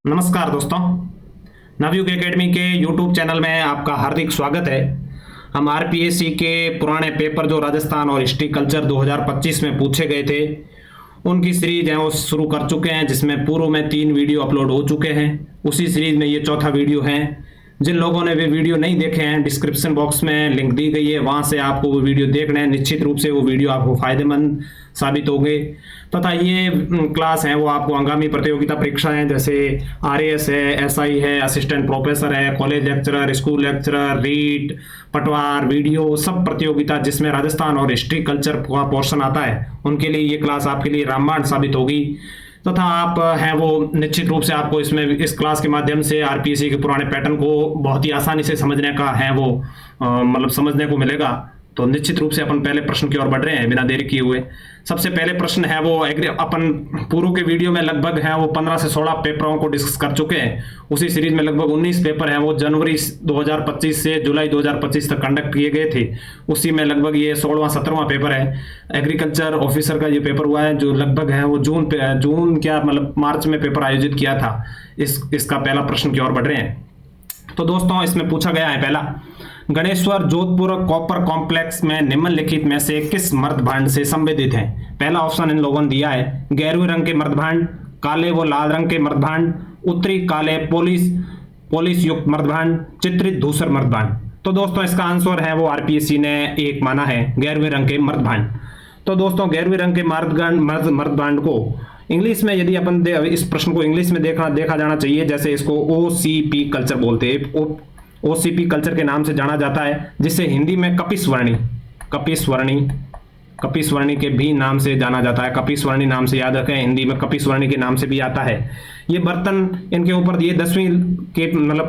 नमस्कार दोस्तों, नवयुग एकेडमी के यूट्यूब चैनल में आपका हार्दिक स्वागत है। हम आरपीएससी के पुराने पेपर जो राजस्थान और हिस्ट्री कल्चर 2025 में पूछे गए थे उनकी सीरीज है वो शुरू कर चुके हैं, जिसमें पूर्व में 3 वीडियो अपलोड हो चुके हैं। उसी सीरीज में ये चौथा वीडियो है। जिन लोगों ने वे वीडियो नहीं देखे हैं, डिस्क्रिप्शन बॉक्स में लिंक दी गई है, वहां से आपको वो वीडियो देखना है। निश्चित रूप से वो वीडियो आपको फायदेमंद साबित होंगे तथा ये क्लास है वो आपको आगामी प्रतियोगिता परीक्षाएं जैसे आरएएस है, एसआई है, असिस्टेंट प्रोफेसर है, college lecturer, school lecturer, REET, पटवार, वीडियो, सब प्रतियोगिता जिसमें राजस्थान और हिस्ट्री कल्चर का पोर्शन आता है, उनके लिए ये क्लास आपके लिए रामबाण साबित होगी। तथा आप हैं वो निश्चित रूप से आपको इसमें इस क्लास के माध्यम से आरपीएससी के पुराने पैटर्न को बहुत ही आसानी से समझने का है वो मतलब समझने को मिलेगा। तो निश्चित रूप से अपन पहले प्रश्न की ओर बढ़ रहे हैं बिना देरी किए हुए। सबसे पहले प्रश्न है वो अपन पूर्व के वीडियो में लगभग है वो 15 से 16 पेपरों को डिस्कस कर चुके हैं। उसी सीरीज में लगभग 19 पेपर हैं वो जनवरी 2025 से जुलाई 2025 तक कंडक्ट किए गए थे। उसी में लगभग ये 16वां 17वां पेपर है। एग्रीकल्चर ऑफिसर का ये पेपर हुआ है जो लगभग है वो जून क्या मतलब मार्च में पेपर आयोजित किया था। इसका पहला प्रश्न की ओर बढ़ रहे हैं। तो दोस्तों इसमें पूछा गया है पहला, गणेश्वर जोधपुर कॉपर कॉम्प्लेक्स में निम्नलिखित में से किस मर्दभांड से संबंधित है? पहला ऑप्शन इन लोगों ने दिया है गेरुए रंग के मर्दभांड, काले व लाल रंग के मर्दभांड, उत्तरी काले पोलिस युक्त मर्दभांड, चित्रित धूसर मर्दभांड। तो दोस्तों इसका आंसर है वो आरपीएससी ने एक माना है गेरुए रंग के मर्दभांड। तो दोस्तों गेरुए रंग के मर्दभांड को इंग्लिश में यदि अपन इस प्रश्न को इंग्लिश में देखा जाना चाहिए, जैसे इसको ओसीपी कल्चर बोलते हैं, ओसीपी कल्चर के नाम से जाना जाता है, जिसे हिंदी में कपिस्वर्णी के भी नाम से जाना जाता है। कपिस्वर्णी नाम से याद रखें, हिंदी में कपिस्वर्णी के नाम से भी आता है। ये बर्तन इनके ऊपर ये 10वीं के मतलब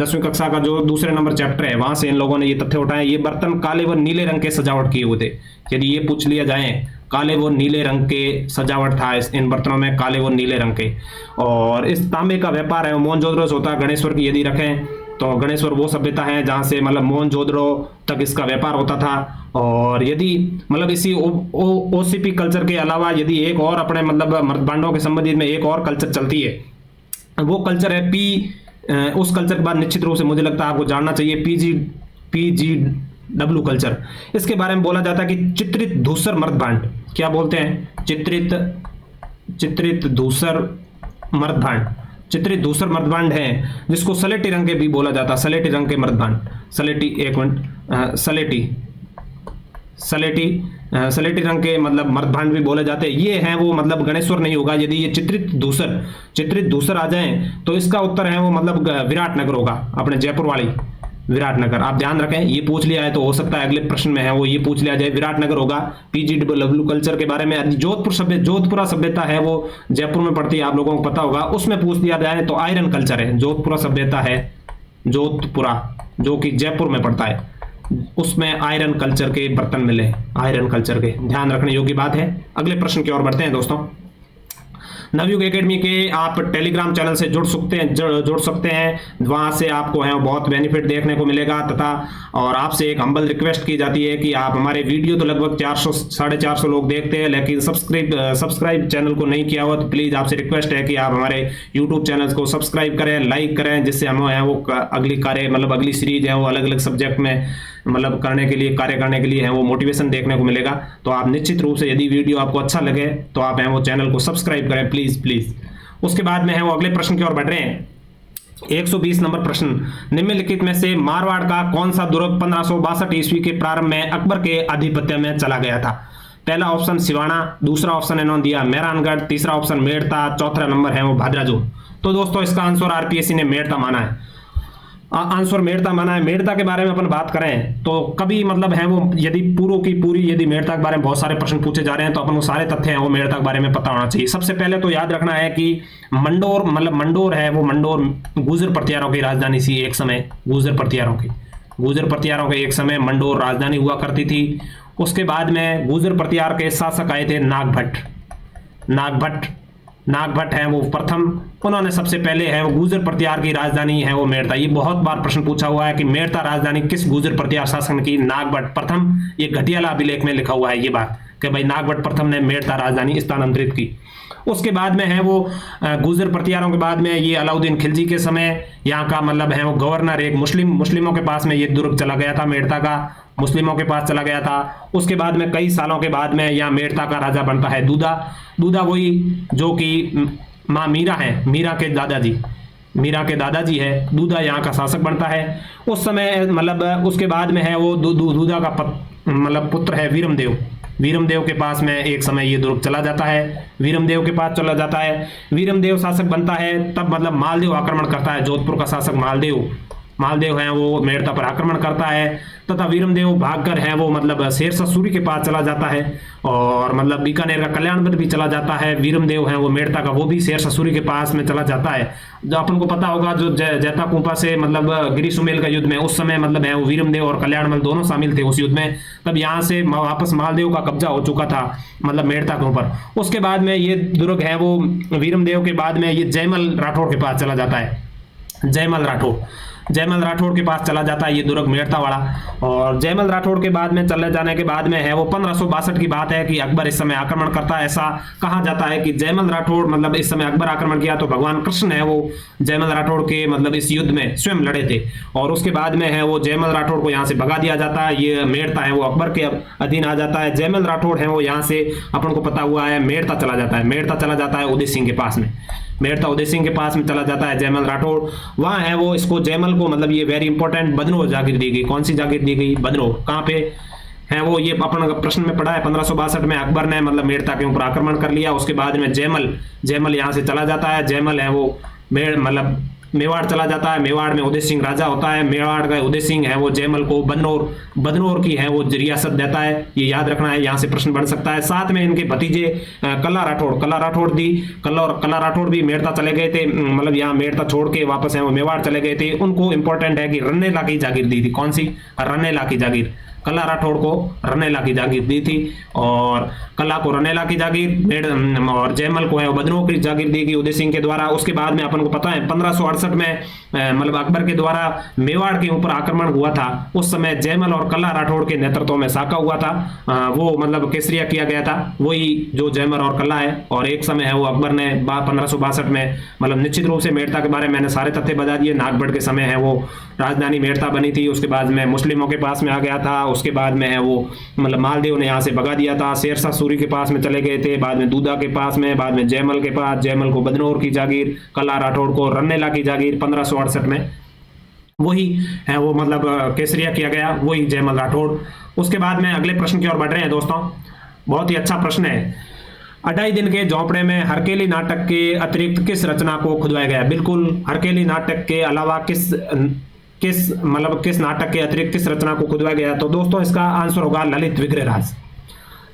10वीं कक्षा का जो दूसरे नंबर चैप्टर है वहां से इन लोगों ने ये तथ्य उठाए। ये बर्तन काले व नीले रंग के सजावट किए हुए थे। यदि ये पूछ लिया जाए काले व नीले रंग के सजावट था इन बर्तनों में, काले व नीले रंग के। और इस तांबे का व्यापार है वो मोहनजोदड़ो से होता है। गणेश्वर की यदि रखें तो गणेश्वर वो सभ्यता है जहां से मतलब मोहनजोदड़ो तक इसका व्यापार होता था। और यदि मतलब इसी ओसीपी कल्चर के अलावा यदि एक और अपने मतलब मर्दभांडों के संबंधित में एक और कल्चर चलती है, वो कल्चर है उस कल्चर के बाद निश्चित रूप से मुझे लगता है आपको जानना चाहिए पीजीडब्ल्यू कल्चर। इसके बारे में बोला जाता है कि चित्रित धूसर मर्दभांड, क्या बोलते हैं? चित्रित धूसर मर्दभांड। चित्रित धूसर मर्दभांड है जिसको सलेटी रंग के भी बोला जाता है। सलेटी रंग के मर्दभांड, सलेटी रंग के मतलब मर्दभांड भी बोले जाते हैं। ये हैं वो मतलब गणेश्वर नहीं होगा। यदि ये चित्रित धूसर आ जाएं तो इसका उत्तर है वो मतलब विराटनगर होगा, अपने जयपुर वाली विराटनगर। आप ध्यान रखें, ये पूछ लिया है तो हो सकता है अगले प्रश्न में है वो ये पूछ लिया जाए, विराटनगर होगा। पीजीडब्ल्यू कल्चर के बारे में जोधपुरा सभ्यता है वो जयपुर में पड़ती है, आप लोगों को पता होगा। उसमें पूछ लिया जाए तो आयरन कल्चर है, जोधपुरा सभ्यता है जोधपुरा जो कि जयपुर में पड़ता है, उसमें आयरन कल्चर के बर्तन मिले, आयरन कल्चर के। ध्यान रखने योग्य बात है। अगले प्रश्न की ओर बढ़ते हैं दोस्तों। नवयुग एकेडमी के आप टेलीग्राम चैनल से जुड़ सकते हैं। वहां से आपको है बहुत बेनिफिट देखने को मिलेगा तथा और आपसे एक हम्बल रिक्वेस्ट की जाती है कि आप हमारे वीडियो तो लगभग 400-450 लोग देखते हैं, लेकिन सब्सक्राइब चैनल को नहीं किया हुआ तो प्लीज आपसे रिक्वेस्ट है कि आप हमारे यूट्यूब चैनल को सब्सक्राइब करें, लाइक करें, जिससे हम है वो अगली सीरीज है वो अलग अलग सब्जेक्ट में मतलब कार्य करने के लिए है वो मोटिवेशन देखने को मिलेगा। तो आप निश्चित रूप से यदि वीडियो आपको अच्छा लगे तो आप है वो चैनल को सब्सक्राइब करें प्लीज। उसके बाद में है वो अगले प्रश्न की ओर बढ़ रहे हैं। 120 नंबर प्रश्न, निम्नलिखित में से मारवाड़ का कौन सा दुर्ग 1562 ईस्वी के प्रारंभ में अकबर के आधिपत्य में चला गया था? पहला ऑप्शन सिवाना, दूसरा ऑप्शन इन्होंने दिया मेहरानगढ़, तीसरा ऑप्शन मेड़ता, चौथा नंबर है वो भादराजू। तो दोस्तों इसका आंसर आरपीएससी ने मेड़ता माना है। आंसर मेड़ता माना है। मेड़ता के बारे में अपन बात करें तो कभी मतलब है वो यदि पूरी यदि मेड़ता के बारे में बहुत सारे प्रश्न पूछे जा रहे हैं तो अपन वो सारे तथ्य हैं वो मेड़ता के बारे में पता होना चाहिए। सबसे पहले तो याद रखना है कि मंडोर है वो मंडोर गुर्जर प्रतिहारों की राजधानी थी एक समय। गुर्जर प्रतिहारों के एक समय मंडोर राजधानी हुआ करती थी। उसके बाद में गुर्जर प्रतिहार के शासक आए थे नागभट्ट है वो प्रथम। उन्होंने सबसे पहले है वो गुर्जर प्रतिहार की राजधानी है वो मेड़ता। ये बहुत बार प्रश्न पूछा हुआ है कि मेड़ता राजधानी किस गुर्जर प्रतिहार शासन की? नागभट्ट प्रथम। ये घटियाला अभिलेख में लिखा हुआ है ये बात कि भाई नागभट्ट प्रथम ने मेड़ता राजधानी स्थानांतरित की। उसके बाद में है वो गुर्जर प्रतिहारों के बाद में ये अलाउद्दीन खिलजी के समय यहाँ का मतलब है वो गवर्नर एक मुस्लिमों के पास में ये दुर्ग चला गया था, मेड़ता का मुस्लिमों के पास चला गया था। उसके बाद में कई सालों के बाद में यहाँ मेड़ता का राजा बनता है दूधा। दूधा वही जो कि माँ मीरा है, मीरा के दादाजी है, दूधा यहाँ का शासक बनता है उस समय। मतलब उसके बाद में है वो दूधा का मतलब पुत्र है वीरमदेव के पास में एक समय ये दुर्ग चला जाता है, वीरमदेव के पास चला जाता है। वीरमदेव शासक बनता है तब मतलब मालदेव आक्रमण करता है, जोधपुर का शासक मालदेव है वो मेड़ता पर आक्रमण करता है तथा वीरमदेव भागकर है वो मतलब शेरशाह सूरी के पास चला जाता है और मतलब बीकानेर का कल्याणगढ़ भी चला जाता है। वीरमदेव है वो मेड़ता का वो भी शेरशाह सूरी के पास में चला जाता है। जो अपन को पता होगा जो जैता कुंपा से मतलब गिरी सुमेल का युद्ध में उस समय मतलब है वो वीरमदेव और कल्याणमल दोनों शामिल थे उस युद्ध में। तब यहाँ से वापस मालदेव का कब्जा हो चुका था मतलब मेड़ता के ऊपर। उसके बाद में ये दुर्ग है वो वीरमदेव के बाद में ये जयमल राठौड़ के पास चला जाता है। जयमल राठौड़ के पास चला जाता है ये दुर्ग मेड़ता वाला। और जयमल राठौड़ के बाद में चले जाने के बाद में है वो 1562 की बात है कि अकबर इस समय आक्रमण करता है। ऐसा कहा जाता है कि जयमल राठौड़ मतलब इस समय अकबर आक्रमण किया तो भगवान कृष्ण है वो जयमल राठौड़ के मतलब इस युद्ध में स्वयं लड़े थे। और उसके बाद में है वो जयमल राठौड़ को यहाँ से भगा दिया जाता है। ये मेड़ता है वो अकबर के अधीन आ जाता है। जयमल राठौड़ है वो यहाँ से अपन को पता हुआ है मेड़ता चला जाता है उदय सिंह के पास में। मेड़ता उदय सिंह के पास में चला जाता है जयमल राठौड़। वहाँ है वो इसको जयमल को मतलब ये वेरी इंपॉर्टेंट बदनोर जागीर दी गई। कौन सी जागीर दी गई? बदनोर। कहाँ पे है वो ये अपन प्रश्न में पढ़ा है। 1562 में अकबर ने मतलब मेड़ता के ऊपर आक्रमण कर लिया। उसके बाद में जयमल यहाँ से चला जाता है। जयमल है वो मतलब मेवाड़ चला जाता है। मेवाड़ में उदय सिंह राजा होता है। मेवाड़ का उदय सिंह है वो जयमल को बदनौर की है वो रियासत देता है। ये याद रखना है, यहाँ से प्रश्न बन सकता है। साथ में इनके भतीजे कल्ला राठौड़ भी मेड़ता चले गए थे। मतलब यहाँ मेड़ता छोड़ के वापस है वो मेवाड़ चले गए थे। उनको इंपॉर्टेंट है कि रन्नेला की जागीर दी थी। कौन सी? रन्नेला की जागीर। कल्ला राठौड़ को रन्नेला की जागीर दी थी और कल्ला को रन्नेला की जागीर और जयमल को है बदनों की जागीर दी गई उदय सिंह के द्वारा। उसके बाद में अपन को पता है 1568 में मतलब अकबर के द्वारा मेवाड़ के ऊपर आक्रमण हुआ था। उस समय जयमल और कल्ला राठौड़ के नेतृत्व में साका हुआ था। वो मतलब केसरिया किया गया था, वही जो जयमल और कल्ला है। और एक समय है वो अकबर ने 1562 में मतलब निश्चित रूप से मेड़ता के बारे में मैंने सारे तथ्य बता दिए। नागगढ़ के समय है वो राजधानी मेड़ता बनी थी। उसके बाद में मुस्लिमों के पास में आ गया था। उसके बाद में है वो मतलब मालदेव ने यहाँ से भगा दिया था। शेरशाह सूरी के पास में चले गए थे, बाद में दूधा के पास में, बाद में जयमल के पास। जयमल को बदनौर की जागीर, कल्ला राठौड़ को रन्नेला की जागीर 1568 में वही है वो मतलब केसरिया किया गया, वही जयमल राठौड़। उसके बाद में अगले प्रश्न की ओर बढ़ रहे हैं दोस्तों। बहुत ही अच्छा प्रश्न है। अढ़ाई दिन के झोंपड़े में हरकेली नाटक के अतिरिक्त किस रचना को खुदवाया गया? बिल्कुल, हरकेली नाटक के अलावा किस नाटक के अतिरिक्त किस रचना को खुदवाया गया? तो दोस्तों इसका आंसर होगा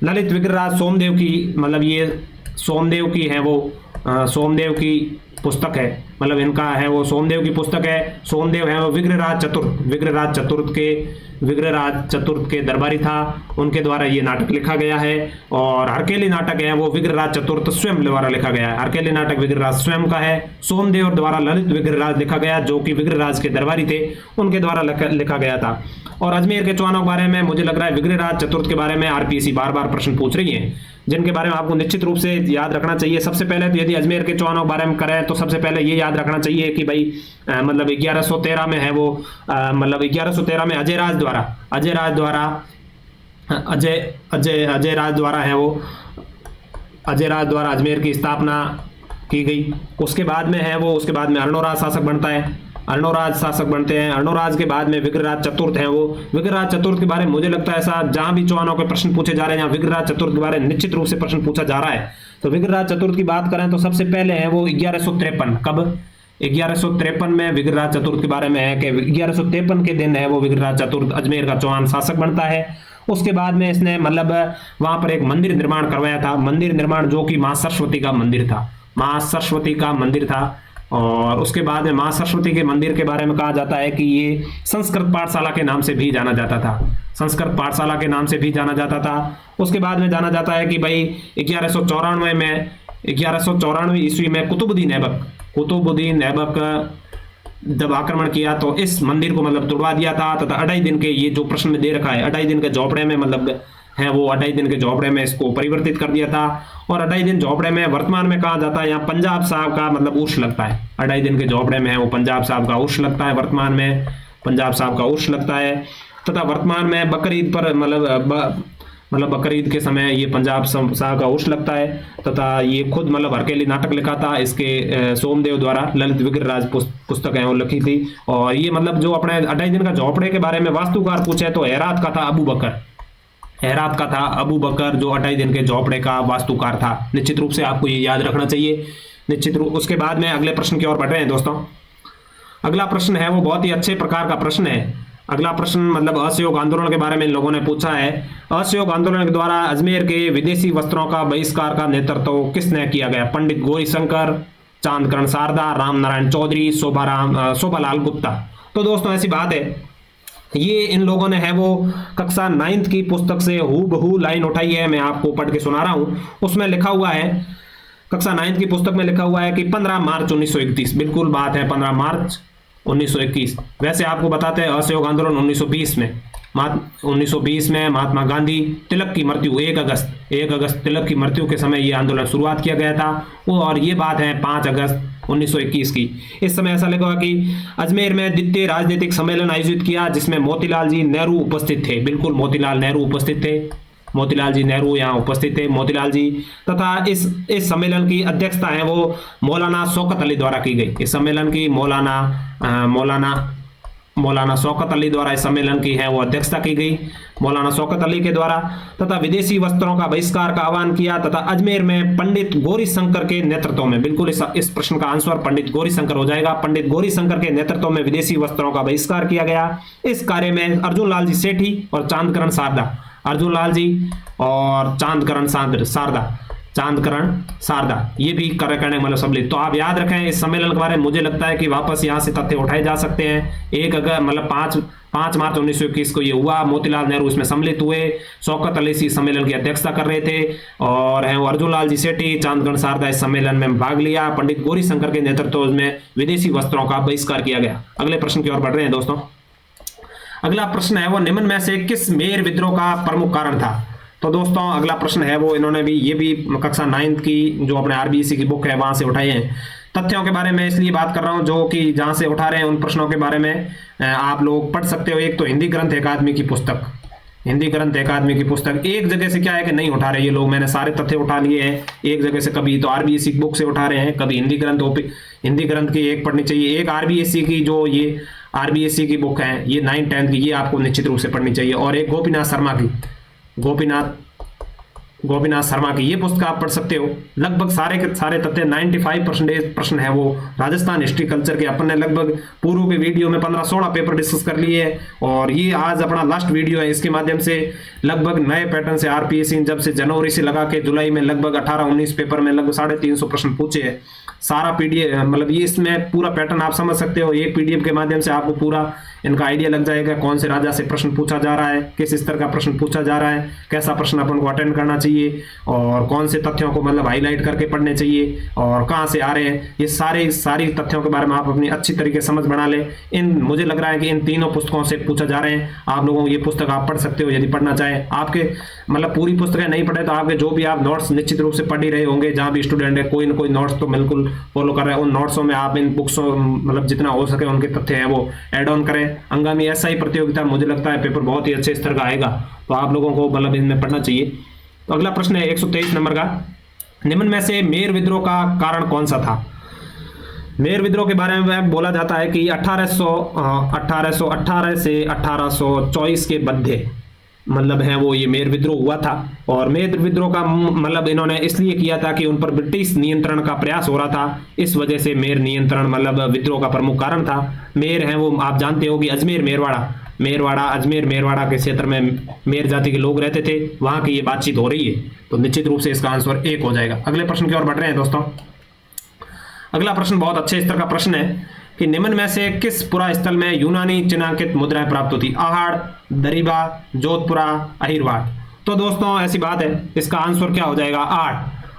ललित विग्रहराज सोमदेव की मतलब ये सोमदेव की है वो सोमदेव की पुस्तक है। मतलब इनका है वो सोमदेव की पुस्तक है। सोमदेव है वो विग्रहराज चतुर्थ के दरबारी था, उनके द्वारा ये नाटक लिखा गया है। और हरकेली नाटक है वो विग्रहराज चतुर्थ स्वयं द्वारा लिखा गया है। हरकेली नाटक विग्रहराज स्वयं का है। सोमदेव द्वारा ललित विग्रहराज लिखा गया, जो कि विग्रहराज के दरबारी थे, उनके द्वारा लिखा गया था। और अजमेर के चौहानों के बारे में मुझे लग रहा है विग्रहराज चतुर्थ के बारे में आरपीएससी बार बार प्रश्न पूछ रही है, जिनके बारे में आपको निश्चित रूप से याद रखना चाहिए। सबसे पहले तो यदि अजमेर के चौहानों के बारे में करें तो सबसे पहले ये याद रखना चाहिए कि भाई मतलब 1113 में है वो मतलब 1113 में अजय राज द्वारा अजमेर की स्थापना की गई। उसके बाद में है वो अर्णोराज शासक बनता है। अर्णोराज शासक बनते हैं। अर्णोराज के बाद में विग्रहराज चतुर्थ है वो। विग्रहराज चतुर्थ के बारे में मुझे लगता है ऐसा जहां भी चौहानों के प्रश्न पूछे जा रहे हैं, जहां विग्रहराज चतुर्थ के बारे में निश्चित रूप से प्रश्न पूछा जा रहा है। तो विग्रहराज चतुर्थ की बात करें तो सबसे पहले है वो 1153। कब? 1153 में विग्रहराज चतुर्थ के बारे में है कि 1153 के दिन है वो विग्रहराज चतुर्थ अजमेर का चौहान शासक बनता है। उसके बाद में इसने मतलब वहां पर एक मंदिर निर्माण करवाया था। मंदिर निर्माण जो कि मां सरस्वती का मंदिर था। और उसके बाद में मां सरस्वती के मंदिर के बारे में कहा जाता है कि ये संस्कृत पाठशाला के नाम से भी जाना जाता था। उसके बाद में जाना जाता है कि भाई 1194 ईस्वी में कुतुबुद्दीन ऐबक जब आक्रमण किया तो इस मंदिर को मतलब तोड़वा दिया था तथा अढ़ाई दिन के ये जो प्रश्न में दे रखा है, अढ़ाई दिन के झोपड़े में मतलब है वो अढ़ाई दिन के झोपड़े में इसको परिवर्तित कर दिया था। और अढ़ाई दिन झोपड़े में वर्तमान में कहा जाता है, यहाँ पंजाब साहब का मतलब उर्स लगता है। अढ़ाई दिन के झोपड़े में है वो पंजाब साहब का उर्स लगता है, वर्तमान में पंजाब साहब का उर्स लगता है। तथा वर्तमान में बकरीद पर मतलब बकरीद के समय ये पंजाब साहब का उर्स लगता है। तथा ये खुद मतलब हरकेली नाटक लिखा था, इसके सोमदेव द्वारा ललित विग्रहराज पुस्तक है वो लिखी थी। और ये मतलब जो अपने अढ़ाई दिन का झोपड़े के बारे में वास्तुकार पूछे तो हेरात का था अबू बकर, हेरात का था अबू बकर जो अढ़ाई दिन के झोपड़े का वास्तुकार था। निश्चित रूप से आपको ये याद रखना चाहिए निश्चित रूप। उसके बाद में अगले प्रश्न की ओर बढ़ रहे हैं दोस्तों। अगला प्रश्न है वो बहुत ही अच्छे प्रकार का प्रश्न है। अगला प्रश्न मतलब असहयोग आंदोलन के बारे में इन लोगों ने पूछा है। असहयोग आंदोलन के द्वारा अजमेर के विदेशी वस्त्रों का बहिष्कार का नेतृत्व किसने किया गया? पंडित गौरीशंकर, चांदकरण शारदा, राम नारायण चौधरी, शोभालाल गुप्ता। तो दोस्तों ऐसी बात है, ये इन लोगों ने है वो कक्षा 9th की पुस्तक से हूबहू लाइन उठाई है, मैं आपको पढ़ के सुना रहा हूं। उसमें लिखा हुआ है, कक्षा 9th की पुस्तक में लिखा हुआ है कि 15 मार्च 1931, बिल्कुल बात है 15 मार्च 1921। वैसे आपको बताते हैं असहयोग आंदोलन 1920 में 1920 में महात्मा गांधी, तिलक की मृत्यु 1 अगस्त तिलक की मृत्यु के समय ये आंदोलन शुरुआत किया गया था। और ये बात है 5 अगस्त 1921 की। इस समय ऐसा लगा कि अजमेर में द्वितीय राजनीतिक सम्मेलन आयोजित किया जिसमें मोतीलाल जी नेहरू उपस्थित थे, बिल्कुल मोतीलाल नेहरू उपस्थित थे, मोतीलाल जी नेहरू यहाँ उपस्थित थे, मोतीलाल जी। तथा इस सम्मेलन की अध्यक्षता है वो मौलाना शौकत अली द्वारा की गई। इस सम्मेलन की मौलाना शौकत अली द्वारा इस सम्मेलन की है वो अध्यक्षता की गई, मौलाना शौकत अली के द्वारा। तथा विदेशी वस्त्रों का बहिष्कार का आह्वान किया तथा अजमेर में पंडित गौरीशंकर के नेतृत्व में, बिल्कुल इस प्रश्न का आंसर पंडित गौरीशंकर हो जाएगा। पंडित गौरीशंकर के नेतृत्व में विदेशी वस्त्रों का बहिष्कार किया गया। इस कार्य में अर्जुन लाल जी सेठी और चांदकरण शारदा, अर्जुन लाल जी और चांदकरण शारदा ये भी कार्य करने मतलब सम्मिलित। तो आप याद रखें इस सम्मेलन के बारे में, मुझे लगता है कि वापस यहाँ से तथ्य उठाए जा सकते हैं। 5 मार्च 1921 को ये हुआ, मोतीलाल नेहरू इसमें सम्मिलित हुए, शौकत अली इस सम्मेलन की अध्यक्षता कर रहे थे और अर्जुन लाल जी सेठी, चांदकरण शारदा इस सम्मेलन में भाग लिया। पंडित गौरीशंकर के नेतृत्व में विदेशी वस्त्रों का बहिष्कार किया गया। अगले प्रश्न की ओर बढ़ रहे हैं दोस्तों। अगला प्रश्न है वो निम्न में से किस मेर विद्रोह का प्रमुख कारण था? तो दोस्तों अगला प्रश्न है वो इन्होंने भी ये भी कक्षा 9th की जो अपने आरबीएससी की बुक है वहां से उठाए हैं। तथ्यों के बारे में इसलिए बात कर रहा हूं जो कि जहां से उठा रहे हैं उन प्रश्नों के बारे में आप लोग पढ़ सकते हो। एक तो हिंदी ग्रंथ अकादमी की पुस्तक, हिंदी ग्रंथ अकादमी की पुस्तक। एक जगह से क्या है कि नहीं उठा रहे ये लोग, मैंने सारे तथ्य उठा लिए हैं एक जगह से, कभी तो आरबीएससी की बुक से उठा रहे हैं, कभी हिंदी ग्रंथ की एक पढ़नी चाहिए। एक आरबीएससी की जो ये आरबीएससी की बुक है ये 9th 10th की, ये आपको निश्चित रूप से पढ़नी चाहिए। और एक गोपीनाथ शर्मा की ये पुस्तक आप पढ़ सकते हो। लगभग सारे के सारे तथ्य 95% प्रश्न है वो राजस्थान हिस्ट्री कल्चर के। अपन ने लगभग पूर्व के वीडियो में 15-16 पेपर डिस्कस कर लिए हैं और ये आज अपना लास्ट वीडियो है। इसके माध्यम से लगभग नए पैटर्न से आरपीएससी जब से जनवरी से लगा के जुलाई में लगभग 18-19 पेपर में लगभग 350 प्रश्न पूछे हैं। सारा पीडीएफ मतलब ये इसमें पूरा पैटर्न आप समझ सकते हो। एक पीडीएफ के माध्यम से आपको पूरा इनका आइडिया लग जाएगा कौन से राजा से प्रश्न पूछा जा रहा है, किस स्तर का प्रश्न पूछा जा रहा है, कैसा प्रश्न अपन को अटेंड करना चाहिए और कौन से तथ्यों को मतलब हाईलाइट करके पढ़ने चाहिए और कहाँ से आ रहे हैं। ये सारी तथ्यों के बारे में आप अपनी अच्छी तरीके से समझ बना लें। मुझे लग रहा है कि इन तीनों पुस्तकों से पूछा जा रहे हैं। आप लोगों को ये पुस्तक आप पढ़ सकते हो यदि पढ़ना चाहे। आपके मतलब पूरी पुस्तकें नहीं पढ़े तो आपके जो भी आप नोट्स निश्चित रूप से पढ़ ही रहे होंगे, जहाँ भी स्टूडेंट है कोई ना कोई नोट्स तो बिल्कुल फॉलो कर रहे हैं। उन नोट्सों में आप इन बुक्सों मतलब जितना हो सके उनके तथ्य हैं वो ऐड ऑन करें। आगामी एसआई प्रतियोगिता मुझे लगता है पेपर बहुत ही अच्छे स्तर का आएगा, तो आप लोगों को मतलब इनमें पढ़ना चाहिए। तो अगला प्रश्न है 123 नंबर का, निम्न में से मेर विद्रोह का कारण कौन सा था? मेर विद्रोह के बारे में बोला जाता है कि 1818 से 1824 के मध्य मतलब है वो ये मेर विद्रोह हुआ था। और मेर विद्रोह का मतलब इन्होंने इसलिए किया था कि उन पर ब्रिटिश नियंत्रण का प्रयास हो रहा था, इस वजह से मेर नियंत्रण मतलब विद्रोह का प्रमुख कारण था। मेर है वो आप जानते हो कि अजमेर मेरवाड़ा के क्षेत्र में मेर जाति के लोग रहते थे, वहां की ये बातचीत हो रही है, तो निश्चित रूप से इसका आंसर 1 हो जाएगा। अगले प्रश्न की ओर बढ़ रहे हैं दोस्तों। अगला प्रश्न बहुत अच्छे स्तर का प्रश्न है कि निम्न में से किस पुरा स्थल में यूनानी चिन्हांकित मुद्राएं प्राप्त होती? आहड़, दरीबा, जोधपुरा, अहिरवाड़। तो दोस्तों ऐसी बात है, इसका आंसर क्या हो जाएगा?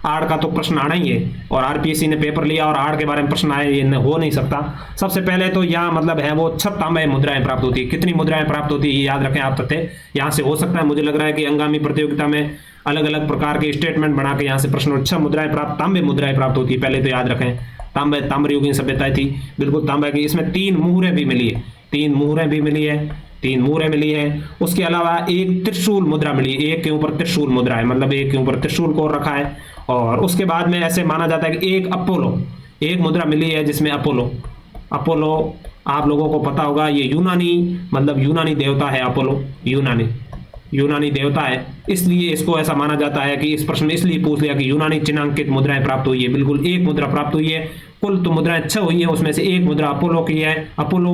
आड़ का तो प्रश्न आना ही है, और आरपीएससी ने पेपर लिया और आड़ के बारे में प्रश्न आए, ये हो नहीं सकता। सबसे पहले तो यहाँ मतलब है वो 6 तांबे मुद्राएं प्राप्त होती है। कितनी मुद्राएं प्राप्त होती है ये याद रखें आप तथ्य। यहाँ से हो सकता है, मुझे लग रहा है कि अंगामी प्रतियोगिता में अलग अलग प्रकार के स्टेटमेंट बना के यहाँ से प्रश्न 6 मुद्राएं प्राप्त, तांबे मुद्राएं प्राप्त होती है, पहले तो याद रखें। तांबे ताम्रयुगीन सभ्यता थी, बिल्कुल तांबे की। इसमें 3 मुहरें भी मिली है, 3 मुहरें भी मिली है, 3 मुहरें मिली है। उसके अलावा एक त्रिशूल मुद्रा मिली, एक के ऊपर त्रिशूल मुद्रा है, मतलब एक के ऊपर त्रिशूल को रखा है। और उसके बाद में ऐसे माना जाता है कि एक अपोलो, एक मुद्रा मिली है जिसमें अपोलो, अपोलो आप लोगों को पता होगा, ये यूनानी मतलब यूनानी देवता है अपोलो, यूनानी देवता है, इसलिए इसको ऐसा माना जाता है कि इस प्रश्न में इसलिए पूछ लिया कि यूनानी चिन्हांकित मुद्राएं प्राप्त हुई है। बिल्कुल एक मुद्रा प्राप्त हुई है, कुल तो मुद्राएं 6 हुई है, उसमें से एक मुद्रा अपोलो की है। अपोलो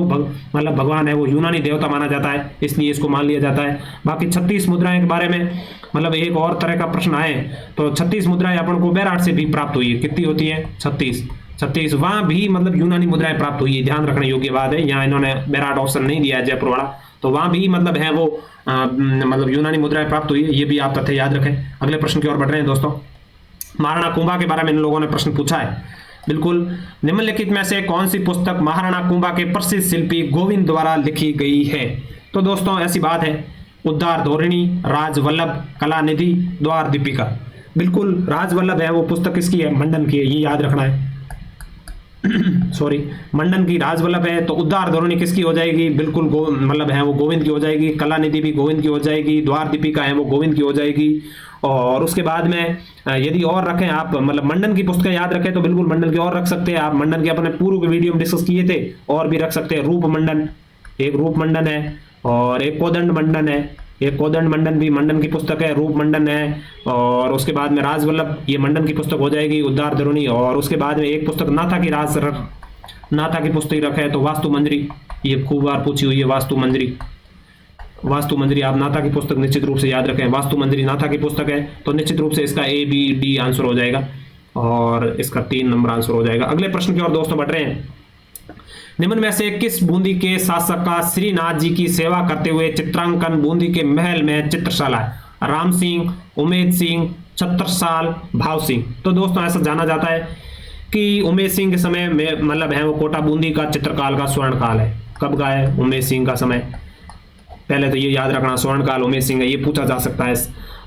मतलब भगवान है, वो यूनानी देवता माना जाता है, इसलिए इसको मान लिया जाता है। बाकी 36 मुद्राएं के बारे में मतलब एक और तरह का प्रश्न आए तो 36 मुद्राएं अपन को बैराट से भी प्राप्त हुई है। कितनी होती है? 36 वहां भी मतलब यूनानी मुद्राएं प्राप्त हुई है। ध्यान रखने योग्य बात है, यहाँ इन्होंने बैराट ऑप्शन नहीं दिया है जयपुर वाला, तो वहां भी मतलब है वो मतलब यूनानी मुद्राएं प्राप्त हुई है, ये भी आप तथ्य याद रखें। अगले प्रश्न की ओर बढ़ रहे हैं दोस्तों। महाराणा कुंभा के बारे में इन लोगों ने प्रश्न पूछा है। बिल्कुल, निम्नलिखित में से कौन सी पुस्तक महाराणा कुंभा के प्रसिद्ध शिल्पी गोविंद द्वारा लिखी गई है? तो दोस्तों ऐसी बात है, उद्धार धोरणी, राजवल्लभ, कलानिधि, द्वार दीपिका। बिल्कुल राजवल्लभ है वो पुस्तक किसकी है? मंडन की है, ये याद रखना है। सॉरी, मंडन की राजवल्लभ है, तो उद्धार धोरणी किसकी हो जाएगी? बिल्कुल मतलब है वो गोविंद की हो जाएगी। कलानिधि भी गोविंद की हो जाएगी। द्वार दीपिका है वो गोविंद की हो जाएगी। और उसके बाद में यदि और रखें आप मतलब मंडन की पुस्तकें याद रखें तो बिल्कुल मंडन की और रख सकते हैं आप। मंडन के अपने पूर्व के वीडियो में डिस्कस किए थे, और भी रख सकते हैं। रूप मंडन, एक रूप मंडन है, और एक कोदंड मंडन है, एक कोदंड मंडन भी मंडन की पुस्तक है। रूप मंडन है, और उसके बाद में राजवल्लभ, ये मंडन की पुस्तक हो जाएगी। उद्धार धोरणी, और उसके बाद में एक पुस्तक नाथा की नाथा की पुस्तक रखे तो वास्तु मंजरी, ये खूब बार पूछी हुई है। वास्तु मंजरी आप नाथा की पुस्तक निश्चित रूप से याद रखें। वास्तु मंजरी नाथा की पुस्तक है, तो निश्चित रूप से इसका A, B, D आंसर हो जाएगा, और इसका 3 नंबर आंसर हो जाएगा। अगले प्रश्न की ओर दोस्तों बढ़ रहे हैं। निम्न में से किस बूंदी के शासक का श्रीनाथ जी की सेवा करते हुए चित्रांकन बूंदी के महल में चित्रशाला है? राम सिंह, उमेद सिंह, छत्रसाल, भाव सिंह। तो दोस्तों ऐसा जाना जाता है कि उमेद सिंह के समय में मतलब है वो कोटा बूंदी का चित्रकाल का स्वर्ण काल है। कब का है? उमेद सिंह का समय। पहले तो ये याद रखना, स्वर्ण काल उमेद सिंह है, ये पूछा जा सकता है।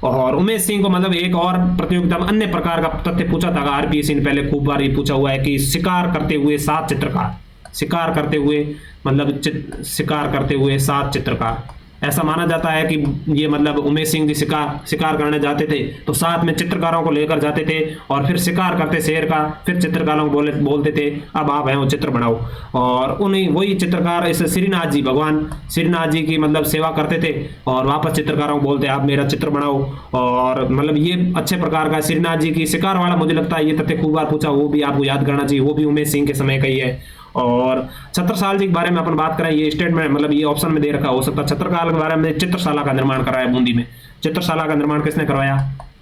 और उमेद सिंह को मतलब एक और प्रतियोगिता में अन्य प्रकार का तथ्य पूछा था आरपीएससी ने पहले खूब बार ये पूछा हुआ है कि शिकार करते हुए 7 चित्रकार, शिकार करते हुए मतलब शिकार करते हुए 7 चित्रकार। ऐसा माना जाता है कि ये मतलब उमेद सिंह जी शिकार करने जाते थे तो साथ में चित्रकारों को लेकर जाते थे, और फिर शिकार करते शेर का, फिर चित्रकारों को बोलते थे अब आप हैं वो चित्र बनाओ। और उन्हीं वही चित्रकार इस श्रीनाथ जी, भगवान श्रीनाथ जी की मतलब सेवा करते थे, और वापस चित्रकारों को बोलते आप मेरा चित्र बनाओ। और मतलब ये अच्छे प्रकार का श्रीनाथ जी की शिकार वाला मुझे लगता है ये तथ्य खूब बार पूछा, वो भी आपको याद करना चाहिए, वो भी उमेद सिंह के समय का ही है। और छत्रसाल जी के बारे में अपन बात करें, ये स्टेटमेंट मतलब ये ऑप्शन में दे रखा हो सकता है। छत्रसाल के बारे में चित्रशाला का निर्माण कराया बूंदी में। चित्रशाला का निर्माण किसने करवाया?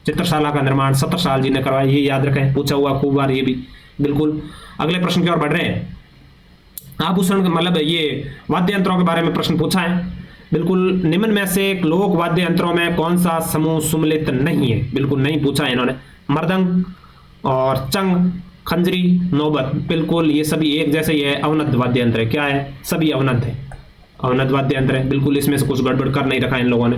चित्रशाला का निर्माण छत्रसाल जी ने करवाया, ये याद रखें, पूछा हुआ खूब बार ये भी। बिल्कुल, अगले प्रश्न की ओर बढ़ रहे हैं। आभूषण मतलब ये वाद्य यंत्रों के बारे में प्रश्न पूछा है। बिल्कुल, निम्न में से लोक वाद्य यंत्रों में कौन सा समूह सम्मिलित नहीं है? बिल्कुल नहीं पूछा है इन्होंने। मृदंग और चंग, खंजरी, नौबत, बिल्कुल ये सभी एक जैसे ही है। अवनत वाद्य यंत्र है, क्या है? सभी अवनत है, अवनत वाद्य यंत्र है। बिल्कुल इसमें से कुछ गड़बड़ कर नहीं रखा इन लोगों ने।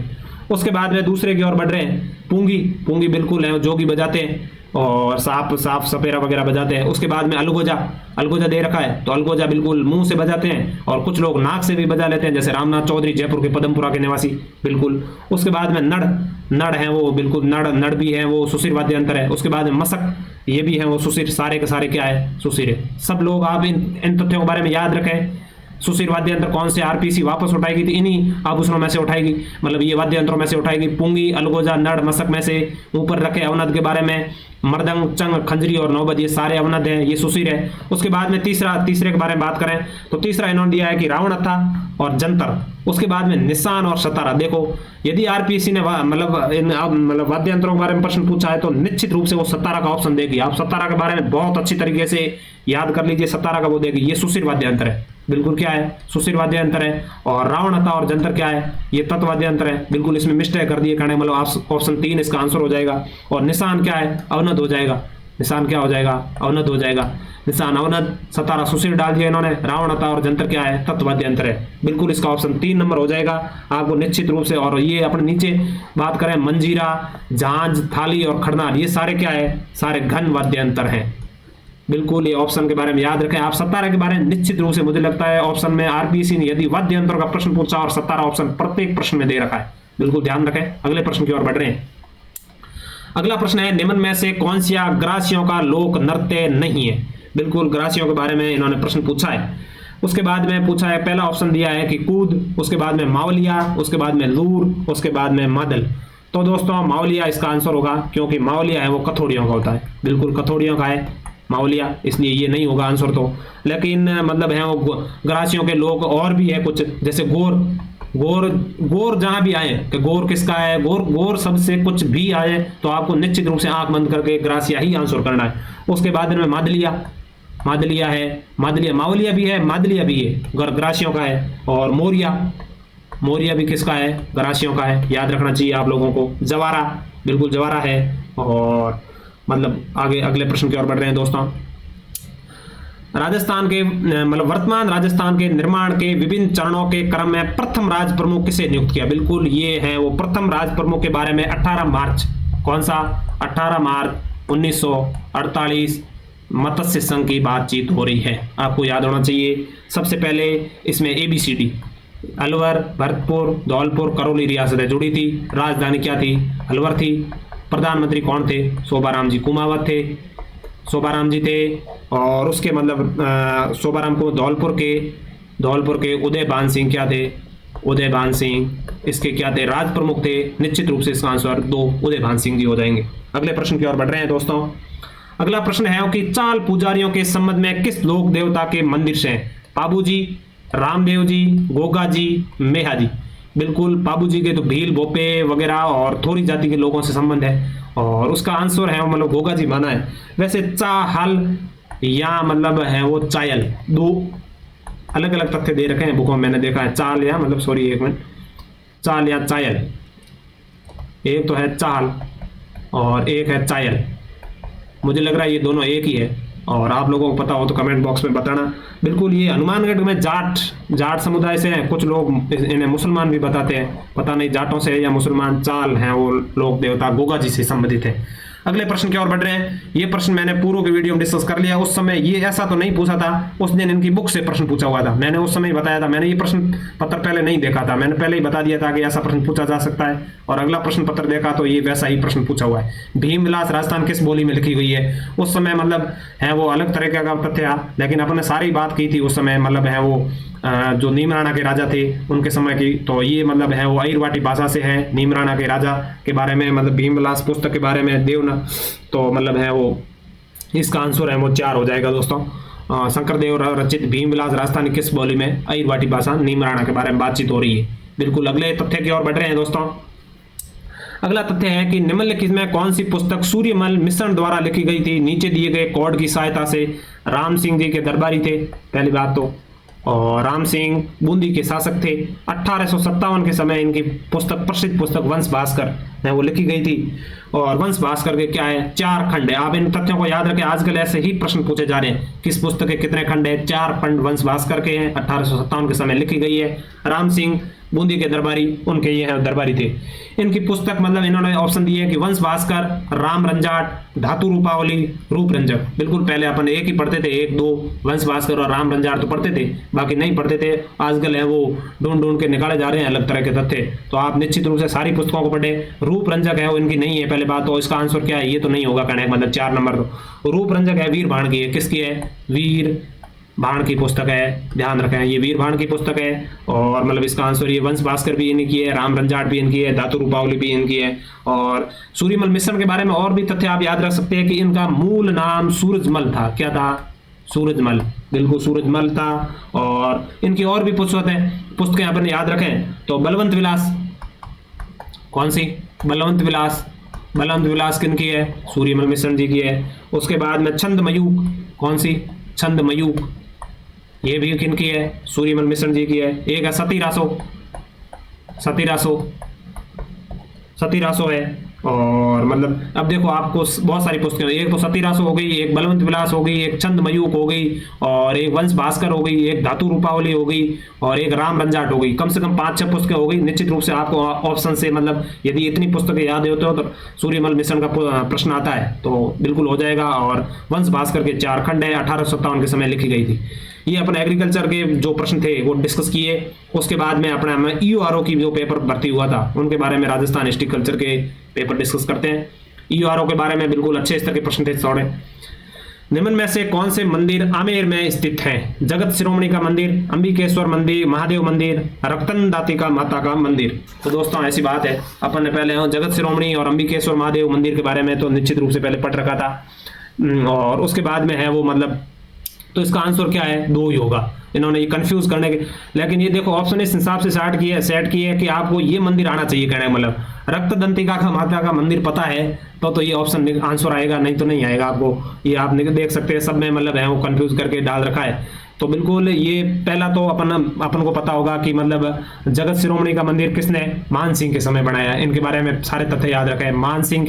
उसके बाद में दूसरे की ओर बढ़ रहे हैं। पूंगी बिल्कुल है, जोगी बजाते हैं, और साफ सपेरा वगैरह बजाते हैं। उसके बाद में अलगोजा दे रखा है, तो अलगोजा बिल्कुल मुंह से बजाते हैं, और कुछ लोग नाक से भी बजा लेते हैं, जैसे रामनाथ चौधरी जयपुर के पदमपुरा के निवासी। बिल्कुल, उसके बाद में नड़ है वो, बिल्कुल नड़ भी है वो, सुशिर वाद्य यंत्र है। उसके बाद में मसक, ये भी है वो सुशिर, सारे के सारे क्या है? सुशिर है। सब लोग आप इन तथ्यों के बारे में याद रखें। सुशिर वाद्य यंत्र कौन से आरपीसी वापस उठाएगी? तो इन्हीं आभूषणों में से उठाएगी, मतलब ये वाद्य यंत्रों में से उठाएगी। पूंगी, अलगोजा, नड़, मसक में से ऊपर रखे अवनत के बारे में मृदंग, चंग, खंजरी और नौबत, ये सारे अवनत है, ये सुशिर है। उसके बाद में तीसरे के बारे में बात करें तो तीसरा इन्होंने दिया है कि रावणथा और जंतर। उसके बाद में निशान और सतारा। देखो, यदि आरपीसी ने मतलब वाद्य यंत्रों के बारे में प्रश्न पूछा है तो निश्चित रूप से वो सतारा का ऑप्शन देगी। आप सतारा के बारे में बहुत अच्छी तरीके से याद कर लीजिए, सतारा का बोध है कि ये सुशिर वाद्यांतर है, बिल्कुल क्या है, सुशिर वाद्यांतर है। और रावणता और जंतर क्या है, ये तत्व वाद्यांतर है, बिल्कुल इसमें मिस्टेक कर दिए कहने, मतलब ऑप्शन 3 इसका आंसर हो जाएगा। और निशान क्या है, अवनद हो जाएगा, निशान क्या हो जाएगा, अवनद हो जाएगा, निशान अवनद। सतारा सुशिर डाल दिया इन्होंने, रावणता और जंतर क्या है, तत्वाद्यंतर है, बिल्कुल इसका ऑप्शन 3 नंबर हो जाएगा आपको निश्चित रूप से। और ये अपने नीचे बात करें, मंजीरा, झांझ, थाली और खड़नाल, ये सारे क्या है, सारे घन वाद्यांतर हैं, बिल्कुल ये ऑप्शन के बारे में याद रखें। आप सतारा के बारे में निश्चित रूप से, मुझे लगता है ऑप्शन में आरपीएससी ने यदि वाद्य यंत्र का प्रश्न पूछा और सतारा ऑप्शन प्रत्येक प्रश्न में दे रखा है, बिल्कुल ध्यान रखें। अगले प्रश्न की ओर बढ़ रहे हैं। अगला प्रश्न है, निम्न में से कौन सा ग्रासियों का लोक नृत्य नहीं है, बिल्कुल ग्रासियों के बारे में इन्होंने प्रश्न पूछा है। उसके बाद में पूछा है, पहला ऑप्शन दिया है कि कूद, उसके बाद में मावलिया, उसके बाद में लूर, उसके बाद में मादल। तो दोस्तों मावलिया इसका आंसर होगा, क्योंकि मावलिया है वो कथोड़ियों का होता है, बिल्कुल कथोड़ियों का है मावलिया, इसलिए ये नहीं होगा आंसर तो। लेकिन मतलब है वो ग्रासियों के लोग और भी है कुछ, जैसे गोर, गोर, गोर जहां भी आए कि गोर किसका है, गोर, गोर शब्द से कुछ भी आए तो आपको निश्चित रूप से आंख बंद करके ग्रासिया ही आंसर करना है। उसके बाद में मादलिया, मादलिया है, मादलिया, मावलिया भी है, मादलिया भी है, ग्रासियों का है। और मोरिया, मोरिया भी किसका है, ग्रासियों का है, याद रखना चाहिए आप लोगों को। जवारा, बिल्कुल जवारा है। और मतलब आगे अगले प्रश्न की ओर बढ़ रहे हैं दोस्तों। राजस्थान के मतलब वर्तमान राजस्थान के निर्माण के विभिन्न चरणों के क्रम में प्रथम राज प्रमुख किसे नियुक्त किया, बिल्कुल ये है वो प्रथम राज प्रमुख के बारे में 18 मार्च, कौन सा, 18 मार्च 1948 मत्स्य संघ की बातचीत हो रही है, आपको याद होना चाहिए। सबसे पहले इसमें ABCD, अलवर, भरतपुर, धौलपुर, करौली रियासतें जुड़ी थी। राजधानी क्या थी, अलवर थी। प्रधानमंत्री कौन थे, शोभाराम जी कुमावत थे, शोभाराम जी थे। और उसके मतलब शोभाराम को धौलपुर के उदयभान सिंह क्या थे, उदयभान सिंह इसके क्या थे, राज प्रमुख थे। निश्चित रूप से इसका आंसर 2 उदयभान सिंह जी हो जाएंगे। अगले प्रश्न की ओर बढ़ रहे हैं दोस्तों। अगला प्रश्न है कि चाल पुजारियों के संबंध में किस लोक देवता के मंदिर से हैं, पाबू जी, रामदेव जी, गोगा जी, मेहा जी। बिल्कुल पाबू जी के तो भील, भोपे वगैरह और थोड़ी जाति के लोगों से संबंध है, और उसका आंसर है मतलब गोगा जी माना है। वैसे चाहल या मतलब है वो चायल, 2 अलग अलग तथ्य दे रखे हैं बुकों में, मैंने देखा है। चाल या मतलब सॉरी एक मिनट, चाल या चायल, एक तो है चाल और एक है चायल, मुझे लग रहा है ये दोनों एक ही है, और आप लोगों को पता हो तो कमेंट बॉक्स में बताना। बिल्कुल ये हनुमानगढ़ में जाट समुदाय से हैं, कुछ लोग इन्हें मुसलमान भी बताते हैं, पता नहीं जाटों से या मुसलमान। चाल हैं वो लोक देवता गोगा जी से संबंधित है। अगले प्रश्न की ओर बढ़ रहे हैं। ये प्रश्न मैंने पूर्व के वीडियो में डिस्कस कर लिया, उस समय ये ऐसा तो नहीं पूछा था, उस दिन इनकी बुक से प्रश्न पूछा हुआ था, मैंने उस समय बताया था। मैंने ये प्रश्न पत्र पहले नहीं देखा था, मैंने पहले ही बता दिया था कि ऐसा प्रश्न पूछा जा सकता है, और अगला प्रश्न पत्र देखा तो ये वैसा ही प्रश्न पूछा हुआ है। भीमविलास राजस्थान किस बोली में लिखी गई है, उस समय मतलब है वो अलग तरह का तथ्य था, लेकिन अपने सारी बात की थी उस समय, मतलब है वो जो नीमराणा के राजा थे उनके समय की, तो ये मतलब है वो आयरवाटी भाषा से है। नीमराणा के राजा के बारे में मतलब भीमविलास पुस्तक के बारे में देवना, तो मतलब है वो इसका आंसर है वो 4 हो जाएगा दोस्तों। शंकरदेव रचित भीमविलास राजस्थानी किस बोली में, आयरवाटी भाषा, नीमराणा के बारे में बातचीत हो रही है। बिल्कुल अगले तथ्य की ओर बढ़ रहे हैं दोस्तों। अगला तथ्य है कि निम्नलिखित में कौन सी पुस्तक सूर्यमल मिश्रण द्वारा लिखी गई थी, नीचे दिए गए कोड की सहायता से। राम सिंह जी के दरबारी थे पहली बात तो, और राम सिंह बूंदी के शासक थे। 1857 के समय इनकी पुस्तक, प्रसिद्ध पुस्तक वंश भास्कर है वो लिखी गई थी, और वंश भास्कर के क्या है 4 खंड है। आप इन तथ्यों को याद रखें, आजकल ऐसे ही प्रश्न पूछे जा रहे हैं, किस पुस्तक के कितने खंड है, 4 खंड वंश भास्कर के हैं, 1857 के समय लिखी गई है। राम सिंह बूंदी के दरबारी, उनके ये है दरबारी थे। इनकी पुस्तक मतलब इन्होंने ऑप्शन दिए कि वंश भास्कर, राम रंजाट, धातु रूपावली, रूप रंजक। बिल्कुल पहले अपन एक ही पढ़ते थे, 1-2 वंश भास्कर और राम रंजाट तो पढ़ते थे, बाकी नहीं पढ़ते थे। आजकल है वो ढूंढ ढूंढ के निकाले जा रहे हैं अलग तरह के तथ्य, तो आप निश्चित रूप से सारी पुस्तकों को पढ़े। रूप रंजक है वो इनकी नहीं है पहले बात, तो इसका आंसर क्या है, ये तो नहीं होगा कहने का मतलब 4 नंबर। तो रूप रंजक है वीर भाण की है, किसकी है, वीर भाण की पुस्तक है, ध्यान रखें ये वीर भाण की पुस्तक है। और मतलब इसका आंसर ये वंश भास्कर भी इनकी है, राम रंजाट भी इनकी है, धातु रूपावली भी इनकी है। और सूर्यमल मिश्रण के बारे में और भी तथ्य आप याद रख सकते हैं कि इनका मूल नाम सूरजमल था। क्या था, सूरजमल, बिल्कुल सूरजमल था। और इनकी और भी पुस्तकें अपन याद रखें तो बलवंत विलास, कौन सी, बलवंत विलास, बलवंत विलास किनकी है, सूर्यमल मिश्रण जी की है। उसके बाद में छंदमयूख, कौन सी, छंद मयूख, ये भी किनकी है? सूर्यमल मिश्र जी की है। एक है सती रासो है। और मतलब अब देखो आपको बहुत सारी पुस्तकें, एक तो सती रासो हो गई, एक बलवंत विलास हो गई, एक छंद मयूख हो गई, और एक वंश भास्कर हो गई, एक धातु रूपावली हो गई, और एक राम रंजाट हो गई। कम से कम 5-6 पुस्तकें हो गई। निश्चित रूप से आपको ऑप्शन से मतलब यदि इतनी पुस्तकें याद होते हो तो सूर्यमल मिश्र का प्रश्न आता है तो बिल्कुल हो जाएगा। और वंश भास्कर के 4 खंड है, 1857 के समय लिखी गई थी। ये अपने एग्रीकल्चर के जो प्रश्न थे वो डिस्कस किए। उसके बाद में अपना ईओआरओ की जो पेपर भर्ती हुआ था उनके बारे में, राजस्थान हिस्ट्रीकल्चर के पेपर डिस्कस करते हैं। ईओआरओ के बारे में बिल्कुल अच्छे स्तर के प्रश्न थे थोड़े। निम्न में से कौन से मंदिर आमेर में स्थित हैं? जगत शिरोमणि का मंदिर, अंबिकेश्वर मंदिर, महादेव मंदिर, रतन दातिका माता का मंदिर। तो दोस्तों ऐसी बात है, अपन ने पहले जगत शिरोमणि और अंबिकेश्वर महादेव मंदिर के बारे में तो निश्चित रूप से पहले पढ़ रखा था। और उसके बाद में है वो मतलब, तो इसका आंसर क्या है? 2 ही होगा। इन्होंने ये कंफ्यूज करने के, लेकिन ये देखो ऑप्शन इस हिसाब से सेट किए है कि आपको ये मंदिर आना चाहिए। कहने का मतलब रक्त दंतिका का माता का मंदिर पता है तो ये ऑप्शन आंसर आएगा, नहीं तो नहीं आएगा। आपको ये आप देख सकते हैं सब में मतलब है वो कंफ्यूज करके डाल रखा है। तो बिल्कुल ये पहला तो अपन को पता होगा कि मतलब जगत शिरोमणि का मंदिर किसने? मान सिंह के समय बनाया। इनके बारे में सारे तथ्य याद रखें। मान सिंह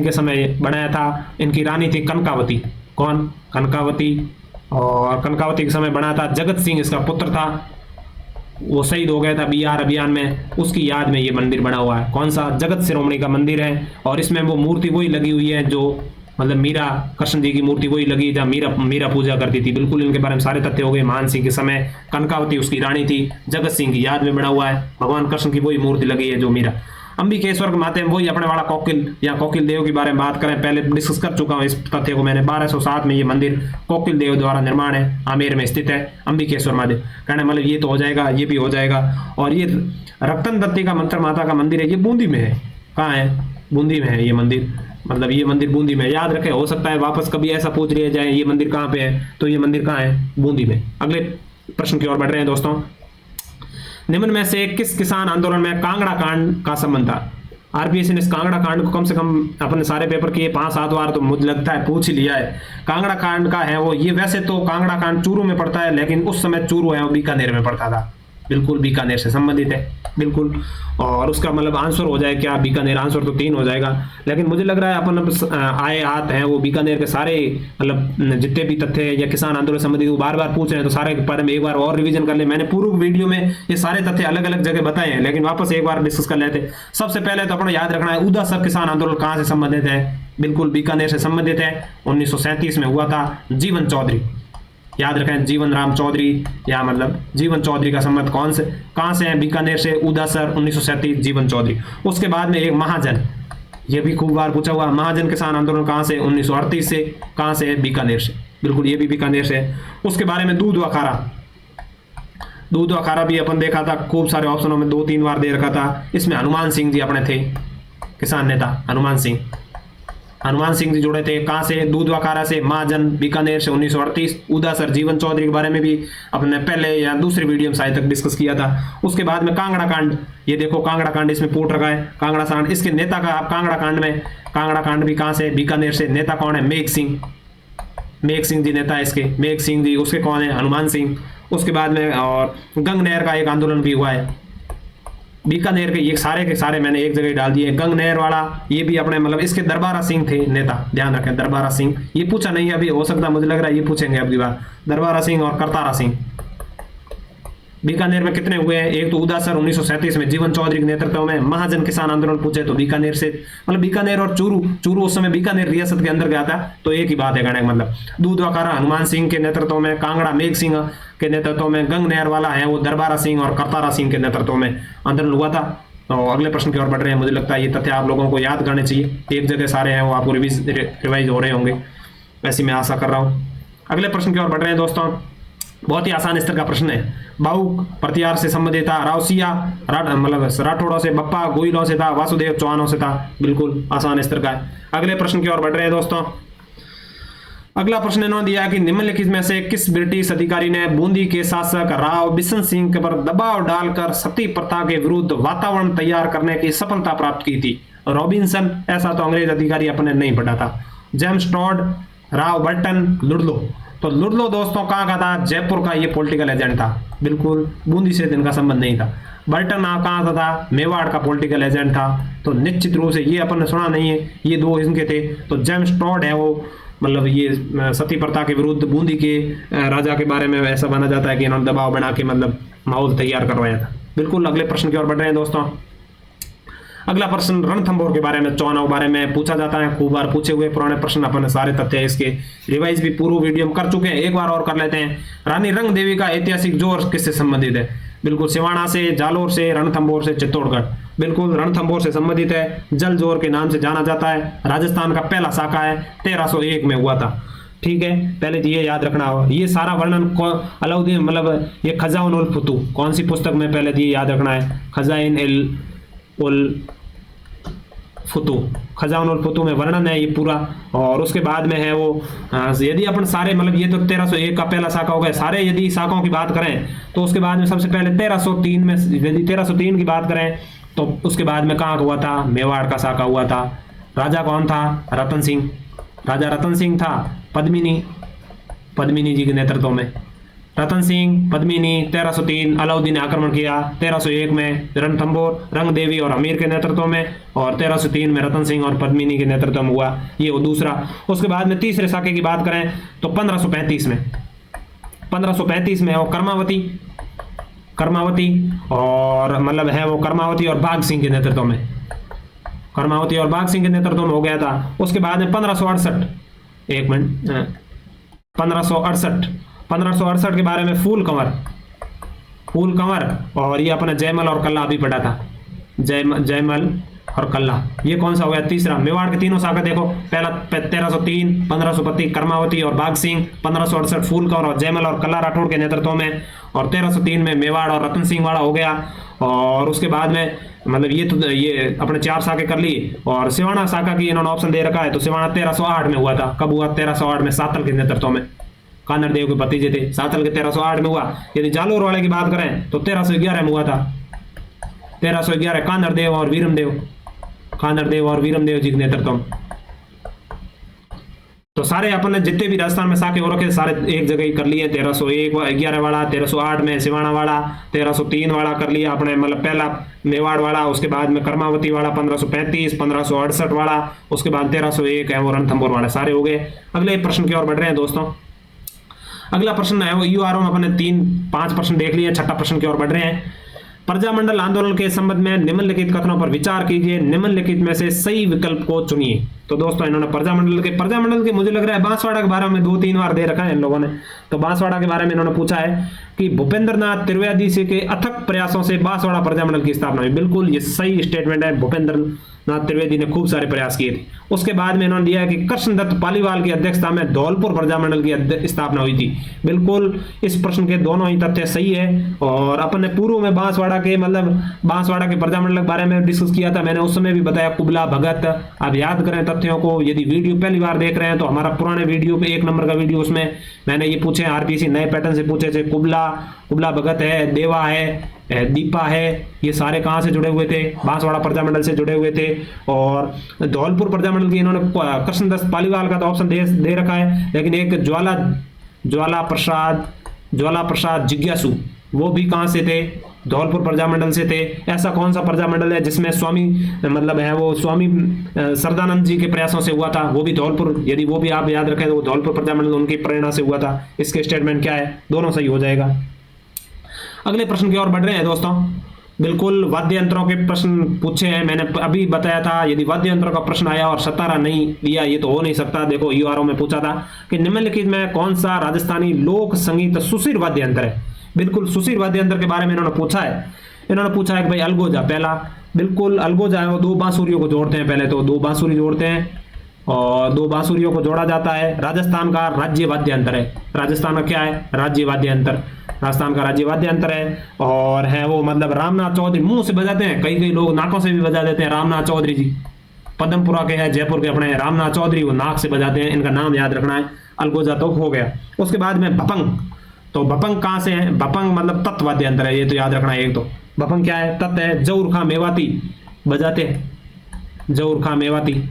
के समय बनाया था। इनकी रानी थी कनकावती। कौन? कनकावती। और कनकावती के समय बना था। जगत सिंह इसका पुत्र था, वो शहीद हो गया था बिहार अभियान में, उसकी याद में ये मंदिर बना हुआ है। कौन सा? जगत शिरोमणि का मंदिर है। और इसमें वो मूर्ति वही लगी हुई है जो मतलब मीरा, कृष्ण जी की मूर्ति वही लगी जहाँ मीरा पूजा करती थी। बिल्कुल इनके बारे में सारे तथ्य हो गए। मान सिंह के समय कनकावती उसकी रानी थी, जगत सिंह की याद में बना हुआ है। भगवान कृष्ण की वही मूर्ति लगी है जो मीरा। अंबिकेश्वर के माते में वही अपने वाला कोकिल या कोकिल देव के बारे में बात करें, पहले डिस्कस कर चुका हूं इस तथ्य को मैंने। 1207 में ये मंदिर कोकिल देव द्वारा निर्माण है, आमेर में स्थित है अंबिकेश्वर महादेव। कहने मतलब ये तो हो जाएगा, ये भी हो जाएगा। और ये रतन दत्ती का मंत्र माता का मंदिर है, ये बूंदी में है। कहाँ है? बूंदी में है ये मंदिर। मतलब ये मंदिर बूंदी में, याद रखें। हो सकता है वापस कभी ऐसा पूछ लिया जाए ये मंदिर कहाँ पे है, तो ये मंदिर कहाँ है? बूंदी में। अगले प्रश्न की ओर बढ़ रहे हैं दोस्तों। निम्न में से किस किसान आंदोलन में कांगड़ा कांड का संबंध था? आरपीएससी ने इस कांगड़ा कांड को कम से कम अपने सारे पेपर किए 5-7 बार तो मुझे लगता है पूछ ही लिया है। कांगड़ा कांड का है वो, ये वैसे तो कांगड़ा कांड चूरू में पड़ता है, लेकिन उस समय चूरू है वो बीकानेर में पड़ता था। बिल्कुल बीकानेर से संबंधित है बिल्कुल। और उसका मतलब आंसर हो जाए क्या? बीकानेर। आंसर तो 3 हो जाएगा, लेकिन मुझे लग रहा है अपन आए हाथ हैं वो बीकानेर के सारे मतलब जितने भी तथ्य या किसान आंदोलन संबंधित वो बार बार पूछ रहे हैं, तो सारे के बारे में एक बार और रिवीजन कर ले। मैंने पूर्व वीडियो में ये सारे तथ्य अलग अलग जगह बताए हैं, लेकिन वापस एक बार डिस्कस कर लेते। सबसे पहले तो अपना याद रखना है उदासर किसान आंदोलन कहाँ से संबंधित है? बिल्कुल बीकानेर से संबंधित है। 1937 में हुआ था। जीवन चौधरी, याद रखें, जीवन राम चौधरी, या मतलब जीवन चौधरी का संबंध कहां से है? बीकानेर से। उदासर 1937 जीवन चौधरी। उसके बाद में एक महाजन, ये भी खूब बार पूछा हुआ। महाजन किसान आंदोलन कहां से? 1938 से। कहां से है? बीकानेर से। बिल्कुल ये भी बीकानेर से है। उसके बारे में दूध व खारा भी अपन देखा था, खूब सारे ऑप्शनों में 2-3 बार दे रखा था। इसमें हनुमान सिंह जी अपने थे किसान नेता। हनुमान सिंह जी जुड़े थे। कहां से? दूध व खारा से। महाजन बीकानेर से 1938। उदासर जीवन चौधरी के बारे में भी अपने पहले या दूसरी वीडियो में शायद तक डिस्कस किया था। उसके बाद में कांगड़ा कांड, ये देखो कांगड़ा कांड इसमें पोट रखा है। कांगड़ा कांड, इसके नेता का आप कांगड़ा कांड भी कहां से? बीकानेर से। नेता कौन है? मेघ सिंह जी नेता है इसके। मेघ सिंह जी। उसके कौन है? हनुमान सिंह। उसके बाद में और गंग नहर का एक आंदोलन भी हुआ है बीकानेर के। ये सारे के सारे मैंने एक जगह डाल दिए। गंग नहर वाला ये भी अपने मतलब इसके दरबारा सिंह थे नेता, ध्यान रखें दरबारा सिंह। ये पूछा नहीं अभी, हो सकता मुझे लग रहा है ये पूछेंगे अगली बार। दरबारा सिंह और करतारा सिंह। बीकानेर में कितने हुए हैं? एक तो उदासर 1937 में जीवन चौधरी के नेतृत्व में। महाजन किसान आंदोलन पूछे तो बीकानेर से, मतलब बीकानेर और चूरू उस समय बीकानेर रियासत के अंदर गया था, तो एक ही बात है कहने का मतलब। दूध व खारा हनुमान सिंह के नेतृत्व में। कांगड़ा मेघ सिंह के नेतृत्व में। गंग नहर वाला है वो दरबारा सिंह और करतारा सिंह के नेतृत्व में आंदोलन हुआ था। तो अगले प्रश्न की ओर बढ़ रहे हैं। मुझे लगता है ये तथ्य आप लोगों को याद करने चाहिए, एक जगह सारे हैं वो आपको रिवाइज हो रहे होंगे, वैसे मैं आशा कर रहा हूँ। अगले प्रश्न की ओर बढ़ रहे हैं दोस्तों। बहुत ही आसान स्तर का प्रश्न है। बाहुक प्रतिहार से संबंधित था। रावसिया मतलब राठौड़ों से, बप्पा गोइलों से था, वासुदेव चौहानों से था। बिल्कुल आसान स्तर का है। अगले प्रश्न की ओर बढ़ रहे हैं दोस्तों। अगला प्रश्न इन्होंने दिया कि निम्नलिखित में से किस ब्रिटिश अधिकारी ने बूंदी के शासक राव बिशन सिंह पर दबाव डालकर सती प्रथा के विरुद्ध वातावरण तैयार करने की सफलता प्राप्त की थी? रॉबिन्सन, ऐसा तो अंग्रेज अधिकारी अपने नहीं पढ़ा था। जेम्स टॉड, राव बर्टन लुडलो। तो लुडलो दोस्तों कहाँ का था? जयपुर का ये पॉलिटिकल एजेंट था, बिल्कुल बूंदी से इनका संबंध नहीं था। बर्टन कहाँ का था? मेवाड़ का पॉलिटिकल एजेंट था। तो निश्चित रूप से ये अपन ने सुना नहीं है, ये दो इनके थे। तो जेम्स टॉड है वो, मतलब ये सती प्रथा के विरुद्ध बूंदी के राजा के बारे में ऐसा माना जाता है कि इन्होंने दबाव बना के मतलब माहौल तैयार करवाया था। बिल्कुल अगले प्रश्न की ओर बढ़ रहे हैं दोस्तों। अगला प्रश्न रणथंभौर के बारे में, चौहानों के बारे में पूछा जाता है, खूब बार पूछे हुए पुराने प्रश्न, अपन सारे तथ्य इसके रिवाइज भी पूर्व वीडियो में कर चुके हैं, एक बार और कर लेते हैं। रानी रंग देवी का ऐतिहासिक जोर किससे संबंधित है? बिल्कुल सिवाना से, जालोर से, रणथंभौर से, चित्तौड़गढ़। बिल्कुल रणथंभौर से संबंधित है, जल जोर के नाम से जाना जाता है, राजस्थान का पहला शाखा है, 1301 में हुआ था। ठीक है, पहले तो ये याद रखना हो। ये सारा वर्णन अलाउद्दीन मतलब ये खजाइन उल फुतू कौन सी पुस्तक में, पहले तो ये याद रखना है, खजाइन उल फुतू, खजाइन उल फुतू में वर्णन है ये पूरा। और उसके बाद में है वो यदि अपन सारे मतलब ये तो 1301 का पहला शाखा हो गया, सारे यदि शाखाओं की बात करें तो उसके बाद में सबसे पहले 1303 में, यदि 1303 की बात करें तो उसके बाद में कहाँ हुआ था? मेवाड़ का शाखा हुआ था। राजा कौन था? रतन सिंह, राजा रतन सिंह था। पद्मिनी जी के नेतृत्व में रतन सिंह, पद्मिनी, 1303 अलाउद्दीन ने आक्रमण किया, 1301 में रणथंभौर रंग देवी और अमीर के नेतृत्व में, और 1303 में रतन सिंह और पद्मिनी के नेतृत्व में हुआ, ये वो दूसरा। उसके बाद में तीसरे शाखे की बात करें तो 1535 में वो कर्मावती और मतलब है वो कर्मावती और बाघ सिंह के नेतृत्व में, कर्मावती और बाघ सिंह के नेतृत्व में हो गया था। उसके बाद में 1568, एक मिनट, 1568 के बारे में फूल कंवर और ये अपना जयमल और कल्ला भी पढ़ा था, जयमल और कल्ला। ये कौन सा हो गया? तीसरा। मेवाड़ के तीनों शाखा देखो, पहला 1303 1532 कर्मावती और बाघ सिंह, 1568 फूल कंवर और जयमल और कल्ला राठौड़ के नेतृत्व में, और 1303 में मेवाड़ और रतन सिंह वाड़ा हो गया। और उसके बाद में मतलब ये अपने 4 शाखे कर ली। और सिवाना शाखा की इन्होंने ऑप्शन दे रखा है, तो सिवाना 1308 में हुआ था। कब हुआ? 1308 में सातल के नेतृत्व में, कानर देव के भतीजे थे, सातल के 1308 में हुआ। यदि जालोर वाले की बात करें तो 1311 में हुआ था, 1311 कानर देव और वीरम देव जी के नेतृत्व में। तो सारे अपन ने जितने भी राजस्थान में शाखे हो रखे सारे एक जगह ही कर लिए। 1311 वाला, 1308 में सिवाना वाला, 1303 वाला कर लिया अपने मतलब पहला मेवाड़ वाला, उसके बाद में कर्मावती वाला 1535, 1568 वाला, उसके बाद 1301 है वो रणथंभौर वाला, सारे हो गए। अगले प्रश्न की ओर बढ़ रहे हैं दोस्तों। अगला प्रश्न है वो यूआरओ में अपने 3-5 प्रश्न देख लिए, छठा प्रश्न की ओर बढ़ रहे हैं। प्रजामंडल आंदोलन के संबंध में निम्नलिखित कथनों पर विचार कीजिए, निम्नलिखित में से सही विकल्प को चुनिए। तो दोस्तों इन्होंने प्रजामंडल के मुझे लग रहा है बांसवाड़ा के बारे में 2-3 बार दे रखा है इन लोगों ने। तो बांसवाड़ा के बारे में इन्होंने पूछा है कि भूपेंद्र नाथ त्रिवेदी के अथक प्रयासों से बांसवाड़ा प्रजामंडल की स्थापना हुई। बिल्कुल ये सही स्टेटमेंट है, भूपेंद्र नाथ त्रिवेदी ने खूब सारे प्रयास किए थे। उसके बाद में इन्होंने दिया है कि कृष्णदत्त पालीवाल की अध्यक्षता में धौलपुर प्रजामंडल की स्थापना हुई थी। बिल्कुल इस प्रश्न के दोनों ही तथ्य सही है। और अपन ने पूर्व में बांसवाड़ा के प्रजामंडल के बारे में डिस्कस किया था, मैंने उस समय भी बताया कुबला भगत। आप याद करें तथ्यों को, यदि वीडियो पहली बार देख रहे हैं तो हमारा पुराने वीडियो पे 1 नंबर का वीडियो, उसमें मैंने ये पूछे आरपीसी नए पैटर्न से पूछे थे। कुबला भगत है, देवा है, दीपा है, ये सारे कहाँ से जुड़े हुए थे? बांसवाड़ा प्रजामंडल से जुड़े हुए थे। और धौलपुर प्रजामंडल की इन्होंने कृष्णदत्त पालीवाल का तो ऑप्शन दे रखा है, लेकिन एक ज्वाला प्रसाद जिज्ञासु, वो भी कहाँ से थे? धौलपुर प्रजामंडल से थे। ऐसा कौन सा प्रजामंडल है जिसमें स्वामी सरदानंद जी के प्रयासों से हुआ था? वो भी धौलपुर, यदि वो भी आप याद रखें तो वो धौलपुर प्रजामंडल उनकी प्रेरणा से हुआ था। इसके स्टेटमेंट क्या है? दोनों सही हो जाएगा। अगले प्रश्न की ओर बढ़ रहे हैं दोस्तों। बिल्कुल वाद्य यंत्रों के प्रश्न पूछे हैं, मैंने अभी बताया था यदि वाद्य यंत्रों का प्रश्न आया और सतारा नहीं दिया ये तो हो नहीं सकता। देखो यूआरओ में पूछा था कि निम्नलिखित में कौन सा राजस्थानी लोक संगीत सुशीर वाद्य यंत्र है? बिल्कुल सुशीर वाद्य यंत्र के बारे में इन्होंने पूछा है कि भाई अलगोजा, पहला बिल्कुल अलगोजा है वो 2 बांसुरियों को जोड़ते हैं। पहले तो 2 बांसुरी जोड़ते हैं और 2 बांसुरियों को जोड़ा जाता है। राजस्थान का राज्य वाद्य यंत्र है। राजस्थान का क्या है? राज्य वाद्य यंत्र, राजस्थान का राज्य वाद्य यंत्र है। और है वो मतलब रामनाथ चौधरी मुंह से बजाते हैं, कई लोग नाकों से भी बजा देते हैं। रामनाथ चौधरी जी पदमपुरा के हैं, जयपुर के अपने रामनाथ चौधरी, वो नाक से बजाते हैं। इनका नाम याद रखना है। अलगोजा तो हो गया। उसके बाद में भपंग, तो भपंग कहाँ से है? भपंग मतलब तत्व वाद्य यंत्र है, ये तो याद रखना है। एक तो भपंग क्या है? तत्व है। जौर खां मेवाती बजाते हैं, जौर खां मेवाती।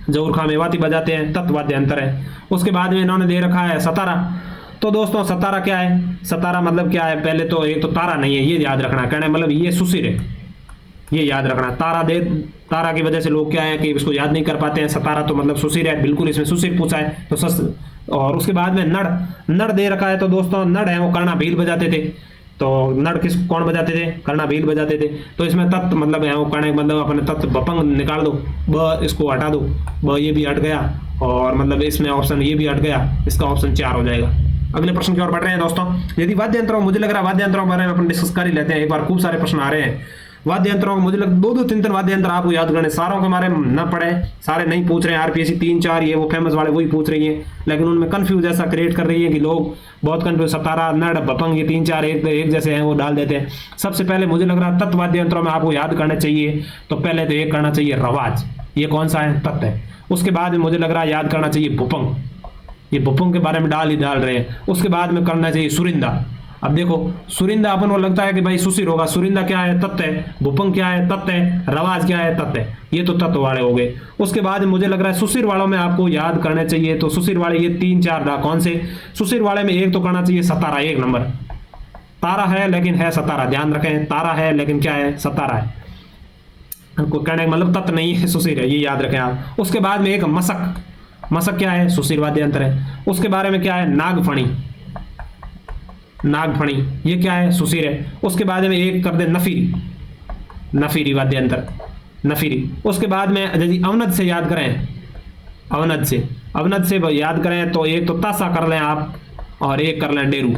जौहर खां मेवाती बजाते हैं, तत्वाद्य यंत्र है। उसके बाद में इन्होंने दे रखा है सतारा। तो दोस्तों सतारा क्या है, सतारा मतलब क्या है, पहले तो एक तो तारा नहीं है, ये याद रखना, कहना मतलब ये सुशिर है, ये याद रखना। तारा की वजह से लोग क्या है कि इसको याद नहीं कर पाते हैं, सतारा तो मतलब सुशिर है, बिल्कुल इसमें सुशिर पूछा है तो सस। और उसके बाद में नड़ दे रखा है। तो दोस्तों नड़ है वो कर्णा भील बजाते थे। तो नड़ कौन बजाते थे, कर्णा भील बजाते थे। तो इसमें तत्त मतलब है वो कर्ण मतलब अपने तत्त बपंग निकाल दो, ब इसको हटा दो, ब ये भी हट गया, और मतलब इसमें ऑप्शन ये भी हट गया, इसका ऑप्शन 4 हो जाएगा। अगले प्रश्न की ओर बढ़ रहे हैं दोस्तों। यदि वाद्य यंत्रों, मुझे लग रहा है वाद्य यंत्रों के बारे में अपन डिस्कस कर ही लेते हैं एक बार, खूब सारे प्रश्न आ रहे हैं वाद्य यंत्रों को। मुझे लगता 2-2 3-3 वाद्य यंत्र आपको याद करने, सारों के बारे में न पढ़े, सारे नहीं पूछ रहे हैं। आरपीएससी 3-4 ये वो फेमस वाले वही पूछ रही है, लेकिन उनमें कंफ्यूज ऐसा क्रिएट कर रही है कि लोग बहुत कंफ्यूज, सतारा, नड़, बपंग, ये 3-4 एक जैसे हैं वो डाल देते हैं। सबसे पहले मुझे लग रहा है तत्व वाद्य यंत्रों में आपको याद करना चाहिए, तो पहले तो एक करना चाहिए रवाज, ये कौन सा है, तत्व है। उसके बाद में मुझे लग रहा है याद करना चाहिए भुपंग, ये भुपंग के बारे में डाल रहे हैं। उसके बाद में करना चाहिए सुरिंदा। अब देखो सुरिंदा अपन को लगता है कि भाई सुशिर होगा, सुरिंदा क्या है, तत्व है। भुपंग क्या है, तत्व है। रवाज क्या है, तत्व है। ये तो तत्व वाले हो गए। उसके बाद मुझे लग रहा है सुशिर वालों में आपको याद करने चाहिए, तो सुशिर वाले ये 3-4 कौन से, सुशिर वाले में एक तो करना चाहिए सतारा, 1 नंबर। तारा है लेकिन है सतारा, ध्यान रखें, तारा है लेकिन क्या है, सतारा है, कहने का मतलब तत्व नहीं है, सुशिर है, ये याद रखें आप। उसके बाद में एक मसक, मसक क्या है, सुशिर वाद्य यंत्र है। उसके बारे में क्या है, नागफणी, नागफणी ये क्या है, सुशिर है। उसके बाद में एक कर दे नफीरी, नफीरी वाद्य यंत्र, नफीरी। उसके बाद में यदि अवनद से याद करें, अवनद से याद करें तो एक तो तासा कर लें आप, और एक कर लें डेरू,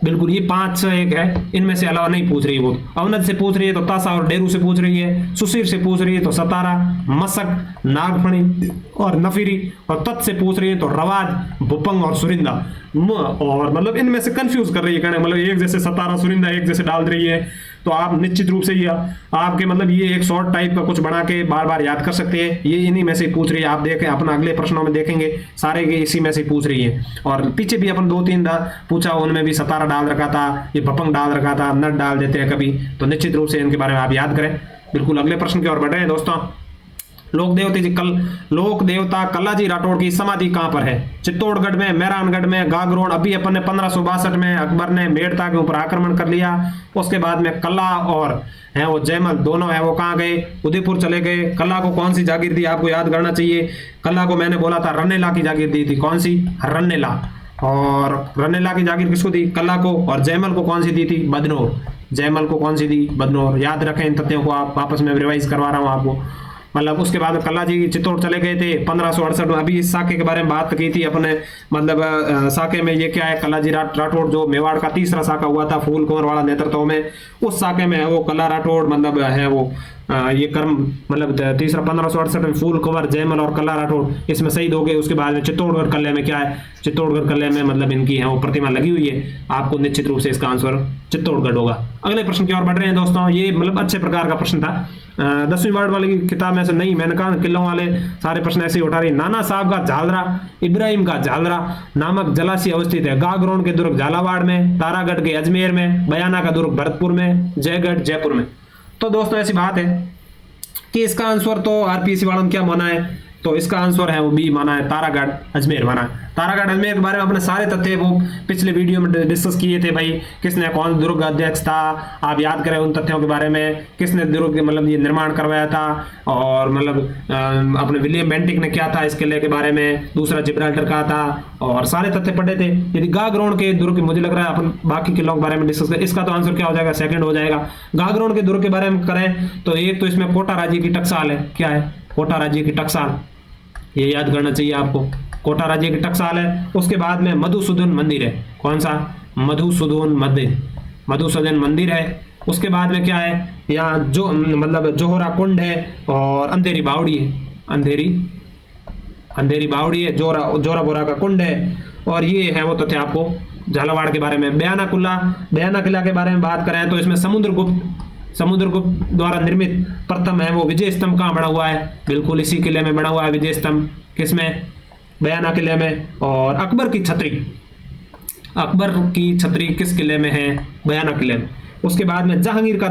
बिल्कुल ये 5 से एक है, इनमें से अलावा नहीं पूछ रही वो। अवनद से पूछ रही है तो तासा और डेरू से पूछ रही है, सुशिर से पूछ रही है तो सतारा, मसक, नागफणी और नफीरी, और तत् से पूछ रही है तो रवाज, भुपंग और सुरिंदा। और मतलब इनमें से कंफ्यूज कर रही है, कहने मतलब एक जैसे सतारा सुरिंदा एक जैसे डाल रही है। तो आप निश्चित रूप से ये आपके मतलब ये एक शॉर्ट टाइप का कुछ बना के बार बार याद कर सकते हैं। ये इन्हीं में से पूछ रही है, आप देखें अपना अगले प्रश्नों में देखेंगे सारे के इसी में से पूछ रही है। और पीछे भी अपन 2-3 पूछा, उनमें भी सतारा डाल रखा था, ये भपंग डाल रखा था, नट डाल देते हैं कभी, तो निश्चित रूप से इनके बारे में आप याद करें। बिल्कुल अगले प्रश्न की ओर बढ़ रहे हैं दोस्तों। लोक देवता कल्लाजी राठौड़ की समाधि कहां पर है, चित्तौड़गढ़ में, मेहरानगढ़ में, गागरोन। अभी अपन ने 1562 में अकबर ने मेड़ता के ऊपर आक्रमण कर लिया। उसके बाद में कल्ला और है वो जयमल दोनों है वो कहाँ गए, उदयपुर चले गए। कल्ला को कौन सी जागीर दी, आपको याद करना चाहिए। कल्ला को मैंने बोला था रन्नेला की जागीर दी थी, कौन सी, रन्नेला। और रन्नेला की जागीर किसको दी, कल्ला को। और जयमल को कौन सी दी थी, बदनौर। जयमल को कौन सी दी, बदनौर। याद रखें इन तथ्यों को, आप वापस में रिवाइज करवा रहा हूँ आपको। मतलब उसके बाद कल्ला जी चित्तौड़ चले गए थे 1568 में। अभी इस साके के बारे में बात की थी अपने, मतलब साके में ये क्या है, कल्ला जी राठौड़ जो मेवाड़ का तीसरा साका हुआ था फूल कुंवर वाला नेतृत्व में, उस साके में है वो कल्ला राठौड़, मतलब है वो ये कर्म मतलब तीसरा 1568 में फूल कुंवर, जयमल और कल्ला राठौड़ इसमें शहीद हो गए। उसके बाद में चित्तौड़गढ़ कल्ले में क्या है, चित्तौड़गढ़ कल्ले में मतलब इनकी है वो प्रतिमा लगी हुई है। आपको निश्चित रूप से इसका आंसर चित्तौड़गढ़ होगा। अगले प्रश्न की ओर बढ़ रहे हैं दोस्तों। ये मतलब अच्छे प्रकार का प्रश्न था, 10वीं वार्ड वाली किताब में से नहीं, मैंने कहा किलों वाले सारे प्रश्न ऐसे ही उठा रही। नाना साहब का झालरा, इब्राहिम का झालरा नामक जलाशय अवस्थित है। गागरोन के दुर्ग झालावाड़ में, तारागढ़ के अजमेर में, बयाना का दुर्ग भरतपुर में, जयगढ़ जयपुर में। तो दोस्तों ऐसी बात है कि इसका आंसर तो आरपीएससी वालों ने क्या माना है, तो इसका आंसर है वो बी माना है, तारागढ़ अजमेर माना है। तारागढ़ अजमेर के बारे में अपने सारे तथ्य वो पिछले वीडियो में डिस्कस किए थे भाई, किसने कौन दुर्ग अध्यक्ष था, आप याद करें उन तथ्यों के बारे में, किसने दुर्ग मतलब ये निर्माण करवाया था, और मतलब अपने विलियम बेंटिक ने क्या था इस किले के बारे में, दूसरा जिब्राल्टर का था, और सारे तथ्य पढ़े थे। यदि गागरोन के दुर्ग, मुझे लग रहा है अपन बाकी किलों के बारे में डिस्कस करें, इसका तो आंसर क्या हो जाएगा, सेकंड हो जाएगा। गागरोन के दुर्ग के बारे में करें तो एक तो इसमें कोटा राज्य की टकसाल है, क्या है, कोटा राज्य की टकसाल, ये याद करना चाहिए आपको, कोटा राज्य की टकसाल है। उसके बाद में मधुसूदन मंदिर है, कौन सा, मधुसूदन मंदिर, मधुसूदन मंदिर है। उसके बाद में क्या है, यहाँ जो मतलब जोहरा कुंड है, और अंधेरी बावड़ी है, अंधेरी बावड़ी है, जोरा बोरा का कुंड है। और ये है वो तथ्य आपको झालावाड़ के बारे में। बयाना किला के बारे में बात करें तो इसमें समुद्रगुप्त द्वारा निर्मित प्रथम है वो विजय स्तंभ कहाँ बना हुआ है, बिल्कुल इसी किले में बना हुआ है विजय स्तंभ, किसमें, बयाना किले में। और अकबर की छतरी किस किले में है, बयाना किले में। उसके बाद में जहांगीर का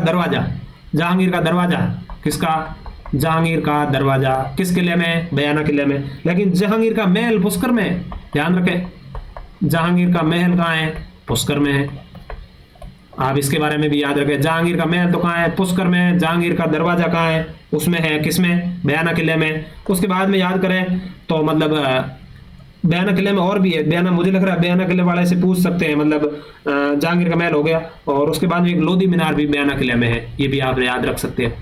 दरवाजा किसका, जहांगीर का दरवाजा किस किले में? बयाना किले में। लेकिन जहांगीर का महल पुष्कर में है, ध्यान रखें, जहांगीर का महल कहाँ है? पुष्कर में है। आप इसके बारे में भी याद रखें, जहांगीर का महल तो कहाँ है? पुष्कर में है। जहांगीर का दरवाजा कहाँ है? उसमें है, किसमें? बयाना किले में। उसके बाद में याद करें तो मतलब बयाना किले में और भी है, बयाना, मुझे लग रहा है बयाना किले वाले से पूछ सकते हैं, मतलब जहांगीर का महल हो गया, और उसके बाद में एक लोधी मीनार भी बयाना किले में है, ये भी आप याद रख सकते हैं।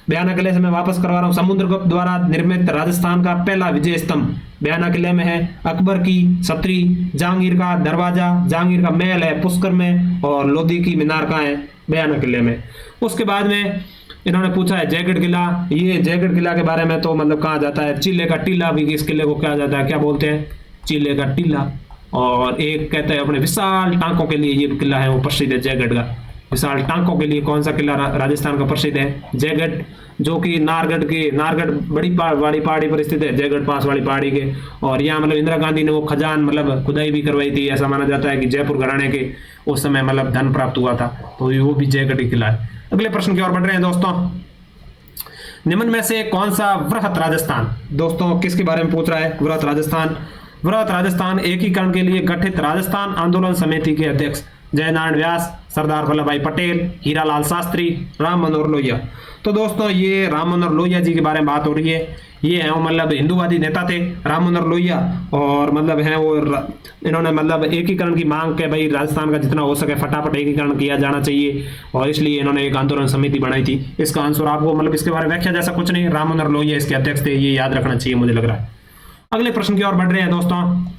बयाना किले से मैं वापस करवा रहा हूँ, समुद्रगुप्त द्वारा निर्मित राजस्थान का पहला विजय स्तंभ बयाना किले में है। अकबर की छतरी, जहांगीर का दरवाजा, जहांगीर का महल है पुष्कर में, और लोधी की मीनार कहाँ है? बयाना किले में। उसके बाद में इन्होंने पूछा है जयगढ़ किला, ये जयगढ़ किला के बारे में तो मतलब कहा जाता है चीले का टीला भी, इस किले को कहा जाता है, क्या बोलते हैं? चीले का टीला। और एक कहते हैं अपने विशाल टांकों के लिए ये किला है वो प्रसिद्ध है, जयगढ़ का। विशाल टांकों के लिए कौन सा किला राजस्थान का प्रसिद्ध है? जयगढ़, जो कि नारगढ़ बड़ी पहाड़ी पर स्थित है, जयगढ़ पास वाली पहाड़ी के। और यहाँ मतलब इंदिरा गांधी ने वो खजान मतलब खुदाई भी करवाई थी, ऐसा माना जाता है कि जयपुर घराने के उस समय मतलब धन प्राप्त हुआ था, तो वो भी जयगढ़ किला है। अगले प्रश्न की ओर बढ़ रहे हैं दोस्तों। निम्न में से कौन सा वृहत राजस्थान, दोस्तों किसके बारे में पूछ रहा है? वृहत राजस्थान। वृहत राजस्थान एकीकरण के लिए गठित राजस्थान आंदोलन समिति के अध्यक्ष जयनारायण व्यास, सरदार वल्लभ भाई पटेल, हीरालाल शास्त्री, राम मनोहर लोहिया। तो दोस्तों ये राम मनोहर लोहिया जी के बारे में बात हो रही है। ये है मतलब हिंदूवादी नेता थे राम मनोहर लोहिया, और मतलब है वो इन्होंने मतलब एकीकरण की मांग के, भाई राजस्थान का जितना हो सके फटाफट एकीकरण किया जाना चाहिए, और इसलिए इन्होंने एक आंदोलन समिति बनाई थी। इसका आंसर आपको मतलब इसके बारे में व्याख्या जैसा कुछ नहीं, राम मनोहर लोहिया इसके अध्यक्ष थे, ये याद रखना चाहिए मुझे लग रहा है। अगले प्रश्न की ओर बढ़ रहे हैं दोस्तों।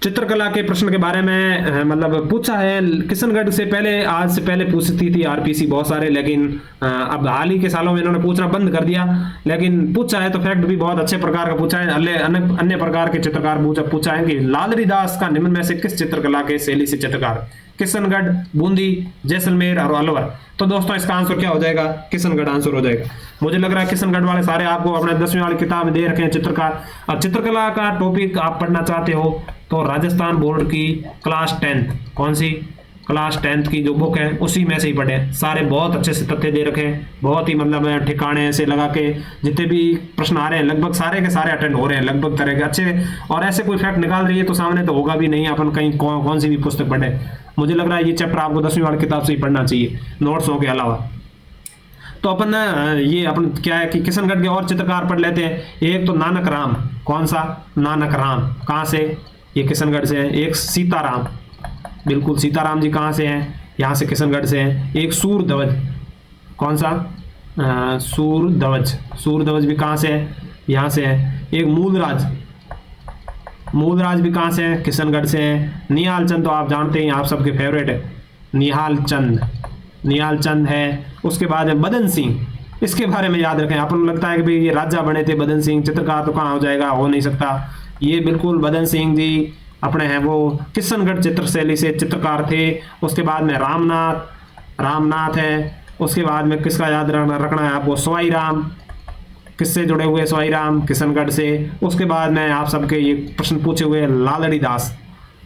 चित्रकला के प्रश्न के बारे में मतलब पूछा है, किशनगढ़ से पहले, आज से पहले पूछती थी आरपीसी बहुत सारे, लेकिन अब हाल ही के सालों में इन्होंने पूछना बंद कर दिया। लेकिन पूछा है तो फैक्ट भी बहुत अच्छे प्रकार का पूछा है, अन्य प्रकार के चित्रकार पूछा है कि लालरी दास का निम्न में से किस चित्रकला के शैली से चित्रकार? किशनगढ़, बूंदी, जैसलमेर और अलवर। तो दोस्तों इसका आंसर क्या हो जाएगा? किशनगढ़ आंसर हो जाएगा। मुझे लग रहा है किशनगढ़ वाले सारे आपको अपने 10वीं वाली किताब में दे रखे हैं चित्रकार। अब चित्रकला का टॉपिक आप पढ़ना चाहते हो तो राजस्थान बोर्ड की क्लास 10th, कौन सी? क्लास 10th की जो बुक है उसी में से ही पढ़े, सारे बहुत अच्छे से तथ्य दे रखे हैं, बहुत ही मतलब ठिकाने ऐसे लगा के जितने भी प्रश्न आ रहे हैं लगभग सारे के सारे अटेंड हो रहे हैं, लगभग तरह के अच्छे। और ऐसे कोई फैक्ट निकाल रही है तो सामने तो होगा भी नहीं, अपन कहीं कौन सी भी पुस्तक पढ़े। मुझे लग रहा है ये चैप्टर आपको 10वीं वाली किताब से ही पढ़ना चाहिए, नोट्सों के अलावा। तो अपन ये अपन क्या है कि किशनगढ़ के और चित्रकार पढ़ लेते हैं। एक तो नानक राम, कौन सा? नानक राम कहाँ से? ये किशनगढ़ से है। एक सीताराम, बिल्कुल सीताराम जी कहाँ से हैं? यहाँ से किशनगढ़ से हैं। एक सूरध्वज, कौन सा? सूरध्वज भी कहाँ से है? यहाँ से है। एक मूलराज भी कहाँ से है? किशनगढ़ से है। निहाल चंद तो आप जानते हैं, आप सबके फेवरेट है, निहाल चंद है। उसके बाद है बदन सिंह, इसके बारे में याद रखें। आपको लगता है कि भाई ये राजा बने थे बदन सिंह, चित्रकार तो कहाँ हो जाएगा, हो नहीं सकता। ये बिल्कुल बदन सिंह जी अपने हैं वो किशनगढ़ चित्रशैली से चित्रकार थे। उसके बाद में रामनाथ है। उसके बाद में किसका याद रखना है आपको? सवाई राम, किससे जुड़े हुए? सवाई राम किशनगढ़ से। उसके बाद में आप सबके ये प्रश्न पूछे हुए लालड़ी दास,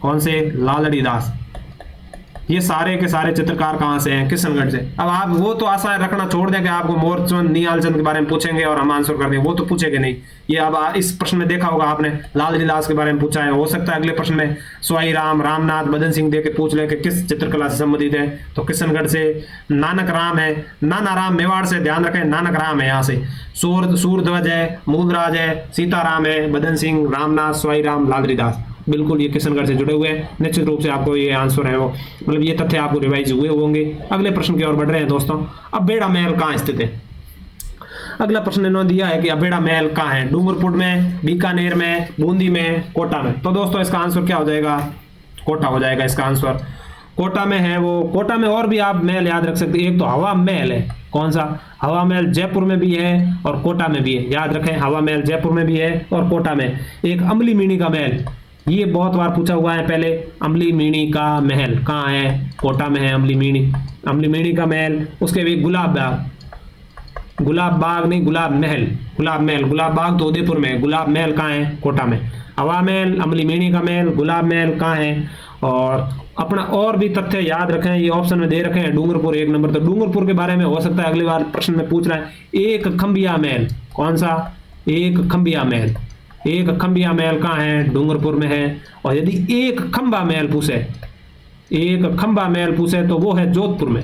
कौन से? लालड़ी दास। ये सारे के सारे चित्रकार कहाँ से हैं? किशनगढ़ से। अब आप वो तो आशा रखना छोड़ दें कि आपको मोरचंद, निहाल चंद के बारे में पूछेंगे और हम आंसर कर देंगे, वो तो पूछेंगे नहीं। ये अब इस प्रश्न में देखा होगा आपने, लालड़ी दास के बारे में पूछा है, हो सकता है अगले प्रश्न में सवाई राम, रामनाथ, बदन सिंह दे के पूछ लें कि किस चित्रकला से संबंधित है, तो किशनगढ़ से। नानक राम है, नाना राम मेवाड़ से, ध्यान रखें नानक राम है यहाँ से। सूरध्वज है, मूलराज है, सीताराम है, बदन सिंह, रामनाथ, सवाई राम, लालड़ी दास, बिल्कुल ये किशनगढ़ से जुड़े हुए हैं। निश्चित रूप से आपको ये आंसर है वो मतलब ये तथ्य आपको रिवाइज हुए होंगे। अगले प्रश्न की ओर बढ़ रहे हैं दोस्तों। अबेड़ा महल कहाँ स्थित है? अगला प्रश्न इन्होंने दिया है कि अबेड़ा महल कहाँ है? डूंगरपुर में, बीकानेर में, बूंदी में, कोटा में। तो दोस्तों इसका आंसर क्या हो जाएगा? कोटा हो जाएगा इसका आंसर। कोटा में है वो। कोटा में और भी आप महल याद रख सकते हैं। एक तो हवा महल है, कौन सा? हवा महल जयपुर में भी है और कोटा में भी है, याद रखें। हवा महल जयपुर में भी है और कोटा में। एक अम्ली मीणी का महल, ये बहुत बार पूछा हुआ है पहले। अम्ली मीणी का महल कहाँ है? कोटा में है अम्ली मीणी का महल। उसके भी गुलाब बाग, गुलाब बाग तो उदयपुर में है, गुलाब महल कहाँ है? कोटा में। हवा महल, अम्ली मीणी का महल, गुलाब महल कहाँ है? और अपना और भी तथ्य याद रखें, ये ऑप्शन में दे रखे हैं डूंगरपुर 1 नंबर। तो डूंगरपुर के बारे में हो सकता है अगली बार प्रश्न में पूछ रहा है। एक खंबिया महल, कौन सा? एक खंबिया महल। एक खंबिया महल कहाँ है? डूंगरपुर में है। और यदि एक खंबा महल पूछे, एक खंबा महल पूछे तो वो है जोधपुर में।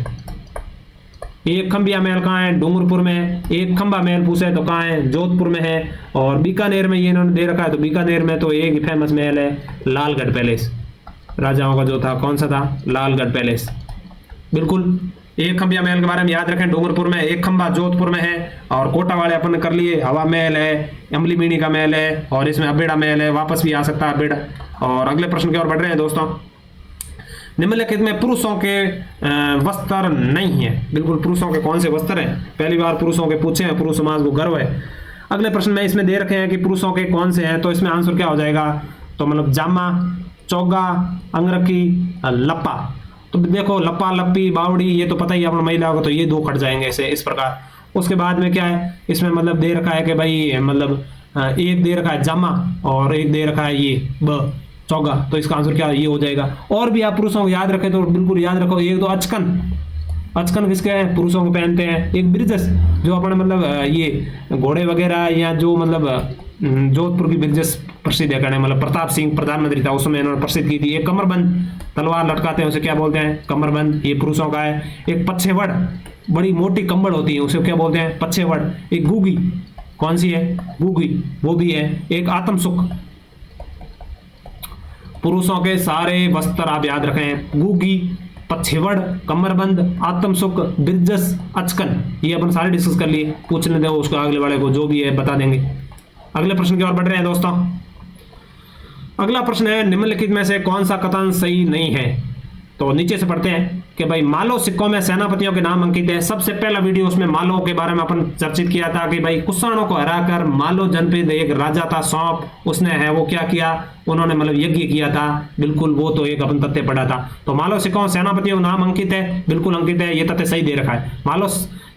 एक खंबिया महल कहाँ है? डूंगरपुर में। एक खंबा महल पूछे तो कहाँ है? जोधपुर में है। और बीकानेर में ये इन्होंने दे रखा है, तो बीकानेर में तो एक फेमस महल है, लालगढ़ पैलेस, राजाओं का जो था। कौन सा था? लालगढ़ पैलेस। बिल्कुल, एक खंबिया महल के बारे में याद रखें, डूंगरपुर में। एक खंबा जोधपुर में है। और कोटा वाले अपन ने कर लिए, हवा महल है, अम्बलीमीणी का महल है, और इसमें अबेड़ा महल है, वापस भी आ सकता है अबेड़ा। और अगले प्रश्न की ओर बढ़ रहे हैं दोस्तों। निम्नलिखित में पुरुषों के वस्त्र नहीं है। बिल्कुल, पुरुषों के कौन से वस्त्र हैं? पहली बार पुरुषों के पूछे हैं, पुरुष समाज को गर्व है। अगले प्रश्न में इसमें दे रखे हैं कि पुरुषों के कौन से हैं, तो इसमें आंसर क्या हो जाएगा? तो मतलब जामा, चौगा, अंगरखी, लप्पा। तो देखो, लप्पा, लप्पी, बावड़ी, ये तो पता ही अपना महिलाओं को, तो ये 2 कट जाएंगे ऐसे इस प्रकार। उसके बाद में क्या है, इसमें मतलब दे रखा है कि भाई मतलब एक दे रखा है जामा और एक दे रखा है ये ब चौगा। तो इसका आंसर क्या ये हो जाएगा। और भी आप पुरुषों को याद रखें तो बिल्कुल याद रखो। एक तो अचकन, अचकन किसके हैं? पुरुषों को पहनते हैं। एक ब्रिजस, जो अपने मतलब ये घोड़े वगैरह, या जो मतलब जोधपुर की ब्रिजस प्रसिद्ध है करने, मतलब प्रताप सिंह प्रधानमंत्री था उसमें इन्होंने प्रसिद्ध की थी। एक कमरबंद, तलवार लटकाते हैं, उसे क्या बोलते हैं? कमरबंद, ये पुरुषों का है। एक पच्छेवड़, बड़ी मोटी कंबल होती है, उसे क्या बोलते हैं? पच्छेवड़। एक गूगी, कौन सी है? गूगी, वो भी है। एक आत्मसुख, पुरुषों के सारे वस्त्र आप याद रखें, गूगी, पच्छेवड़, कमरबंद, आत्मसुख, ब्रिजस, अचकन, ये अपन सारे डिस्कस कर लिए। पूछने दो उसको, अगले वाले को जो भी है बता देंगे। अगले प्रश्न की ओर बढ़ रहे हैं दोस्तों। अगला प्रश्न है, निम्नलिखित में से कौन सा कथन सही नहीं है? तो नीचे से पढ़ते हैं कि भाई मालो सिक्कों में सेनापतियों के नाम अंकित है। सबसे पहला वीडियो उसमें मालो के बारे में अपन चर्चित किया था कि भाई कुषाणों को हराकर मालो जनपद, एक राजा था सौंप, उसने है वो क्या किया, उन्होंने मतलब यज्ञ किया था। बिल्कुल, वो तो एक अपन तथ्य पढ़ा था। तो मालो सिक्कों सेनापतियों का नाम अंकित है, बिल्कुल अंकित है, ये तथ्य सही दे रखा है। मालो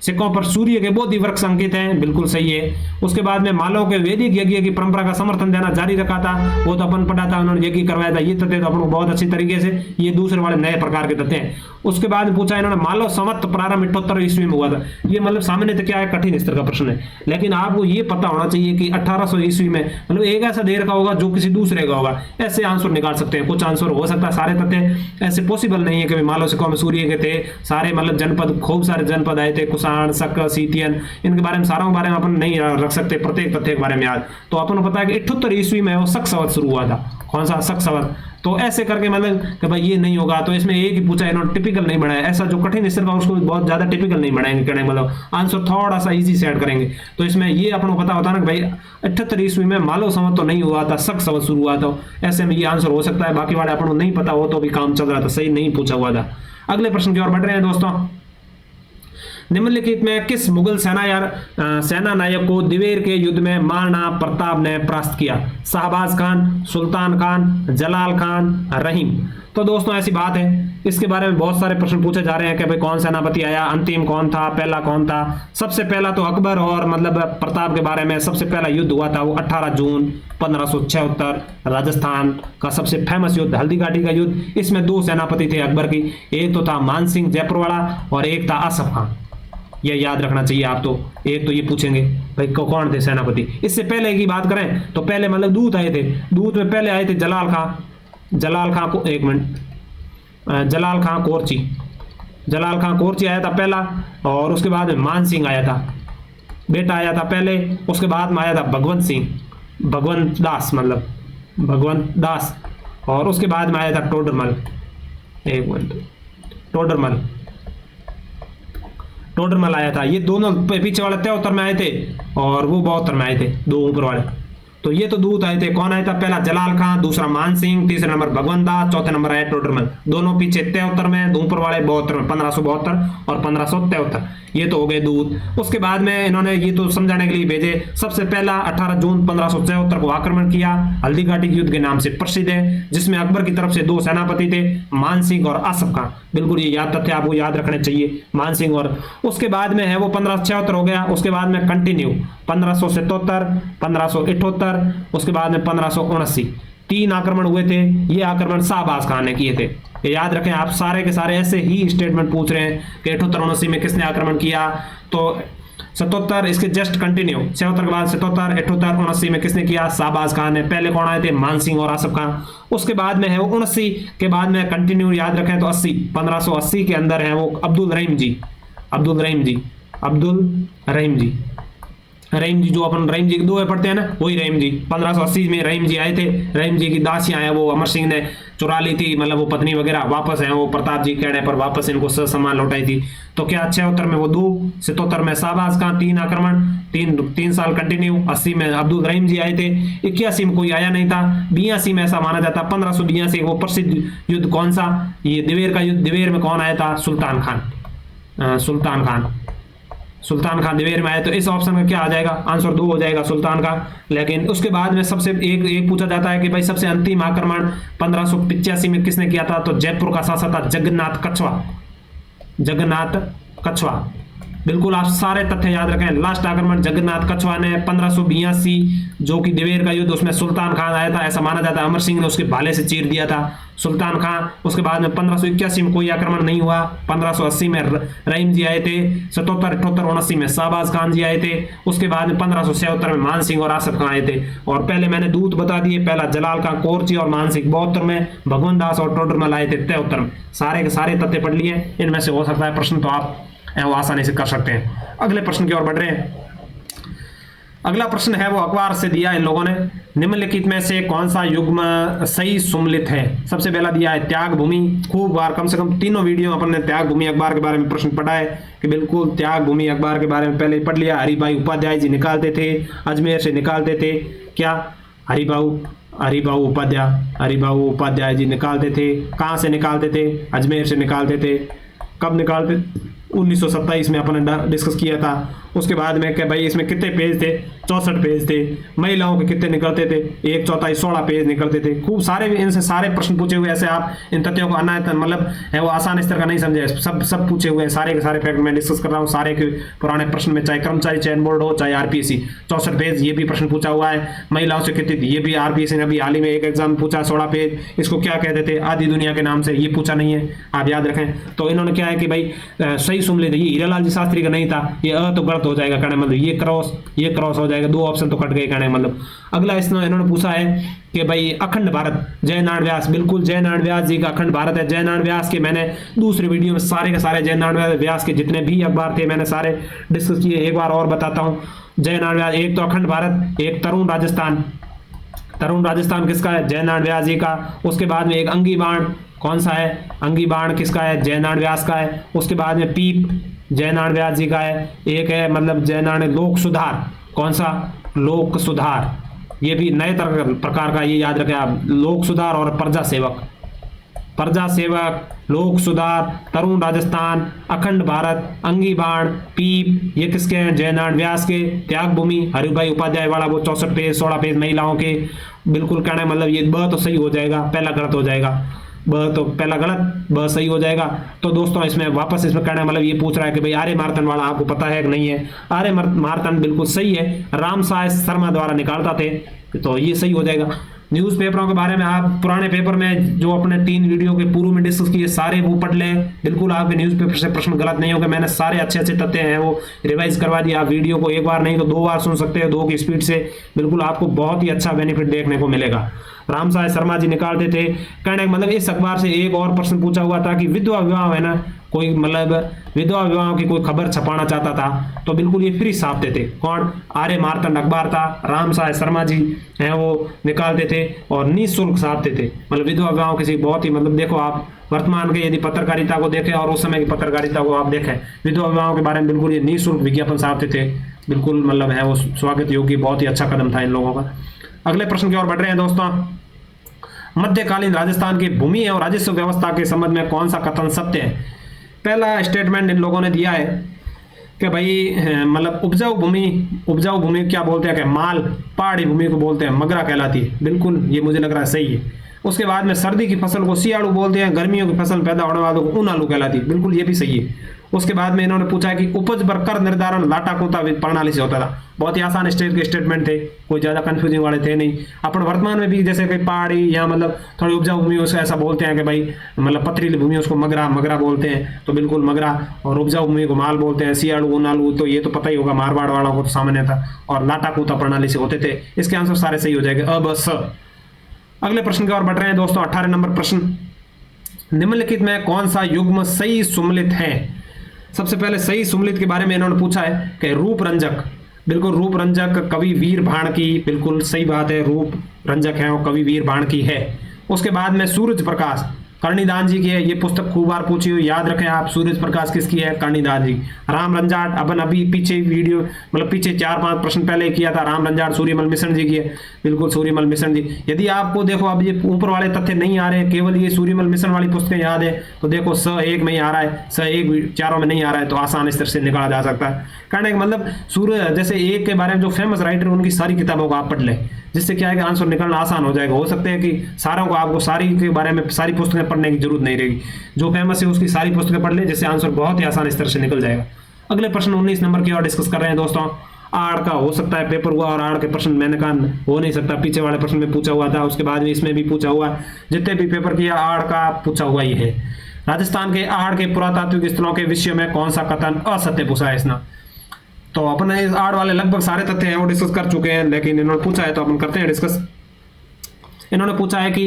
सिक्कों पर सूर्य के बोधि वृक्ष अंकित हैं, बिल्कुल सही है। उसके बाद में मालो के वैदिक यज्ञ की परंपरा का समर्थन देना जारी रखा था, वो तो अपन पढ़ा था, उन्होंने यज्ञ करवाया था। ये तथ्य तो अपन को बहुत अच्छी तरीके से, ये दूसरे वाले नए प्रकार के तथ्य हैं। उसके बाद पूछा इन्होंने मालो संवत प्रारंभ 78 ईस्वी में हुआ था। ये मतलब सामान्य तो क्या है, कठिन स्तर का प्रश्न है, लेकिन आपको ये पता होना चाहिए कि 1800 ईस्वी में, मतलब एक ऐसा दे रखा होगा जो किसी दूसरे का होगा, ऐसे आंसर निकाल सकते हैं। कुछ आंसर हो सकता है, सारे तथ्य ऐसे पॉसिबल नहीं है कि मालो सिक्कों में सूर्य के थे सारे, मतलब जनपद, खूब सारे जनपद आए थे, कुषाण, शक, सीतियन, इनके बारे में सारों के बारे में अपन नहीं रख सकते प्रत्येक तथ्य के बारे में याद। तो अपन को पता है कि 78 ईस्वी में वो शक संवत शुरू हुआ था। कौन सा? शक संवत। तो ऐसे करके मतलब कि भाई ये नहीं होगा, तो इसमें एक ही पूछा, इन्होंने टिपिकल नहीं बनाया। ऐसा जो कठिन स्तर का उसको बहुत ज्यादा टिपिकल नहीं बनाएंगे, कहने मतलब आंसर थोड़ा सा इजी से ऐड करेंगे। तो इसमें ये अपन को पता होता ना कि भाई 78 ईस्वी में मालो संवत तो नहीं हुआ था, शक संवत शुरू हुआ था। ऐसे में ये आंसर हो सकता है, बाकी वाले अपन को नहीं पता हो तो भी काम चल रहा था, सही नहीं पूछा हुआ था। अगले प्रश्न की ओर बढ़ रहे हैं दोस्तों। निम्नलिखित में किस मुगल सेना नायक को दिवेर के युद्ध में महाराणा प्रताप ने परास्त किया? शाहबाज खान, सुल्तान खान, जलाल खान, रहीम। तो दोस्तों ऐसी बात है, इसके बारे में बहुत सारे प्रश्न पूछे जा रहे हैं कि भाई कौन सेनापति आया, अंतिम कौन था, पहला कौन था। सबसे पहला तो अकबर और मतलब प्रताप के बारे में सबसे पहला युद्ध हुआ था, वो 18 जून 1576 राजस्थान का सबसे फेमस युद्ध, हल्दी घाटी का युद्ध। इसमें 2 सेनापति थे अकबर की, एक तो था मान सिंह जयपुरवाला और एक था आसफ खान। ये याद रखना चाहिए आप। तो एक तो ये पूछेंगे भाई कौन थे सेनापति। इससे पहले की बात करें तो पहले मतलब दूत आए थे, दूत में पहले आए थे जलाल खां को, एक मिनट, जलाल खां कोरची, जलाल खां कोरची आया था पहला, और उसके बाद में मान सिंह आया था, बेटा आया था पहले। उसके बाद में आया था भगवंत दास, और उसके बाद में आया था टोडरमल, एक मिनट, टोडरमल आया था। ये दोनों पीछे वाले 73 में आए थे और वो 72 में आए थे, 2 ऊपर वाले। तो ये तो दूत आए थे। कौन आया था? पहला जलाल खां, दूसरा मान सिंह, तीसरा नंबर भगवंत दास, चौथे नंबर आया टोडरमल। दोनों पीछे 73 में, दो ऊपर वाले 72 में, 1572 और 1573। ये तो हो गए दूत। उसके बाद में इन्होंने ये तो समझाने के लिए भेजे। सबसे पहला 18 जून 1574 को आक्रमण किया, हल्दी घाटी के युद्ध के नाम से प्रसिद्ध है, जिसमें अकबर की तरफ से 2 सेनापति थे, मान सिंह और आसफ खां। बिल्कुल ये याद तथ्य आपको याद रखने चाहिए, मान सिंह। और उसके बाद में है वो 1576 हो गया। उसके बाद में कंटिन्यू 1577, 1578, उसके बाद में 1579। 3 आक्रमण हुए थे, ये आक्रमण शाहबाज खान ने किए थे। ये याद रखें आप, सारे के सारे ऐसे ही स्टेटमेंट पूछ रहे हैं कि 78-79 में किसने आक्रमण किया, तो 77 इसके जस्ट कंटिन्यू, 77 के बाद 77, 78, 79 में किसने किया, शाहबाज खान ने। पहले कौन आए थे, मान सिंह और आसफ खान। उसके बाद में है वो 79 के बाद में कंटिन्यू याद रखें तो 80, 1580 के अंदर है वो अब्दुल रहीम जी, अब्दुल रहीम जी, अब्दुल रहीम जी, रहीम जी जो अपन रहीम जी के दो पढ़ते हैं ना, वही रहीम जी। 1580 में रहीम जी आए थे। रहीम जी की दासियां हैं वो अमर सिंह ने चुरा ली थी, मतलब वो पत्नी वगैरह वापस है वो प्रताप जी कहने पर वापस इनको सम्मान लौटाई थी। तो क्या 76 में वो 2, 77 में शाहबाज खान 3 आक्रमण, 3 साल कंटिन्यू। 80 में अब्दुल रहीम जी आए थे। 81 में कोई आया नहीं था। 82 में ऐसा माना जाता, 1582 वो प्रसिद्ध युद्ध कौन सा, ये दिवेर का युद्ध। दिवेर में कौन आया था, सुल्तान खान, सुल्तान खान, सुल्तान खान दिवेर में आए। तो इस ऑप्शन में क्या आ जाएगा, आंसर 2 हो जाएगा सुल्तान का। लेकिन उसके बाद में सबसे एक पूछा जाता है कि भाई सबसे अंतिम आक्रमण 1585 में किसने किया था, तो जयपुर का शासक था जगन्नाथ कछवा, जगन्नाथ कछवा। बिल्कुल आप सारे तथ्य याद रखें। लास्ट आक्रमण जगन्नाथ कछवा ने 1582 जो कि दिवेर का युद्ध, उसमें सुल्तान खान आया था, ऐसा माना जाता है। अमर सिंह ने उसके भाले से चीर दिया था सुल्तान खान। उसके बाद में 1581 में कोई आक्रमण नहीं हुआ। 1580 में रहीम जी आए थे। 77, 78, 79 में शाहबाज खान जी आए थे। उसके बाद में 1577 में मान सिंह और आसफ खान आए थे। और पहले मैंने दूत बता दिए, पहला जलाल खान कोरची और मान सिंह 72 में, भगवंत दास और टोडरमल आए थे 73 में। सारे के सारे तथ्य पढ़ लिए। इनमें से हो सकता है प्रश्न तो आप वो आसानी से कर सकते हैं। अगले प्रश्न की ओर बढ़ रहे हैं। अगला प्रश्न है वो अखबार से दिया इन लोगों ने, निम्नलिखित में से कौन सा युग्म सही सुमलित है। सबसे पहला दिया है त्याग भूमि। खूब बार, कम से कम तीनों वीडियो में अपन ने त्याग भूमि अखबार के बारे में प्रश्न पढ़ा है कि बिल्कुल त्याग भूमि अखबार के बारे में पहले ही पढ़ लिया। हरिभाई उपाध्याय जी निकालते थे, अजमेर से निकालते थे। क्या हरिभाऊ उपाध्याय जी निकालते थे। कहाँ से निकालते थे, अजमेर से निकालते थे। कब निकालते, 1927 में अपन ने डिस्कस किया था। उसके बाद में क्या भाई इसमें कितने पेज थे, 64 पेज थे। महिलाओं के कितने निकलते थे, 1/4 16 पेज निकलते थे। खूब सारे इनसे सारे प्रश्न पूछे हुए। ऐसे आप इन तथ्यों को आना मतलब है वो आसान स्तर का नहीं समझे, सब पूछे हुए हैं। सारे के सारे फैक्ट मैं डिस्कस कर रहा हूँ। सारे के पुराने प्रश्न में, चाहे कर्मचारी चयन बोर्ड हो, चाहे आरपीएससी, 64 पेज ये भी प्रश्न पूछा हुआ है। महिलाओं से कितनी थी, ये भी आरपीएससी ने अभी हाल ही में एक एग्जाम पूछा 16 पेज। इसको क्या कहते थे, आधी दुनिया के नाम से, ये पूछा नहीं है, आप याद रखें। तो इन्होंने क्या है कि भाई सही सुमलित, ये हीरालाल जी शास्त्री का नहीं था, ये तो गलत हो जाएगा कहने मतलब, ये क्रॉस हो जाएगा। 2 ऑप्शन तो कट गए कहने मतलब। अगला इन्होंने पूछा है कि भाई अखंड भारत, जयनारायण व्यास। बिल्कुल जयनारायण व्यास जी का अखंड भारत है। जयनारायण व्यास के मैंने दूसरे वीडियो में सारे के सारे जयनारायण व्यास के जितने भी अखबार थे मैंने सारे डिस्कस किए। एक बार और बताता हूँ। जयनारायण व्यास, एक तो अखंड भारत, एक तरुण राजस्थान। तरुण राजस्थान किसका है, जयनारायण व्यास जी का। उसके बाद में एक अंगी बाण, कौन सा है, अंगी बाण किसका है, जयनारायण व्यास का है। उसके बाद में पीप, जयनारायण व्यास जी का है। एक है मतलब जयनारायण लोक सुधार, कौन सा, लोक सुधार, ये भी नए प्रकार का, ये याद रखें आप। लोक सुधार और प्रजा सेवक, प्रजा सेवक, लोक सुधार, तरुण राजस्थान, अखंड भारत, अंगी बाण, पीप, ये किसके हैं, जयनारायण व्यास के। त्याग भूमि हरिभाई उपाध्याय वाला वो 64 पेज 16 पेज महिलाओं के। बिल्कुल कहना मतलब ये ब तो सही हो जाएगा, पहला गलत हो जाएगा। ब तो पहला गलत, ब सही हो जाएगा। तो दोस्तों इसमें वापस इसमें कहना मतलब ये पूछ रहा है कि भाई आर्य मार्तंड वाला आपको पता है कि नहीं है। आर्य मार्तंड बिल्कुल सही है, रामसाय शर्मा द्वारा निकालता थे, तो ये सही हो जाएगा। न्यूज़पेपरों के बारे में आप पुराने पेपर में जो अपने 3 वीडियो के पूर्व में डिस्कस किए सारे वो पढ़ लें। बिल्कुल आपके न्यूज़पेपर से प्रश्न गलत नहीं होगा। मैंने सारे अच्छे तथ्य हैं वो रिवाइज करवा दिया। आप वीडियो को एक बार नहीं तो 2 बार सुन सकते हैं, 2 की स्पीड से। बिल्कुल आपको बहुत ही अच्छा बेनिफिट देखने को मिलेगा। रामसाय शर्मा जी निकालते थे। कहने का मतलब इस अखबार से एक और प्रश्न पूछा हुआ था कि विधवा विवाह है ना, कोई मतलब विधवा विवाह की कोई खबर छपाना चाहता था तो बिल्कुल ये फ्री छापते थे। कौन, आर्य मार्तंड अखबार था, रामसाय शर्मा जी हैं वो निकालते थे और निःशुल्क छापते थे। मतलब विधवा विवाह किसी बहुत ही मतलब देखो आप वर्तमान के यदि पत्रकारिता को देखें और उस समय की पत्रकारिता को आप देखें, विधवा विवाह के बारे में बिल्कुल ये निःशुल्क विज्ञापन छापते थे। बिल्कुल मतलब है वो स्वागत योग्य, बहुत ही अच्छा कदम था इन लोगों का। अगले प्रश्न की ओर बढ़ रहे हैं दोस्तों। मध्यकालीन राजस्थान की भूमि और राजस्व व्यवस्था के संबंध में कौन सा कथन सत्य है। पहला स्टेटमेंट इन लोगों ने दिया है कि भाई मतलब उपजाऊ भूमि क्या बोलते हैं कि माल, पहाड़ी भूमि को बोलते हैं मगरा कहलाती है। बिल्कुल ये मुझे लग रहा है सही है। उसके बाद में सर्दी की फसल को सियाड़ू बोलते हैं, गर्मियों की फसल पैदा होने वालों को ऊनालू कहलाती है। बिल्कुल ये भी सही है। उसके बाद में इन्होंने पूछा है कि उपज पर कर निर्धारण लाटाकूटा प्रणाली से होता था। बहुत ही आसान स्टेटमेंट थे, कोई ज्यादा कंफ्यूजिंग वाले थे नहीं। अपन वर्तमान में भी जैसे कोई पहाड़ी या मतलब थोड़ी उपजाऊ भूमि उसको ऐसा बोलते हैं कि भाई मतलब पथरीली भूमि उसको मगरा मगरा बोलते हैं, तो बिल्कुल मगरा, और उपजाऊ भूमि को माल बोलते हैं, सियाड़ू उनालू, तो ये तो पता ही होगा मारवाड़ वालों को तो सामान्य था, और लाटाकूटा प्रणाली से होते थे। इसके आंसर सारे सही हो जाएंगे अब स। अगले प्रश्न की ओर बढ़ रहे हैं दोस्तों, 18 नंबर प्रश्न, निम्नलिखित में कौन सा युग्म सही सुमलित है? सबसे पहले सही सुमलित के बारे में इन्होंने पूछा है कि रूप रंजक, बिल्कुल रूप रंजक कवि वीर भाणकी, बिल्कुल सही बात है, रूप रंजक है और कवि वीर भाणकी है। उसके बाद में सूरज प्रकाश कर्णिदान जी की है, ये पुस्तक खूब बार पूछी हुई, याद रखें आप, सूरज प्रकाश किसकी है? कर्णिदान जी। राम रंजाट, अपन अभी पीछे वीडियो मतलब पीछे 4-5 प्रश्न पहले किया था, राम रंजाट सूर्यमल मिश्रण जी की है, बिल्कुल सूर्यमल मिश्रण जी। यदि आपको देखो अब ये ऊपर वाले तथ्य नहीं आ रहे, केवल ये सूर्यमल मिश्रण वाली पुस्तकें याद है, तो देखो स1 में ही आ रहा है, स1 चारों में नहीं आ रहा है, तो आसान इस तरह से निकाला जा सकता है। कहने का मतलब सूर्य जैसे एक के बारे में जो फेमस राइटर उनकी सारी किताबों को आप पढ़ लें, जिससे क्या है कि आंसर निकलना आसान हो जाएगा। हो सकता है कि सारों को आपको सारी के बारे में सारी पुस्तकें पढ़ने की जरूरत नहीं रहेगी, जो फेमस है उसकी सारी पुस्तकें पढ़ लें, जिससे आंसर बहुत ही आसान इस तरह से निकल जाएगा। अगले प्रश्न 19 नंबर की ओर डिस्कस कर रहे हैं दोस्तों। आड़ का हो सकता है पेपर हुआ, और आड़ के प्रश्न मैंने कहा हो नहीं सकता, पीछे वाले प्रश्न में पूछा हुआ था, उसके बाद में इसमें भी पूछा हुआ, जितने भी पेपर किया आड़ का पूछा हुआ ही है। राजस्थान के आड़ के पुरातात्विक स्थलों के विषय में कौन सा कथन असत्य पूछा है इसने? तो अपने इस आड़ वाले लगभग सारे तथ्य हैं वो डिस्कस कर चुके हैं, लेकिन इन्होंने पूछा है तो अपन करते हैं डिस्कस। इन्होंने पूछा है कि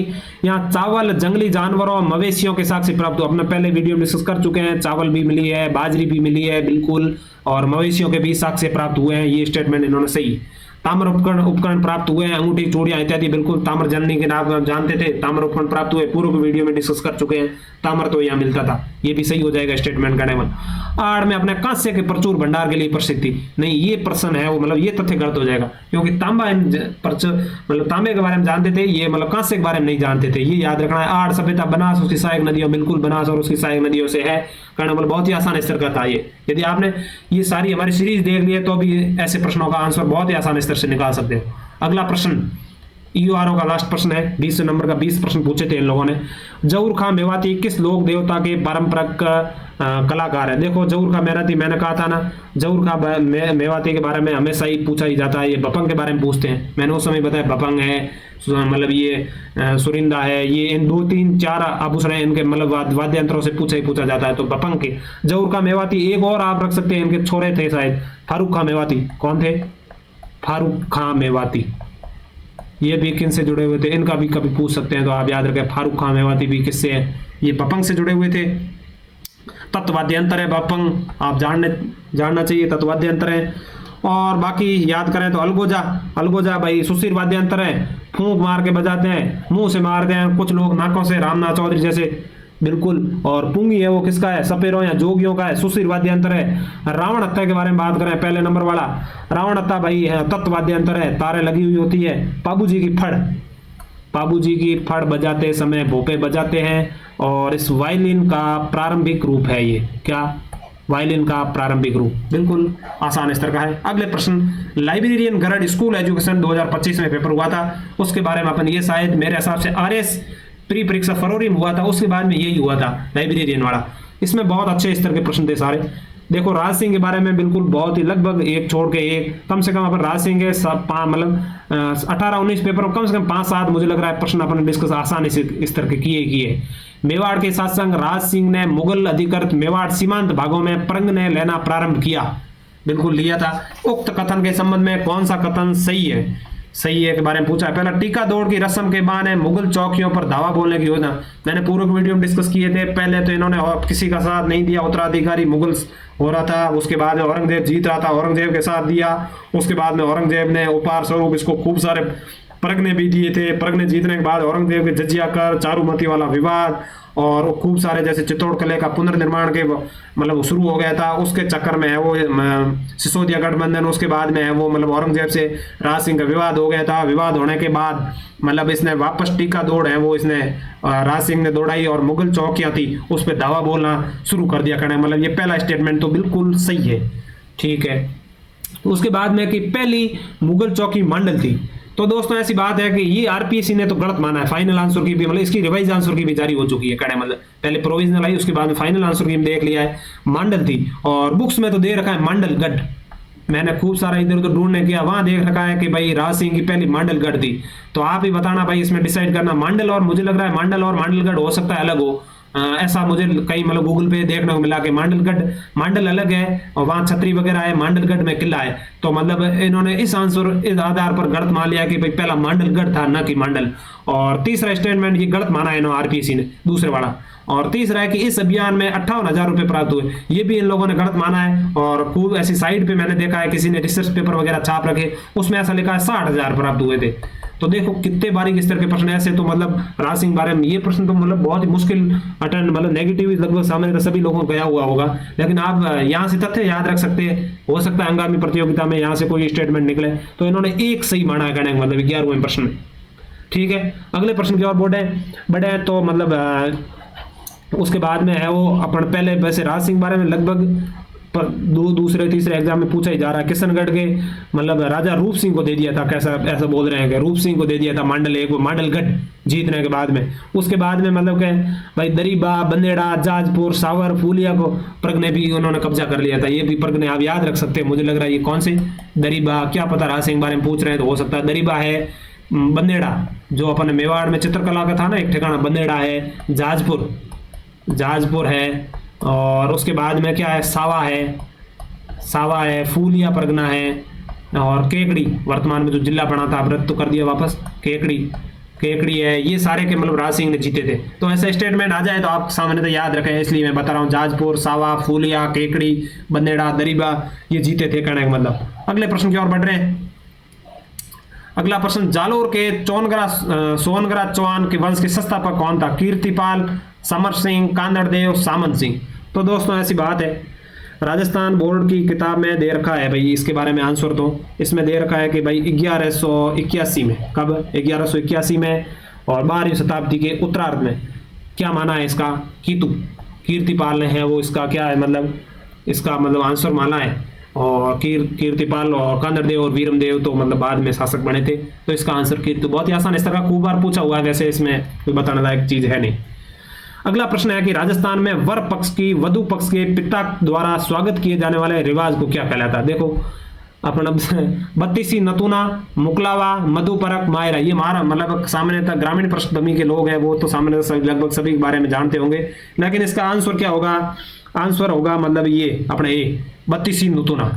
यहाँ चावल जंगली जानवरों और मवेशियों के साथ से प्राप्त हुआ, अपने पहले वीडियो में डिस्कस कर चुके हैं, चावल भी मिली है, बाजरी भी मिली है बिल्कुल, और मवेशियों के भी साथ से प्राप्त हुए हैं, ये स्टेटमेंट इन्होंने सही। ताम्र उपकरण प्राप्त हुए हैं, अंगूठी चूड़ियां इत्यादि, बिल्कुल ताम्र जननी के नाम जानते थे, ताम्र उपकरण प्राप्त हुए, पूर्व वीडियो में डिस्कस कर चुके हैं, ताम्र तो यहाँ मिलता था, ये भी सही हो जाएगा स्टेटमेंट करने में। आड़ में अपने कांस्य के प्रचुर भंडार के लिए प्रसिद्ध थी, नहीं ये प्रश्न है वो मतलब ये तथ्य गलत हो जाएगा, क्योंकि तांबा मतलब तांबे के बारे में जानते थे, ये मतलब कांस्य के बारे में नहीं जानते थे, ये याद रखना है। आड़ सभ्यता बनास उसकी सहायक नदियों, बिल्कुल बनास और उसकी सहायक नदियों से है, करना मतलब बहुत ही आसान स्तर का था ये। यदि आपने ये सारी हमारी सीरीज देख ली है तो भी ऐसे प्रश्नों का आंसर बहुत ही आसान स्तर से निकाल सकते हो। अगला प्रश्न ईओआरओ का लास्ट प्रश्न है, 20 नंबर का 20 प्रश्न पूछे थे इन लोगों ने। जहूर खां मेवाती किस लोक देवता के पारंपरिक कलाकार है? देखो जहूर खां मेवाती, मैंने कहा था ना, जहूर खां मेवाती के बारे में हमेशा ही पूछा ही जाता है, ये बपंग के बारे में पूछते हैं, मैंने उस समय बताया बपंग है, मतलब ये सुरिंदा है, ये इन 2-3-4 आभूषण है, इनके मतलब वाद्य यंत्रों से पूछा जाता है, तो बपंग के जहूर खां मेवाती। एक और आप रख सकते हैं, इनके छोरे थे शायद, फारूक खां मेवाती। कौन थे? फारूक खां मेवाती, ये भी किन से जुड़े हुए थे, इनका भी कभी पूछ सकते हैं, तो आप याद रखें फारूक खां मेवाती भी किससे है, ये बपंग से जुड़े हुए थे। तत्वाद्यंतर है बपंग, आप जानना चाहिए, तत्वाद्यंतर है। और बाकी याद करें तो अलगोजा भाई सुशील वाद्यंतर है, फूंक मार के बजाते हैं, मुंह से मारते हैं कुछ लोग नाकों से, रामनाथ चौधरी जैसे, बिल्कुल। और पुंगी है वो किसका है? सपेरों या जोगियों का है, सुशील वाद्यंतर है। रावण हत्या के बारे में बात करें, पहले नंबर वाला रावण हत्या भाई है, तत्वाद्यंतर है, तारे लगी हुई होती है। पाबूजी की फड़ बजाते समय भोपे बजाते हैं, और इस वायलिन का प्रारंभिक रूप है ये, क्या? वायलिन का प्रारंभिक रूप, बिल्कुल आसान स्तर का है। अगले प्रश्न, लाइब्रेरियन गरड स्कूल एजुकेशन 2025 में पेपर हुआ था, उसके बारे में अपन, ये शायद मेरे हिसाब से आरएस प्री परीक्षा फरवरी में हुआ था, उसके बाद में यही हुआ था लाइब्रेरियन वाला। इसमें बहुत अच्छे स्तर के प्रश्न थे सारे। देखो राज सिंह के बारे में बिल्कुल बहुत ही लगभग एक छोड़ के एक, कम से कम अपन राज सिंह के मतलब 18-19 पेपर कम से कम 5-7 मुझे लग रहा है प्रश्न अपन डिस्कस आसानी से इस तरह के किए। मेवाड़ के शासक राज सिंह ने मुगल अधिकृत मेवाड़ सीमांत भागों में प्रंगने लेना प्रारंभ किया, बिल्कुल लिया था। उक्त कथन के संबंध में कौन सा कथन सही है के बारे में पूछा है। पहला, टीका दौड़ की रस्म के बहाने मुगल चौकियों पर धावा बोलने की योजना, मैंने पूर्व वीडियो में डिस्कस किए थे। पहले तो इन्होंने किसी का साथ नहीं दिया, उत्तराधिकारी मुगल हो रहा था, उसके बाद में औरंगजेब जीत रहा था, औरंगजेब के साथ दिया। उसके बाद में औरंगजेब ने उपहार स्वरूप इसको खूब सारे परगने भी दिए थे। परगने जीतने के बाद औरंगजेब के जजिया कर, चारूमती वाला विवाद और खूब सारे जैसे चित्तौड़ किले का पुनर्निर्माण के मतलब शुरू हो गया था, उसके चक्कर में है वो सिसोदिया गठबंधन। उसके बाद में है वो मतलब औरंगजेब से राज सिंह का विवाद हो गया था। विवाद होने के बाद मतलब इसने वापस टीका दौड़ है वो इसने राज सिंह ने दौड़ाई और मुगल चौकियां थी उस पर दावा बोलना शुरू कर दिया करने। मतलब ये पहला स्टेटमेंट तो बिल्कुल सही है, ठीक है। उसके बाद में कि पहली मुगल चौकी मंडल थी, तो दोस्तों ऐसी बात है कि ये आरपीएससी ने तो गलत माना है। फाइनल आंसर की भी मतलब इसकी रिवाइज आंसर की भी जारी हो चुकी है कहने मतलब, पहले प्रोविजनल आई उसके बाद में फाइनल आंसर की देख लिया है। मांडल थी और बुक्स में तो दे रखा है मांडलगढ़। मैंने खूब सारा इधर उधर ढूंढने किया, वहां देख रखा है कि भाई राज सिंह की पहली मांडलगढ़ थी। तो आप ही बताना भाई, इसमें डिसाइड करना मांडल, और मुझे लग रहा है मांडल और मांडलगढ़ हो सकता है अलग हो। ऐसा मुझे कहीं मतलब गूगल पे देखने को मिला कि मांडल अलग है और वहां छतरी वगैरह है, मांडलगढ़ में किला है। तो मतलब इन्होंने इस आधार पर गलत मान लिया कि भाई पहला मांडलगढ़ था ना कि मांडल। और तीसरा स्टेटमेंट ये गलत माना है आरपीएससी ने, दूसरे वाला। और तीसरा है कि इस अभियान में 58,000 रुपए प्राप्त हुए, ये भी इन लोगों ने गलत माना है। और खूब ऐसी साइट पे मैंने देखा है किसी ने रिसर्च पेपर वगैरह छाप रखे, उसमें ऐसा लिखा है 60,000 प्राप्त हुए थे। तो देखो कितने बारीक स्तर के प्रश्न ऐसे। तो मतलब राज सिंह बारे में ये प्रश्न तो मतलब बहुत ही मुश्किल अटेंड, मतलब नेगेटिव लगभग सामने तो सभी लोगों को गया हुआ होगा। लेकिन आप यहाँ से तथ्य याद रख सकते हैं, हो सकता है आगामी प्रतियोगिता में यहाँ से कोई स्टेटमेंट निकले। तो इन्होंने एक सही माना है कहने का मतलब 11वें प्रश्न में। ठीक है, अगले प्रश्न की ओर बढ़े हैं। तो मतलब उसके बाद में है वो अपन पहले वैसे राज सिंह बारे में लगभग पर दूसरे तीसरे एग्जाम में पूछा ही जा रहा है। किशनगढ़ के मतलब राजा रूप सिंह को दे दिया था, कैसा ऐसा बोल रहे हैं कि रूप सिंह को दे दिया था मांडलगढ़ जीतने के बाद में। उसके बाद में मतलब के भाई दरीबा, बंदेड़ा, जाजपुर, सावर, फूलिया को प्रग ने भी उन्होंने कब्जा कर लिया था। ये भी प्रग ने आप याद रख सकते हैं। मुझे लग रहा है ये कौन से दरीबा, क्या पता राज सिंह बारे में पूछ रहे हैं तो हो सकता है दरीबा है। बंदेड़ा जो अपन मेवाड़ में चित्रकला का था ना एक ठिकाना, बंदेड़ा है। जाजपुर है। और उसके बाद में क्या है, सावा है, फूलिया परगना है। और केकड़ी वर्तमान में जो जिला बना था, अब रद्द तो कर दिया वापस, केकड़ी है। ये सारे के मतलब राज सिंह ने जीते थे। तो ऐसा स्टेटमेंट आ जाए तो आप सामने तो याद रखें, इसलिए मैं बता रहा हूँ। जाजपुर, सावा, फूलिया, केकड़ी, बंदेड़ा, दरीबा ये जीते थे कहने का मतलब। अगले प्रश्न की ओर बढ़ रहे हैं। अगला प्रश्न, जालोर के सोनगरा चौहान के वंश के संस्थापक कौन था? कीर्तिपाल, समर सिंह, कांदड़देव, सामंत सिंह। तो दोस्तों ऐसी बात है, राजस्थान बोर्ड की किताब में दे रखा है भाई इसके बारे में आंसर। तो इसमें दे रखा है कि भाई 1181 में, कब 1181 में और 12वीं शताब्दी के उत्तरार्ध में। क्या माना है इसका? कीर्तिपाल ने है वो इसका क्या है मतलब, इसका मतलब आंसर माना है। और कीर्तिपाल और कांदड़देव और वीरमदेव तो मतलब बाद में शासक बने थे। तो इसका आंसर कीर्ति। बहुत ही आसान, इस तरह खूब बार पूछा हुआ है, वैसे इसमें कोई बताने लायक चीज है नहीं। अगला प्रश्न है कि राजस्थान में वर पक्ष की वधु पक्ष के पिता द्वारा स्वागत किए जाने वाले रिवाज को क्या कहलाता है? देखो अपना बत्तीसी, नतूना, मुकलावा, मधुपरक, मायरा, ये मारा मतलब सामान्य तक ग्रामीण पृष्ठभूमि के लोग हैं वो तो सामान्य लगभग सभी के बारे में जानते होंगे। लेकिन इसका आंसर क्या होगा? आंसर होगा मतलब ये अपने ये बत्तीसी नतूना।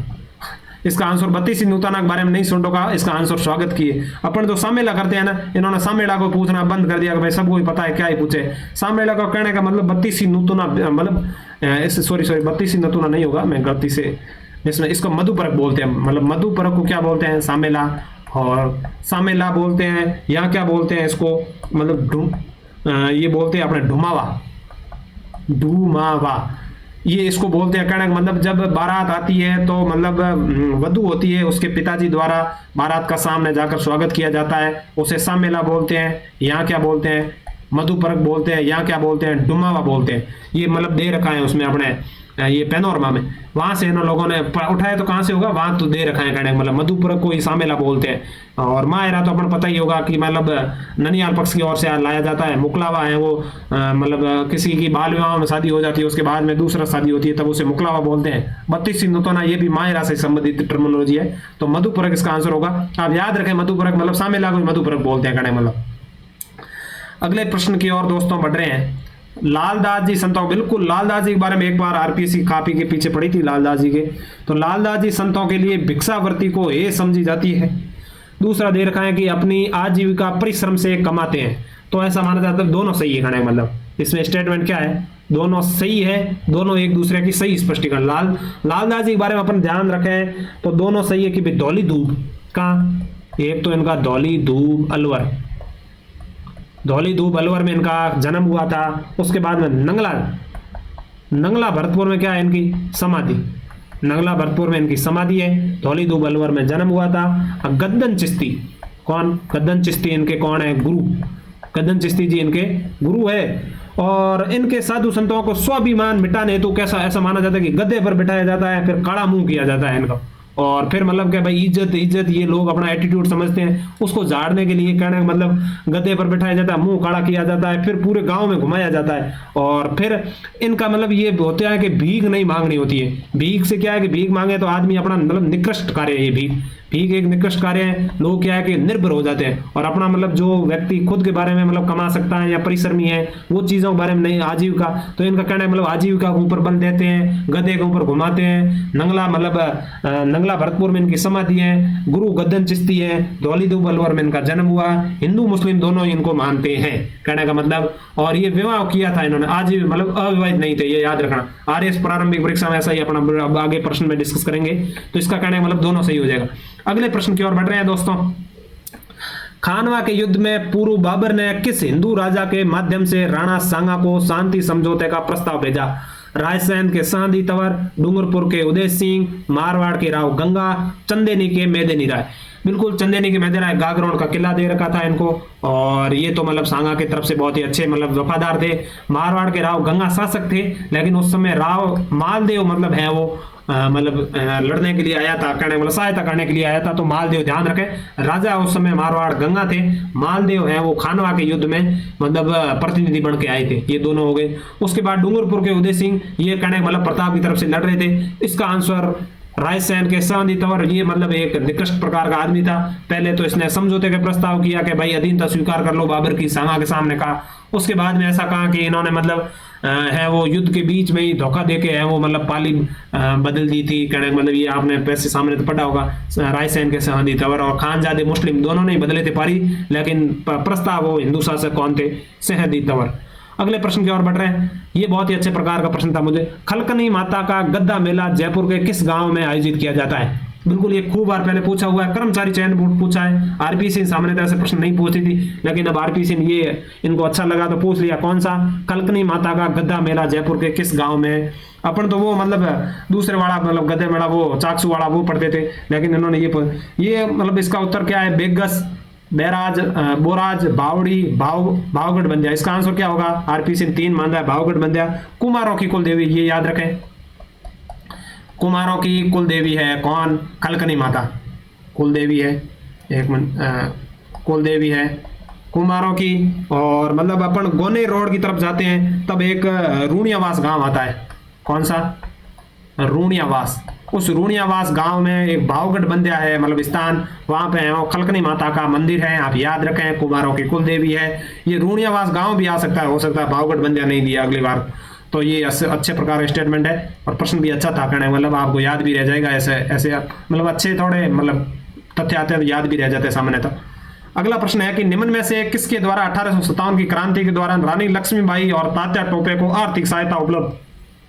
इसका आंसर 32 नूतना के बारे में नहीं सुन होगा, इसका आंसर स्वागत किए। अपन जो सामेला करते हैं ना, इन्होंने सामेला को पूछना बंद कर दिया कि भाई सबको ही पता है क्या ही पूछे। सामेला को कहने का मतलब 32 नूतना मतलब सॉरी 32 नूतना नहीं होगा, मैं गलती से इसमें इसको मधुपरक बोलते हैं। मतलब मधुपरक को क्या बोलते हैं? सामेला। और सामेला बोलते हैं, यहाँ क्या बोलते हैं इसको मतलब ये बोलते हैं अपने ढुमावा, ये इसको बोलते हैं। कहने का मतलब जब बारात आती है तो मतलब वधु होती है, उसके पिताजी द्वारा बारात का सामने जाकर स्वागत किया जाता है, उसे सामेला बोलते हैं। यहाँ क्या बोलते हैं? मधुपरक बोलते हैं। यहाँ क्या बोलते हैं? डुमावा बोलते हैं। ये मतलब दे रखा है उसमें अपने ये पैनोरमा में, वहां से इन लोगों ने उठाया तो कहाँ से होगा? वहां तो दे रखा है कहने मतलब मधुपरक को ही सामेला बोलते हैं। और मायरा तो अपन पता ही होगा कि मतलब ननियाल पक्ष की ओर से लाया जाता है। मुकलावा है वो मतलब किसी की बाल विवाह में शादी हो जाती है, उसके बाद में दूसरा शादी होती है तब उसे मुकलावा बोलते हैं। 32 नूतना ये भी मायरा से संबंधित टर्मिनोलॉजी है। तो मधुपरक इसका आंसर होगा। आप याद रखें मधुपरक मतलब सामेला को मधुपरक बोलते हैं कहने मतलब। अगले प्रश्न की ओर दोस्तों बढ़ रहे हैं। लालदास जी संतों, बिल्कुल लालदास जी के बारे में एक बार आरपीएससी कॉपी के पीछे पड़ी थी लालदास जी के। तो लालदास जी संतों के लिए भिक्षावृत्ति को ये समझी जाती है। दूसरा दे रखा है कि अपनी आजीविका परिश्रम से कमाते हैं। तो ऐसा माना जाता है दोनों सही है कहने मतलब। इसमें स्टेटमेंट क्या है? दोनों सही है, दोनों एक दूसरे की सही स्पष्टीकरण। लालदास जी के बारे में अपन ध्यान रखें तो दोनों सही है कि धौली धूप का, एक तो इनका धौली धूप अलवर में इनका जन्म हुआ था। उसके बाद में नंगला भरतपुर में क्या है इनकी समाधि, नंगला भरतपुर में इनकी समाधि है। धौली धूप अलवर में जन्म हुआ था। गद्दन चिश्ती कौन? गद्दन चिश्ती इनके कौन है? गुरु। गद्दन चिश्ती जी इनके गुरु है। और इनके साधु संतों को स्वाभिमान मिटाने हेतु कैसा ऐसा माना जाता है कि गद्दे पर बिठाया जाता है, फिर काड़ा मुंह किया जाता है इनका। और फिर मतलब क्या भाई इज्जत इज्जत ये लोग अपना एटीट्यूड समझते हैं, उसको झाड़ने के लिए कहने का मतलब गद्दे पर बिठाया जाता है, मुंह काला किया जाता है, फिर पूरे गांव में घुमाया जाता है। और फिर इनका मतलब ये होता है कि भीख नहीं मांगनी होती है। भीख से क्या है कि भीख मांगे तो आदमी अपना मतलब निकृष्ट कार्य है, ये भीख भीख एक निकृष्ट कार्य है। लोग क्या है कि निर्भर हो जाते हैं और अपना मतलब जो व्यक्ति खुद के बारे में मतलब कमा सकता है या परिश्रमी है वो चीजों के बारे में नहीं, आजीविका, तो इनका कहना है मतलब आजीविका के ऊपर बल देते हैं, गधे के ऊपर घुमाते हैं। नंगला मतलब नंगला भरतपुर में इनकी समाधि है, गुरु गद्दन चिश्ती है, दौलीदू बलवर में इनका जन्म हुआ। हिंदू मुस्लिम दोनों इनको मानते हैं, कहने का मतलब। और ये विवाह किया था इन्होंने, आज मतलब अविवाहित नहीं थे, ये याद रखना। आरएस प्रारंभिक परीक्षा में ऐसा ही अपना आगे प्रश्न में डिस्कस करेंगे, तो इसका कहने का मतलब दोनों सही हो जाएगा। अगले प्रश्न की ओर बढ़ रहे हैं दोस्तों। खानवा के युद्ध में पूर्व बाबर ने किस हिंदू राजा के माध्यम से राणा सांगा को शांति समझौते का प्रस्ताव भेजा? रायसेन के सांदी तंवर, डूंगरपुर के उदय सिंह, मारवाड़ के राव गंगा, चंदेनी के मेदिनी राय। बिल्कुल चंदेनी के मेदिनी राय, गागरोन का किला दे रखा था इनको, और ये तो मतलब सांगा की तरफ से बहुत ही अच्छे मतलब वफादार थे। मारवाड़ के राव गंगा शासक थे, लेकिन उस समय राव मालदेव मतलब है वो मतलब लड़ने के लिए आया था, कहने मतलब सहायता करने के लिए आया था। तो मालदेव ध्यान रखें, राजा उस समय मारवाड़ गंगा थे, मालदेव है वो खानवा के युद्ध में मतलब प्रतिनिधि बन के आए थे। ये दोनों हो गए। उसके बाद डूंगरपुर के उदय सिंह, ये कहने मतलब प्रताप की तरफ से लड़ रहे थे। इसका आंसर रायसेन के सांदी तंवर, ये मतलब एक निकृष्ट प्रकार का आदमी था। पहले तो इसने समझौते का प्रस्ताव किया कि भाई अधीनता स्वीकार कर लो बाबर की, सांगा के सामने कहा। उसके बाद में ऐसा कहा कि इन्होंने मतलब है वो युद्ध के बीच में ही धोखा देके है वो मतलब पाली बदल दी थी, कहने मतलब ये आपने पैसे सामने तो पढ़ा होगा। रायसेन के सांदी तंवर और खानजादे मुस्लिम दोनों ने बदले थे पारी, लेकिन प्रस्ताव वो हिंदू शासक कौन थे? सहदी तंवर। अगले प्रश्न की ओर बढ़ रहे हैं। ये बहुत ही अच्छे प्रकार का प्रश्न था मुझे। खलकनी माता का गद्दा मेला जयपुर के किस गांव में आयोजित किया जाता है? बिल्कुल ये खूब बार पहले पूछा हुआ है, कर्मचारी चयन बोर्ड पूछा है। आरपीसी सामने तो ऐसे प्रश्न नहीं पूछती थी, लेकिन अब आरपीसी ने ये इनको अच्छा लगा तो पूछ लिया। कौन सा? खलकनी माता का गद्दा मेला जयपुर के किस गांव में? अपन तो वो मतलब दूसरे वाला मतलब गद्दे मेला वो चाकसू वाला वो पढ़ते थे, लेकिन इन्होंने ये मतलब इसका उत्तर क्या है? बेगस, बैराज, बोराज, बावड़ी, भावगढ़ बंध्या। इसका आंसर क्या होगा? आरपीसी ने 3 मान दिया, भावगढ़ बंध्या। कुमारों की कुल देवी, ये याद रखें, कुमारों की कुल देवी है कौन? खलकनी माता कुल देवी है। एक मिनट, कुल देवी है कुमारों की। और मतलब अपन गोने रोड की तरफ जाते हैं तब एक रूणियावास गांव आता है। कौन सा? रूणियावास। उस रूणियावास गांव में एक भावगढ़ बंध्या है मतलब स्थान, वहां पे है वो खलकनी माता का मंदिर है। आप याद रखें, कुमारों की कुल देवी है। ये रूणियावास गांव भी आ सकता है, हो सकता है भावगढ़ बंध्या नहीं दिया अगली बार। तो ये अच्छे प्रकार का स्टेटमेंट है और प्रश्न भी अच्छा था, कहने मतलब आपको याद भी रह जाएगा। ऐसे ऐसे मतलब अच्छे थोड़े मतलब तथ्य आते हैं तो याद भी रह जाते हैं सामने तक। अगला प्रश्न है कि निम्न में से किसके द्वारा 1857 की क्रांति के दौरान रानी लक्ष्मीबाई और तात्या टोपे को आर्थिक सहायता उपलब्ध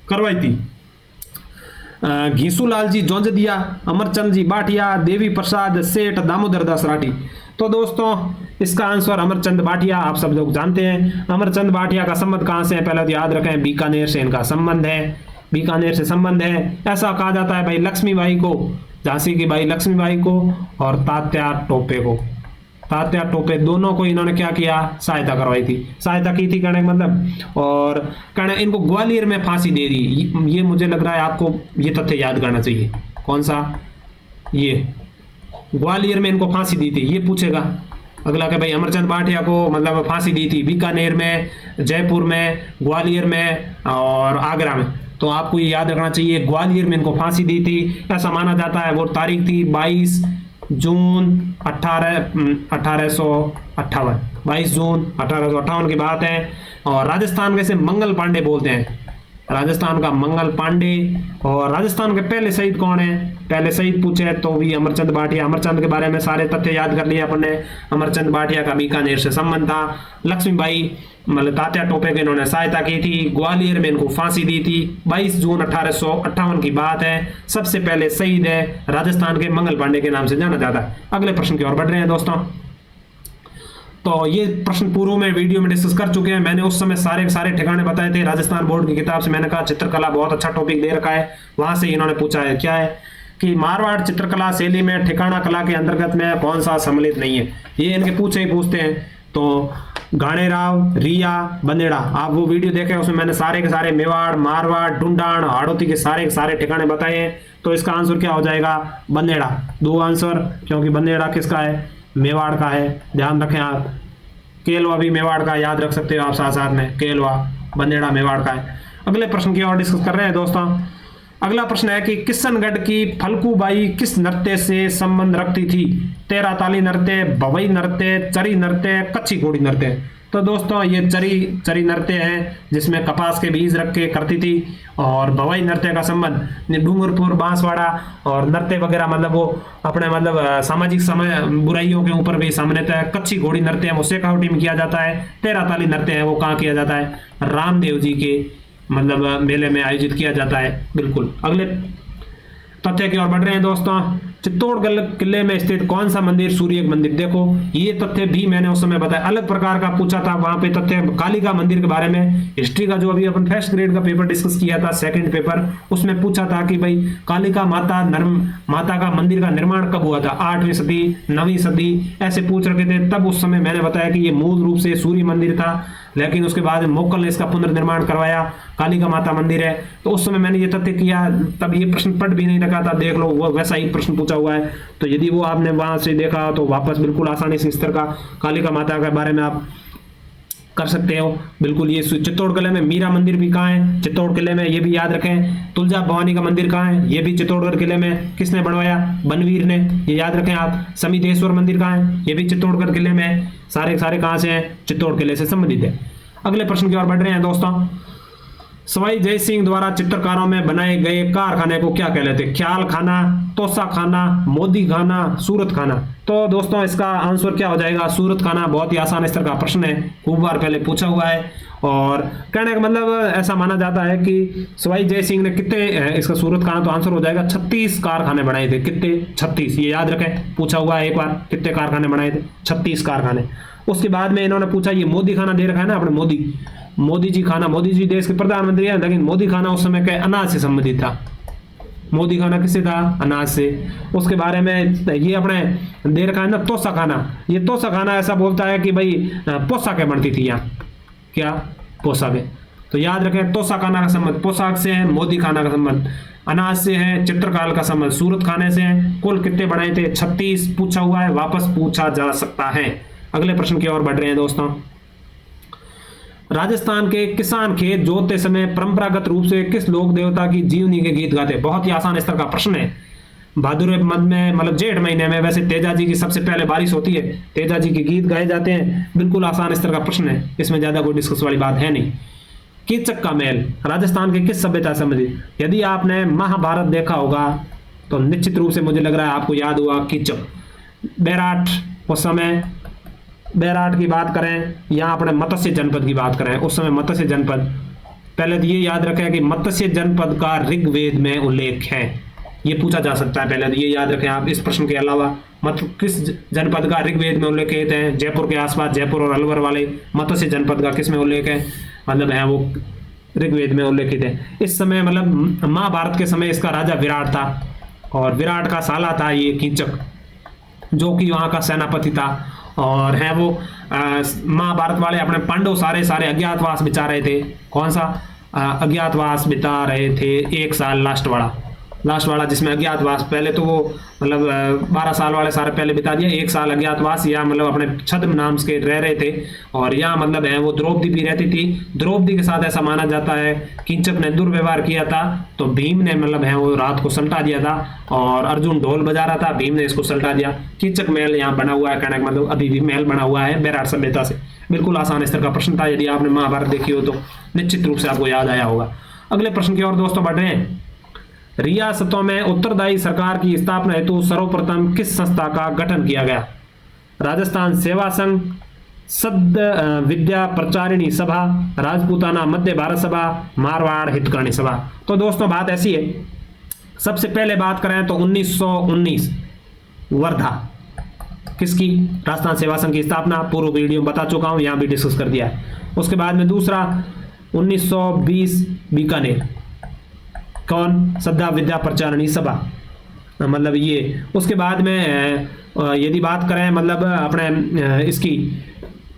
करवाई थी? घीसूलाल जी जोंजदिया, अमरचंद जी बाटिया, देवी प्रसाद सेठ, दामोदर दास राठी। तो दोस्तों इसका आंसर अमरचंद बाटिया, आप सब लोग जानते हैं। अमरचंद बाटिया का संबंध कहां से है? पहले तो याद रखें, बीकानेर से इनका संबंध है, बीकानेर से संबंध है। ऐसा कहा जाता है भाई लक्ष्मीबाई को, झांसी की भाई लक्ष्मीबाई को और तात्या टोपे को, तात्या टोपे दोनों को इन्होंने क्या किया? सहायता करवाई थी, सहायता की थी कहने का मतलब। और कहने इनको ग्वालियर में फांसी दे दी। ये मुझे लग रहा है आपको ये तथ्य याद करना चाहिए। कौन सा? ये ग्वालियर में इनको फांसी दी थी, ये पूछेगा अगला कि भाई अमरचंद बाटिया को मतलब फांसी दी थी बीकानेर में, जयपुर में, ग्वालियर में और आगरा में। तो आपको ये याद रखना चाहिए, ग्वालियर में इनको फांसी दी थी। ऐसा माना जाता है। वो तारीख थी 22 जून 1858, 22 जून 1858 की बात है। और राजस्थान के से मंगल पांडे बोलते हैं, राजस्थान का मंगल पांडे। और राजस्थान के पहले शहीद कौन है? पहले शहीद पूछे तो भी अमरचंद बाटिया। अमरचंद के बारे में सारे तथ्य याद कर लिए अपन ने। अमरचंद बाटिया का बीकानेर से संबंध था। लक्ष्मीबाई मतलब तात्या टोपे के इन्होंने सहायता की थी। ग्वालियर में इनको फांसी दी थी। 22 जून 1858 की बात है। सबसे पहले शहीद है राजस्थान के मंगल पांडे के नाम से जाना जाता है। अगले प्रश्न की ओर बढ़ रहे हैं दोस्तों। तो ये प्रश्न पूर्व में वीडियो में डिस्कस कर चुके हैं। मैंने उस समय सारे सारे ठिकाने बताए थे राजस्थान बोर्ड की किताब से। मैंने कहा चित्रकला बहुत अच्छा टॉपिक दे रखा है, वहां से इन्होंने पूछा है। क्या है कि मारवाड़ चित्रकला शैली में ठिकाना कला के अंतर्गत में कौन सा सम्मिलित नहीं है? ये इनके पूछते हैं तो गाणेराव, रिया, बंदेड़ा, आप वो वीडियो देखें, उसमें मैंने सारे के सारे मेवाड़, मारवाड़, ढूंढाड़, हाड़ौती के सारे ठिकाने बताए हैं। तो इसका आंसर क्या हो जाएगा? बंदेड़ा। 2 आंसर, क्योंकि बंदेड़ा किसका है? मेवाड़ का है, ध्यान रखें आप। केलवा भी मेवाड़ का, याद रख सकते हो आप साथ साथ में, केलवा, बंदेड़ा मेवाड़ का है। अगले प्रश्न की और डिस्कस कर रहे हैं दोस्तों। अगला प्रश्न है कि किशनगढ़ की फलकूबाई किस नृत्य से संबंध रखती थी? तेरा ताली नृत्य, भवई नृत्य, चरी नृत्य, कच्ची घोड़ी नृत्य। तो दोस्तों ये चरी नृत्य है, जिसमें कपास के बीज रख के करती थी। और भवई नृत्य का संबंध डूंगरपुर, बांसवाड़ा और नृत्य वगैरह, मतलब वो अपने मतलब सामाजिक समय बुराइयों के ऊपर भी सामान्यतः। कच्ची घोड़ी नृत्य है वो शेखावटी में किया जाता है। तेरा ताली नृत्य है वो कहाँ किया जाता है? रामदेव जी के मतलब मेले में आयोजित किया जाता है। बिल्कुल। अगले तथ्य की ओर बढ़ रहे हैं दोस्तों। चित्तौड़गढ़ किले में स्थित कौन सा मंदिर सूर्य मंदिर? देखो ये तथ्य भी मैंने उस समय बताया, अलग प्रकार का पूछा था वहां पे तथ्य। कालिका मंदिर के बारे में हिस्ट्री का जो अभी अपन फर्स्ट ग्रेड का पेपर डिस्कस किया था, सेकंड पेपर, उसमें पूछा था कि भाई कालिका माता का मंदिर का निर्माण कब हुआ था? 8वीं सदी, 9वीं सदी, ऐसे पूछ रखे थे। तब उस समय मैंने बताया कि ये मूल रूप से सूर्य मंदिर था, लेकिन उसके बाद मोगल ने इसका पुनर्निर्माण करवाया, कालिका माता मंदिर है। तो उस समय मैंने ये तथ्य किया, तब ये प्रश्न पढ़ भी नहीं रखा था, देख लो वो वैसा ही प्रश्न पूछा हुआ है। तो यदि वो आपने वहां से देखा तो वापस बिल्कुल आसानी से इस तरह का कालिका माता के बारे में आप कर सकते हो। बिल्कुल। ये चित्तौड़ किले में मीरा मंदिर भी कहाँ है? चित्तौड़ किले में, ये भी याद रखें। तुलजा भवानी का मंदिर कहाँ है? ये भी चित्तौड़गढ़ किले में। किसने बनवाया? बनवीर ने, ये याद रखें आप। समीधेश्वर मंदिर कहाँ है? ये भी चित्तौड़गढ़ किले में। सारे कहाँ से हैं? चित्तौड़ किले से संबंधित है। अगले प्रश्न की ओर बढ़ रहे हैं दोस्तों। सवाई जय सिंह द्वारा चित्रकारों में बनाए गए कारखाने को क्या कहते हैं? ख्याल खाना, तोसा खाना, मोदी खाना, सूरत खाना। तो दोस्तों इसका आंसर क्या हो जाएगा? सूरत खाना। बहुत ही आसान स्तर का प्रश्न है, खूब बार पहले पूछा हुआ है। और कहने का मतलब ऐसा माना जाता है कि सवाई जय सिंह ने कितने, इसका सूरत खाना तो आंसर हो जाएगा 36 कारखाने बनाए थे। कितने? 36। ये याद रखें, पूछा हुआ है एक बार, कितने कारखाने बनाए थे? 36 कारखाने। उसके बाद में इन्होंने पूछा, ये मोदी खाना दे रखा है ना अपने, मोदी जी खाना। मोदी जी देश के प्रधानमंत्री हैं, लेकिन मोदी खाना उस समय के अनाज से संबंधित था। मोदी खाना किससे था? अनाज से। उसके बारे में ये अपने दे रखा है ना तोसा खाना। ये तोसा खाना ऐसा बोलता है कि भाई पोशाकें बनती थी यहाँ। क्या? पोशाकें। तो याद रखें, तोसा खाना का संबंध पोशाक से है, मोदी खाना का संबंध अनाज से है, चित्रकाल का संबंध सूरत खाने से है। कुल कितने बनाए थे? 36 पूछा हुआ है, वापस पूछा जा सकता है। अगले प्रश्न की ओर बढ़ रहे हैं दोस्तों। राजस्थान के किसान खेत जोतते समय परंपरागत रूप से किस लोक देवता की जीवनी के गीत गाते? बहुत ही आसान स्तर का प्रश्न है। भादुर मद में, मतलब जेठ महीने में वैसे तेजा जी की सबसे पहले बारिश होती है, तेजा जी के गीत गाए जाते हैं। बिल्कुल आसान स्तर का प्रश्न है, इसमें ज्यादा कोई डिस्कस वाली बात है नहीं। कीचक का महल राजस्थान के किस सभ्यता से संबंधित? यदि आपने महाभारत देखा होगा तो निश्चित रूप से मुझे लग रहा है आपको याद हुआ कीचक। बैराट, उस समय बैराट की बात करें या अपने मत्स्य जनपद की बात करें, उस समय मत्स्य जनपद। पहले तो ये याद रखें कि मत्स्य जनपद का ऋग्वेद में उल्लेख है, ये पूछा जा सकता है। पहले तो ये याद रखें आप। इस प्रश्न के अलावा किस जनपद का ऋग्वेद में उल्लेख है? जयपुर के आसपास, जयपुर और अलवर वाले मत्स्य जनपद का किस में उल्लेख है? मतलब है वो ऋग्वेद में उल्लेखित है। इस समय मतलब महाभारत के समय इसका राजा विराट था, और विराट का साला था ये कीचक, जो कि वहाँ का सेनापति था। और है वो महाभारत वाले अपने पांडव सारे अज्ञातवास बिता रहे थे। कौन सा अज्ञातवास बिता रहे थे? 1 साल लास्ट वाला जिसमें अज्ञातवास, पहले तो वो मतलब 12 साल वाले सारे पहले बिता दिया, 1 साल अज्ञातवास या मतलब अपने छद्म नाम के रह रहे थे। और यहाँ मतलब है वो द्रौपदी भी रहती थी। द्रौपदी के साथ ऐसा माना जाता है कीचक ने दुर्व्यवहार किया था, तो भीम ने मतलब है वो रात को सल्टा दिया था, और अर्जुन ढोल बजा रहा था, भीम ने इसको सल्टा दिया। कीचक महल यहाँ बना हुआ है, कहने का मतलब अभी भी महल बना हुआ है बैराट सभ्यता से। बिल्कुल आसान स्तर का प्रश्न था, यदि आपने महाभारत देखी हो तो निश्चित रूप से आपको याद आया होगा। अगले प्रश्न की ओर दोस्तों बढ़ रहे हैं। रियासतों में उत्तरदायी सरकार की स्थापना हेतु सर्वप्रथम किस संस्था का गठन किया गया? राजस्थान सेवा संघ, सद विद्या प्रचारिणी सभा, राजपूताना मध्य भारत सभा, मारवाड़ हितकानी सभा। तो दोस्तों बात ऐसी है, सबसे पहले बात करें तो 1919 वर्धा, किसकी? राजस्थान सेवा संघ की स्थापना, पूर्व वीडियो बता चुका हूं, यहां भी डिस्कस कर दिया है। उसके बाद में दूसरा 1920 बीकानेर, कौन? सद्दा विद्या प्रचारिणी सभा, मतलब ये। उसके बाद में यदि बात करें मतलब अपने इसकी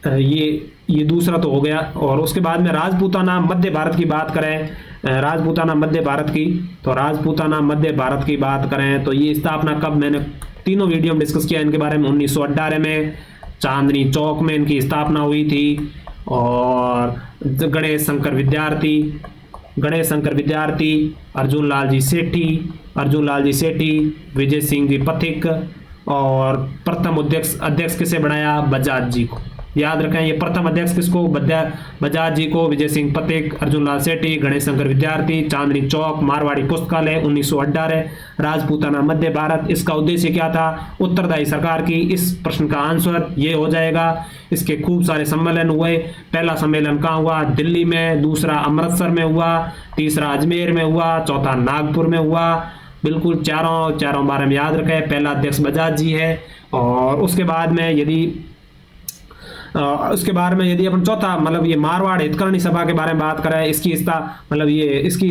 ये दूसरा तो हो गया। और उसके बाद में राजपूताना मध्य भारत की बात करें, राजपूताना मध्य भारत की, तो राजपूताना मध्य भारत की बात करें तो ये स्थापना कब, मैंने तीनों वीडियो में डिस्कस किया इनके बारे में। 1918 में चांदनी चौक में इनकी स्थापना हुई थी। और गणेश शंकर विद्यार्थी, अर्जुन लाल जी सेठी, विजय सिंह जी पथिक, और प्रथम अध्यक्ष किसे बनाया, बजाज जी को। याद रखें, ये प्रथम अध्यक्ष किसको, बजाज जी को, विजय सिंह पथिक, अर्जुन लाल सेठी, गणेश शंकर विद्यार्थी, चांदनी चौक, मारवाड़ी पुस्तकालय 1918, राजपूताना मध्य भारत। इसका उद्देश्य क्या था, उत्तरदायी सरकार की। इस प्रश्न का आंसर ये हो जाएगा। इसके खूब सारे सम्मेलन हुए। पहला सम्मेलन कहाँ हुआ, दिल्ली में, दूसरा अमृतसर में हुआ, तीसरा अजमेर में हुआ, चौथा नागपुर में हुआ। बिल्कुल चारों बारे में याद रखें। पहला अध्यक्ष बजाज जी है। और उसके बाद में यदि अपन चौथा मतलब ये मारवाड़ हितकर्णी सभा के बारे में बात करें, इसकी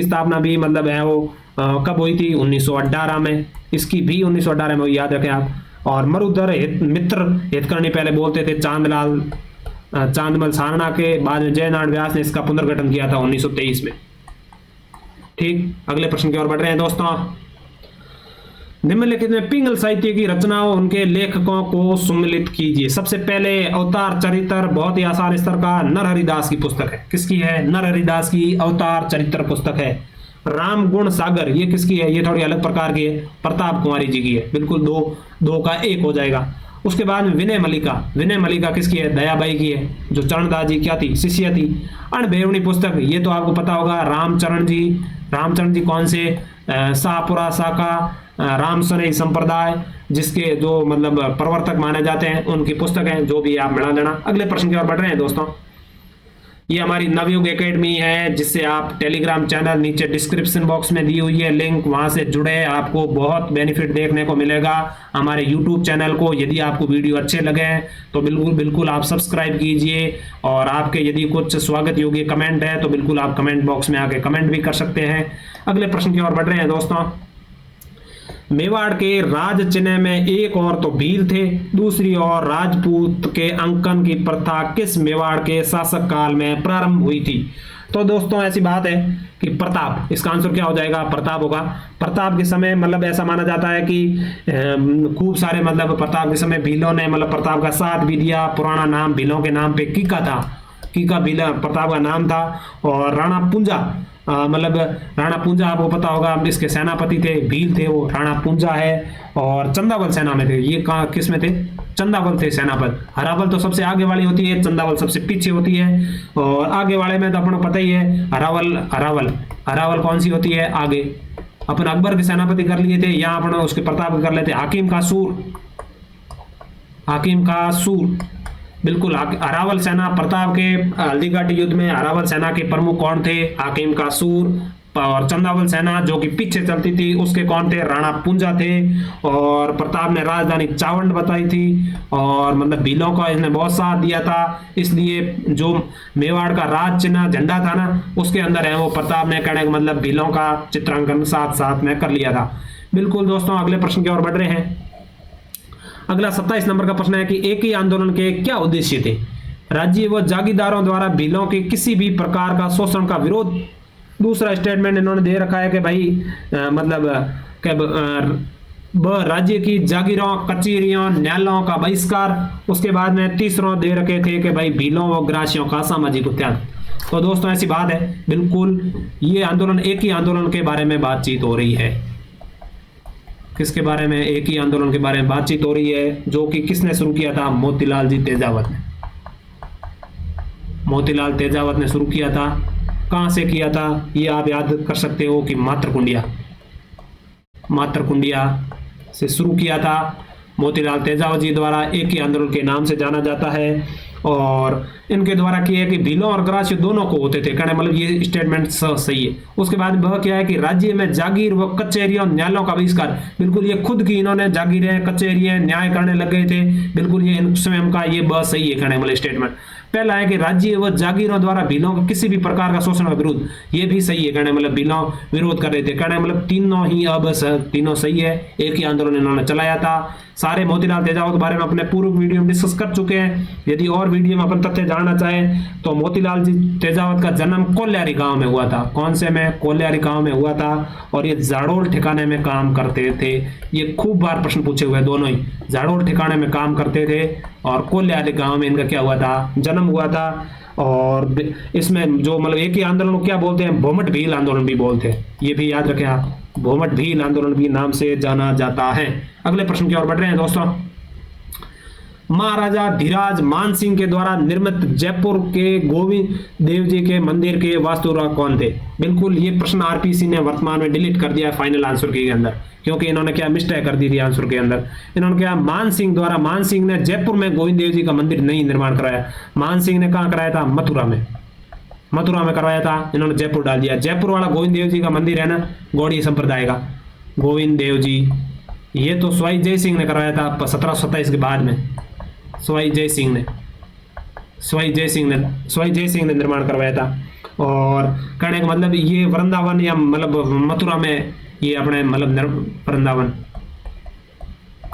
स्थापना भी मतलब है वो कब हुई थी, 1918 में। इसकी भी 1918 में हुई, याद रखें आप। और मरुधर मित्र हितकर्णी पहले बोलते थे चांदमल सारणा के, बाद में जयनारायण व्यास ने इसका पुनर्गठन किया था 1923 में। ठीक, अगले प्रश्न की ओर बढ़ रहे हैं दोस्तों। निम्नलिखित में पिंगल साहित्य की रचनाओं, उनके लेखकों को सम्मिलित कीजिए। सबसे पहले अवतार चरित्र, बहुत ही आसान स्तर का, नरहरिदास की पुस्तक है। किसकी है, नरहरिदास की अवतार चरित्र पुस्तक है। राम गुण सागर, ये किसकी है, ये थोड़ी अलग प्रकार की है, प्रताप कुमारी जी की है। बिल्कुल दो का एक हो जाएगा। उसके बाद में विनय मल्लिका किसकी है, दयाबाई की है, जो चरणदास जी क्या थी, शिष्य थी। अणबेवनी पुस्तक, ये तो आपको पता होगा, रामचरण जी कौन से, शाहपुरा शाखा रामसनई संप्रदाय, जिसके जो मतलब प्रवर्तक माने जाते हैं, उनकी पुस्तक है, जो भी आप मिला लेना। अगले प्रश्न की ओर बढ़ रहे हैं दोस्तों। ये हमारी नवयुग एकेडमी है, जिससे आप टेलीग्राम चैनल, नीचे डिस्क्रिप्शन बॉक्स में दी हुई है लिंक, वहां से जुड़े, आपको बहुत बेनिफिट देखने को मिलेगा। हमारे यूट्यूब चैनल को यदि आपको वीडियो अच्छे लगे तो बिल्कुल आप सब्सक्राइब कीजिए। और आपके यदि कुछ स्वागत योग्य कमेंट है तो बिल्कुल आप कमेंट बॉक्स में आके कमेंट भी कर सकते हैं। अगले प्रश्न की ओर बढ़ रहे हैं दोस्तों। मेवाड़ के राज चिन्ह में एक और तो भील थे, दूसरी ओर राजपूत के अंकन की प्रथा किस मेवाड़ के शासक काल में प्रारंभ हुई थी। तो दोस्तों ऐसी बात है कि प्रताप, इसका आंसर क्या हो जाएगा, प्रताप होगा। प्रताप के समय मतलब ऐसा माना जाता है कि खूब सारे मतलब प्रताप के समय भीलों ने मतलब प्रताप का साथ भी दिया। पुराना नाम भीलों के नाम पे कीका था, कीका भीला प्रताप का नाम था। और राणा पुंजा आपको पता होगा, इसके सेनापति थे, भील थे वो, राणा पुंजा है। और चंदावल सेना में थे, ये कहाँ किस में थे, चंदावल थे सेनापति। हरावल तो सबसे आगे वाली होती है, चंदावल सबसे पीछे होती है। और आगे वाले में तो अपन को पता ही है, हरावल कौन सी होती है, आगे। अपन अकबर के सेनापति कर लिए थे, यहाँ अपन उसके प्रताप कर लेते। हाकिम का सूर, बिल्कुल। अरावल सेना प्रताप के हल्दी घाटी युद्ध में अरावल सेना के प्रमुख कौन थे, हाकिम का सूर। और चंदावल सेना जो कि पीछे चलती थी, उसके कौन थे, राणा पुंजा थे। और प्रताप ने राजधानी चावंड बताई थी। और मतलब भीलों का इसने बहुत साथ दिया था, इसलिए जो मेवाड़ का राज चिन्ह झंडा था ना, उसके अंदर है वो प्रताप ने कहने का मतलब भीलों का चित्रांकन साथ साथ में कर लिया था। बिल्कुल दोस्तों, अगले प्रश्न की ओर बढ़ रहे हैं। अगला 27 नंबर का प्रश्न है कि एक ही आंदोलन के क्या उद्देश्य थे। राज्य व जागीरदारों द्वारा भीलों के किसी भी प्रकार का शोषण का विरोध। दूसरा स्टेटमेंट इन्होंने दे रखा है कि भाई राज्य की जागीरों, कचेरियों, न्यायालयों का बहिष्कार। उसके बाद में तीसरों दे रखे थे कि भाई भीलों व ग्रासियों का सामाजिक उत्थान। तो दोस्तों ऐसी बात है, बिल्कुल ये आंदोलन, एक ही आंदोलन के बारे में बातचीत हो रही है। किसके बारे में, एक ही आंदोलन के बारे में बातचीत हो रही है, जो कि किसने शुरू किया था, मोतीलाल तेजावत ने शुरू किया था। कहां से किया था, ये आप याद कर सकते हो कि मात्रकुंडिया से शुरू किया था। मोतीलाल तेजावत जी द्वारा एक ही आंदोलन के नाम से जाना जाता है। और इनके द्वारा किया है कि भीलों और ग्रासियों दोनों को होते थे, कहने मतलब ये स्टेटमेंट सही है। उसके बाद वह क्या है कि राज्य में जागीर व कचहरियों, न्यायालयों का बहिष्कार। बिल्कुल ये खुद की इन्होंने जागीरें, कचहरियां, न्याय करने लग गए थे। बिल्कुल ये स्वयं का ये बहुत सही है, कहने मतलब स्टेटमेंट। पहला है कि राज्य व जागीरों द्वारा भीलों का किसी भी प्रकार का शोषण का विरोध, ये भी सही है, कहने मतलब भीलों विरोध कर रहे थे, कहने मतलब तीनों सही है, एक ही आंदोलन इन्होंने चलाया था। सारे मोतीलाल तेजावत के बारे में अपने पूर्व वीडियो में डिस्कस कर चुके हैं। यदि और वीडियो में अपन तथ्य जानना चाहें तो मोतीलाल जी तेजावत का जन्म कोल्यारी गांव में हुआ था। कौन से में? कोल्यारी गांव में हुआ था। और ये जाड़ोल ठिकाने में काम करते थे। ये खूब बार प्रश्न पूछे हुए दोनों ही, जाड़ोल ठिकाने में काम करते थे और कोल्यारी गांव में इनका क्या हुआ था? जन्म हुआ था। और इसमें जो मतलब एक ही आंदोलन को क्या बोलते हैं? भोमट भील आंदोलन भी बोलते हैं। ये भी याद रखें आप, भोमट भील आंदोलन भी नाम से जाना जाता है। अगले प्रश्न की ओर बढ़ रहे हैं दोस्तों। महाराजा धीराज मान सिंह के द्वारा निर्मित जयपुर के गोविंद देव जी के मंदिर के वास्तुकार कौन थे? बिल्कुल ये प्रश्न आरपीसी ने वर्तमान में डिलीट कर दिया है फाइनल आंसर के अंदर, क्योंकि इन्होंने क्या मिस्टेक कर दी थी आंसर के अंदर। इन्होंने क्या मान सिंह द्वारा, मान सिंह ने जयपुर में गोविंद देव जी का मंदिर नहीं निर्माण कराया। मान सिंह ने कहाँ कराया था? मथुरा में, मथुरा में करवाया था। इन्होंने जयपुर डाल दिया। जयपुर वाला गोविंद देव जी का मंदिर है ना, गौड़ीय संप्रदाय का गोविंद देव जी, ये तो सवाई जय सिंह ने करवाया था 1727 के बाद में। सवाई जय सिंह ने निर्माण करवाया था। और कहने का मतलब ये वृंदावन या मतलब मथुरा में ये अपने मतलब वृंदावन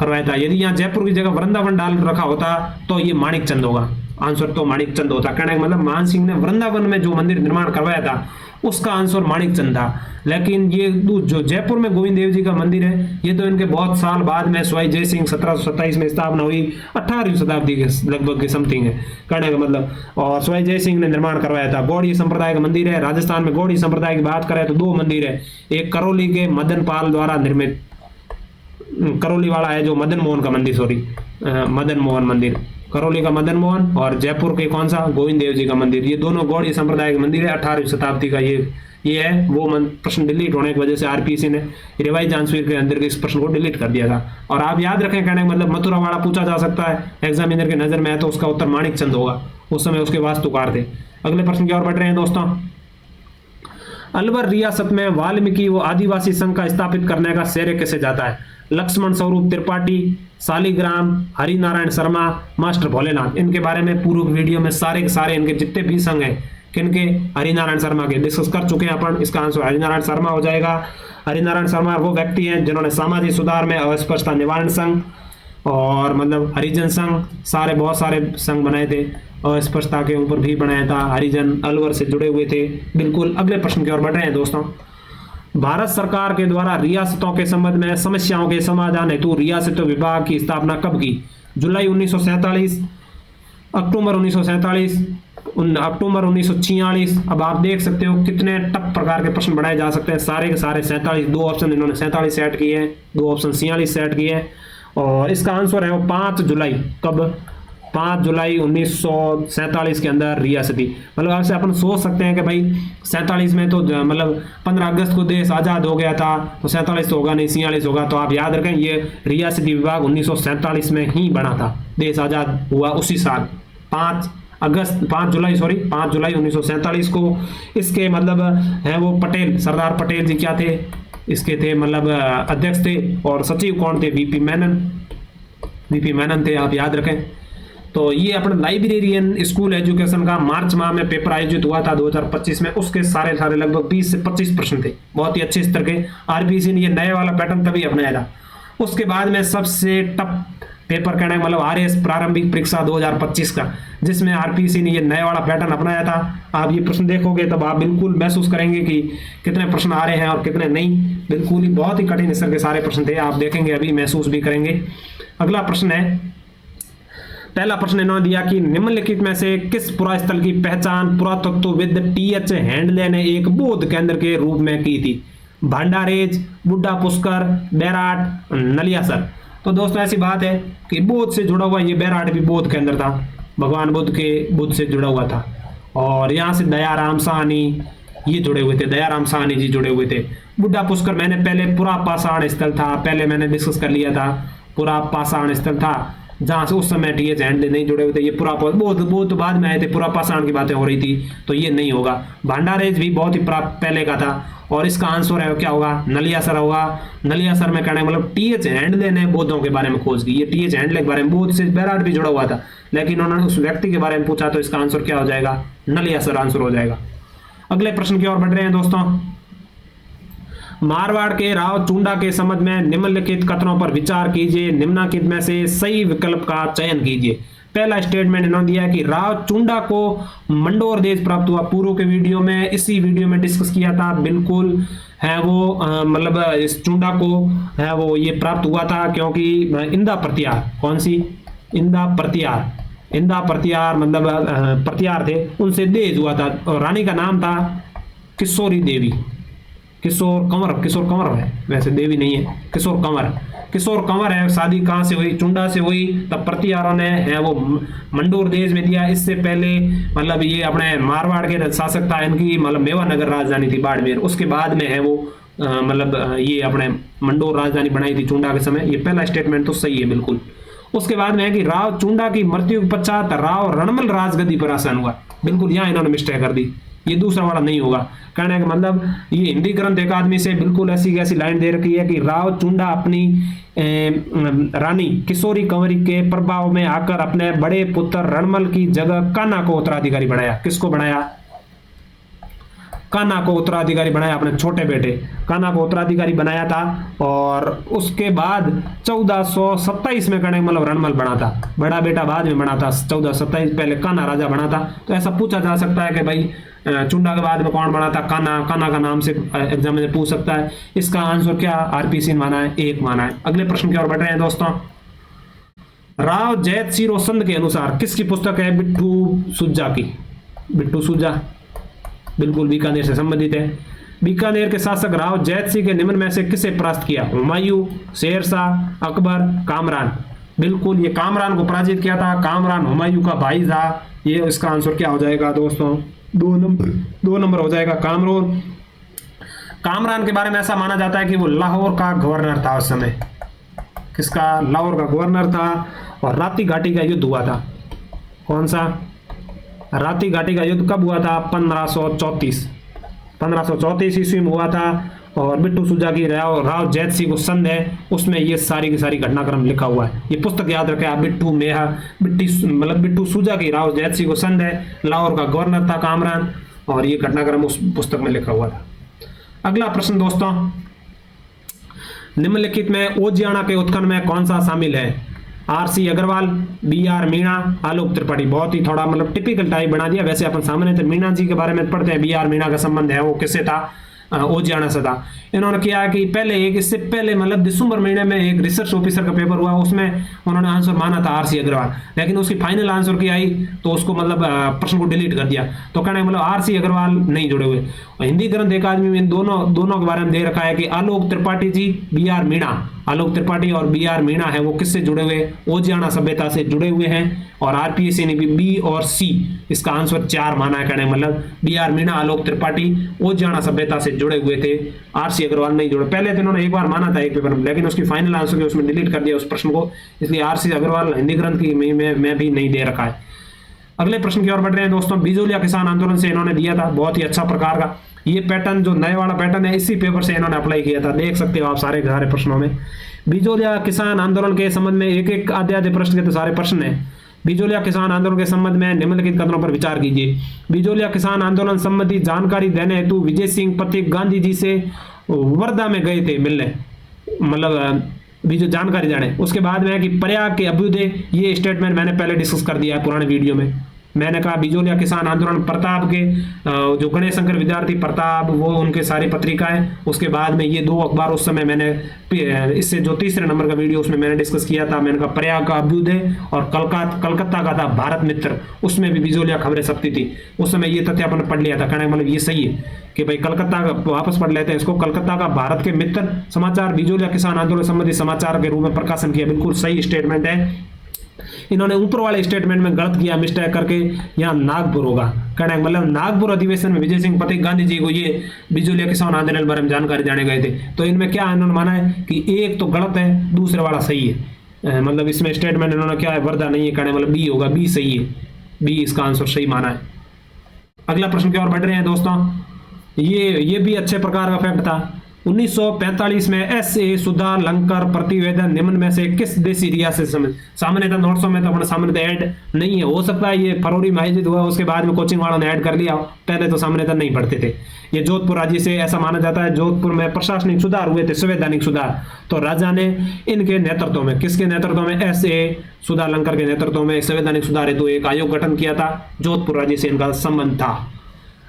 करवाया था। यदि यहाँ जयपुर की जगह वृंदावन डाल रखा होता तो ये माणिक चंद होगा, आंसर तो माणिक चंद होता। कहने का मतलब मान सिंह ने वृंदावन में जो मंदिर निर्माण करवाया था उसका आंसर माणिक चंद था। लेकिन ये जो जयपुर में गोविंद देव जी का मंदिर है ये तो इनके बहुत साल बाद में सवाई जय सिंह 1727 में स्थापना हुई, 18वीं शताब्दी के लगभग के समथिंग है कहने का मतलब। और सवाई जय सिंह ने निर्माण करवाया था। गौड़ीय संप्रदाय का मंदिर है। राजस्थान में गौड़ीय संप्रदाय की बात करें तो दो मंदिर है, एक करौली के मदन पाल द्वारा निर्मित, करौली वाला है जो मदन मोहन का मंदिर, मदन मोहन मंदिर, करौली का मदन मोहन, और जयपुर के कौन सा? गोविंद देव जी का मंदिर। ये दोनों गौड़ीय संप्रदाय के मंदिर है, 18वीं शताब्दी का ये है। वो प्रश्न डिलीट होने की वजह से आरपीसी ने रिवाइज आंसर के अंदर के इस प्रश्न को डिलीट कर दिया था। और आप याद रखें, कहने का मतलब मथुरा वाला पूछा जा सकता है एग्जामिनर की नजर में है तो उसका उत्तर माणिक चंद होगा, उस समय उसके वास्तुकार थे। अगले प्रश्न की ओर बढ़ रहे हैं दोस्तों। अलवर रियासत में वाल्मीकि व आदिवासी संघ का स्थापित करने का श्रेय किसे जाता है? लक्ष्मण स्वरूप त्रिपाठी, शालिग्राम, हरिनारायण शर्मा, मास्टर भोलेनाथ। इनके बारे में पूर्व वीडियो में सारे के सारे इनके जितने भी संघ हैं किनके? हरिनारायण शर्मा के डिस्कस कर चुके हैं अपन। इसका आंसर हरिनारायण शर्मा हो जाएगा। हरिनारायण शर्मा वो व्यक्ति हैं जिन्होंने सामाजिक सुधार में अस्पृश्यता निवारण संघ और मतलब हरिजन संघ, सारे बहुत सारे संघ बनाए थे। अस्पृश्यता के ऊपर भी बनाया था। हरिजन अलवर से जुड़े हुए थे। बिल्कुल। अगले प्रश्न की ओर बढ़ रहे हैं दोस्तों। भारत सरकार के द्वारा रियासतों के संबंध में समस्याओं के समाधान हेतु रियासत विभाग की स्थापना कब की? जुलाई 1947, अक्टूबर 1947, अक्टूबर 1946। अब आप देख सकते हो कितने टफ प्रकार के प्रश्न बनाए जा सकते हैं। सारे के सारे 47, दो ऑप्शन इन्होंने 47 सेट किए हैं, दो ऑप्शन 46 सेट किए हैं। और इसका आंसर है वो 5 जुलाई। कब? 5 जुलाई 1947 के अंदर रियासती, मतलब आपसे अपन सोच सकते हैं कि भाई 47 में तो मतलब 15 अगस्त को देश आज़ाद हो गया था, तो 47 तो होगा नहीं, 46 होगा। तो आप याद रखें ये रियासती विभाग 1947 में ही बना था। देश आज़ाद हुआ उसी साल 5 जुलाई 1947 को। इसके मतलब है वो पटेल, सरदार पटेल जी क्या थे? इसके थे मतलब अध्यक्ष थे। और सचिव कौन थे? वीपी मेनन थे, आप याद रखें। तो ये अपना लाइब्रेरियन स्कूल एजुकेशन का मार्च माह में पेपर आयोजित हुआ था 2025 में। उसके सारे लगभग 20 से 25 प्रश्न थे, बहुत ही अच्छे स्तर के। आरपीसी ने ये नया वाला पैटर्न तभी अपनाया था। उसके बाद में सबसे टफ पेपर कहने का मतलब आरएस प्रारंभिक परीक्षा 2025 का, जिसमें आरपीसी ने ये नया वाला पैटर्न अपनाया था। आप ये प्रश्न देखोगे तब आप बिल्कुल महसूस करेंगे कि कितने प्रश्न आ रहे हैं और कितने नहीं। बिल्कुल ही बहुत ही कठिन स्तर के सारे प्रश्न थे, आप देखेंगे अभी महसूस भी करेंगे। अगला प्रश्न है, पहला प्रश्न इन्होंने दिया कि निम्नलिखित में से किस पुरास्थल की पहचान पुरातत्वविद टी.एच. हैंडले ने एक बौद्ध केंद्र के रूप में की थी? भांडारेज, बुड्ढा पुष्कर, बैराट, नलियासर। तो दोस्तों ऐसी बात है कि बौद्ध से जुड़ा हुआ ये बैराट भी बौद्ध केंद्र था, भगवान बुद्ध से जुड़ा हुआ था। और यहाँ से दयाराम साहनी ये जुड़े हुए थे, दयाराम साहनी जी जुड़े हुए थे। बुड्ढा पुष्कर मैंने पहले पुरा पाषाण स्थल था, पहले मैंने डिस्कस कर लिया था, पुरा पाषाण स्थल था जहाँ से उस समय टी.एच. हैंडले नहीं जुड़े हुए थे। ये पुरा बौद्ध बाद में आए थे, पुरा पाषाण की बातें हो रही थी, तो ये नहीं होगा। भांडारेज भी बहुत ही पहले का था। और इसका आंसर है क्या होगा? नलियासर होगा। नलियासर में कहने मतलब टी.एच. हैंडले ने बौद्धों के बारे में खोज की। ये टी.एच. हैंडले के बारे में, बौद्ध से बैराट भी जुड़ा हुआ था, लेकिन उन्होंने उस व्यक्ति के बारे में पूछा, तो इसका आंसर क्या हो जाएगा? नलियासर आंसर हो जाएगा। अगले प्रश्न की ओर बढ़ रहे हैं दोस्तों। मारवाड़ के राव चुंडा के संबंध में निम्नलिखित कथनों पर विचार कीजिए, निम्नलिखित में से सही विकल्प का चयन कीजिए। पहला स्टेटमेंट इन्होंने दिया है कि राव चुंडा को मंडोर देश प्राप्त हुआ। पूर्व के वीडियो में, इसी वीडियो में डिस्कस किया था, बिल्कुल है वो मतलब इस चुंडा को है वो ये प्राप्त हुआ था क्योंकि इंदा प्रत्यार, कौन सी इंदा प्रत्यार मतलब प्रत्यार थे, उनसे दहेज हुआ था और रानी का नाम था किशोरी देवी, किशोर कंवर है, वैसे देवी नहीं है, किशोर कंवर है। शादी कहाँ से हुई? चुंडा से हुई। तब प्रत्यारों ने है वो मंडोर देश में दिया। इससे पहले मतलब ये अपने मारवाड़ के शासक था, इनकी मतलब मेवा नगर राजधानी थी बाड़मेर। उसके बाद में है वो मतलब ये अपने मंडोर राजधानी बनाई थी चुंडा के समय। ये पहला स्टेटमेंट तो सही है बिल्कुल। उसके बाद में है कि राव चुंडा की मृत्यु के पश्चात राव रणमल राजगद्दी पर आसन हुआ। बिल्कुल यहाँ इन्होंने मिस्टेक कर दी, ये दूसरा वाला नहीं होगा। कहने का मतलब ये हिंदी ग्रंथ अकादमी से बिल्कुल ऐसी लाइन दे रखी है कि राव चुंडा अपनी रानी किशोरी कंवरी के प्रभाव में आकर अपने बड़े पुत्र रणमल की जगह कान्हा को उत्तराधिकारी बनाया। किसको बनाया? कान्हा को उत्तराधिकारी बनाया, अपने छोटे बेटे कान्हा को उत्तराधिकारी बनाया था। और उसके बाद 1427 में कहने मतलब रणमल बना था, बड़ा बेटा बाद में बना था 1427, पहले कान्हा राजा बना था। तो ऐसा पूछा जा सकता है कि भाई चुंडा के बाद में कौन बना था? कान्हा का नाम से एग्जाम में पूछ सकता है। इसका आंसर क्या आरपीसी माना है? एक माना है। अगले प्रश्न की ओर बढ़ रहे हैं दोस्तों। राव जैत सिंह रोसंद के अनुसार किसकी पुस्तक है बिट्टू सुजा की? बिट्टू सुजा बिल्कुल बीकानेर से संबंधित है। बीकानेर के शासक राव जैत सिंह के निम्न में से किसे परास्त किया? हुमायूं, शेरशाह, अकबर, कामरान। बिल्कुल ये कामरान को पराजित किया था। कामरान हुमायूं का भाई था। ये इसका आंसर क्या हो जाएगा दोस्तों? 2 नंबर हो जाएगा। कामरान के बारे में ऐसा माना जाता है कि वो लाहौर का गवर्नर था उस समय। किसका? लाहौर का गवर्नर था। और राती घाटी का युद्ध हुआ था। कौन सा? राती घाटी का युद्ध कब हुआ था? 1534 ईस्वी में हुआ था। और बिट्टू सुजा की राव जैत सिंह को संध है, उसमें ये सारी की सारी घटनाक्रम लिखा हुआ है। ये पुस्तक याद रखें आप। बिट्टू सुजा की राव जैत सिंह को संध है, लाहौर का गवर्नर था कामरान, और ये घटनाक्रम उस पुस्तक में लिखा हुआ था। अगला प्रश्न दोस्तों, निम्नलिखित में ओजियाना के उत्खनन में कौन सा शामिल है? आर.सी. अग्रवाल, बी.आर. मीणा, आलोक त्रिपाठी। बहुत ही थोड़ा मतलब टिपिकल टाइप बना दिया। वैसे अपन सामान्य मीणा जी के बारे में पढ़ते हैं। बी.आर. मीणा का संबंध है वो किससे था? ओजियाना से था। इन्होंने किया कि पहले इससे पहले मतलब दिसंबर महीने में एक रिसर्च ऑफिसर का पेपर हुआ, उसमें उन्होंने आंसर माना था आर.सी. अग्रवाल, लेकिन उसकी फाइनल आंसर की आई तो उसको मतलब प्रश्न को डिलीट कर दिया। तो कहना मतलब आर.सी. अग्रवाल नहीं जुड़े हुए। हिंदी ग्रंथ अकादमी में इन दोनों के बारे में दे रखा है कि आलोक त्रिपाठी जी, बी.आर. मीणा, आलोक त्रिपाठी और बी.आर. मीणा है वो किससे जुड़े हुए? ओजियाना सभ्यता से जुड़े हुए हैं। और आरपीएससी ने भी बी और सी इसका आंसर 4 माना है। कहने मतलब बी.आर. मीणा, आलोक त्रिपाठी ओजियाना सभ्यता से जुड़े हुए थे, आर.सी. अग्रवाल नहीं जुड़े। पहले तो इन्होंने एक बार माना था एक पेपर में, लेकिन उसकी फाइनल आंसर उसमें डिलीट कर दिया उस प्रश्न को, इसलिए आर.सी. अग्रवाल हिंदी ग्रंथ की में भी नहीं दे रखा है। अगले प्रश्न की ओर बढ़ रहे हैं दोस्तों। बिजोलिया किसान आंदोलन से इन्होंने दिया था, बहुत ही अच्छा प्रकार का ये पैटर्न, जो नए वाला पैटर्न है, इसी पेपर से इन्होंने अप्लाई किया था। देख सकते हो आप सारे प्रश्नों में बिजोलिया किसान आंदोलन के संबंध में एक आधे प्रश्न के तो सारे प्रश्न है। बिजोलिया किसान आंदोलन के संबंध में निम्नलिखित कथनों पर विचार कीजिए। बिजोलिया किसान आंदोलन संबंधी जानकारी देने हेतु विजय सिंह पथिक गांधी जी से वर्धा में गए थे मिलने, मतलब भी जो जानकारी जाने। उसके बाद में है कि प्रयाग के अभ्युदय, ये स्टेटमेंट मैंने पहले डिस्कस कर दिया है पुराने वीडियो में। मैंने कहा बिजोलिया किसान आंदोलन प्रताप के जो गणेश शंकर विद्यार्थी प्रताप, वो उनके सारी पत्रिकाएं। उसके बाद में ये 2 अखबार उस समय मैंने इससे जो तीसरे नंबर का वीडियो उसमें मैंने डिस्कस किया था। मैंने कहा प्रयाग का अभ्युदय और कलकत्ता का था भारत मित्र, उसमें भी बिजोलिया खबरें छपती थी। उस समय ये तथ्य अपन पढ़ लिया था। कहने मतलब ये सही है कि भाई कलकत्ता का, वापस पढ़ लेते हैं इसको, कलकत्ता का भारत के मित्र समाचार बिजोलिया किसान आंदोलन संबंधी समाचार के रूप में प्रकाशन किया। बिल्कुल सही स्टेटमेंट है। इन्होंने ऊपर वाले स्टेटमेंट में गलत किया, मिस्टेक करके, यहाँ नागपुर होगा। कहना मतलब नागपुर अधिवेशन में विजय सिंह पथिक गांधी जी को ये बिजोलिया किसान आंदोलन के बारे में जानकारी जाने गए थे। तो इनमें क्या इन्होंने माना है कि एक तो गलत है, दूसरे वाला सही है। मतलब इसमें स्टेटमेंट इन्होंने क्या है, वर्धा नहीं है। कहने मतलब बी होगा, बी सही है, बी इसका आंसर सही माना है। अगला प्रश्न की ओर बढ़ रहे हैं दोस्तों। ये भी अच्छे प्रकार का फैक्ट था। 1945 में S.A. सुधा लंकर प्रतिवेदन निम्न में से किस देशी रियासत से सामान्यतः नोट्सों में तो अपना सामान्यतः ऐड नहीं है, हो सकता है ये फरवरी में आयोजित हुआ उसके बाद में कोचिंग वालों ने ऐड कर लिया, पहले तो सामान्यतः नहीं पढ़ते थे। ये जोधपुर राज्य से ऐसा माना जाता है, जोधपुर में प्रशासनिक सुधार हुए थे, संवैधानिक सुधार, तो राजा ने इनके नेतृत्व में, किसके नेतृत्व में, S.A. सुधा लंकर के नेतृत्व में संवैधानिक सुधार हेतु एक आयोग गठन किया था। जोधपुर राज्य से इनका संबंध था।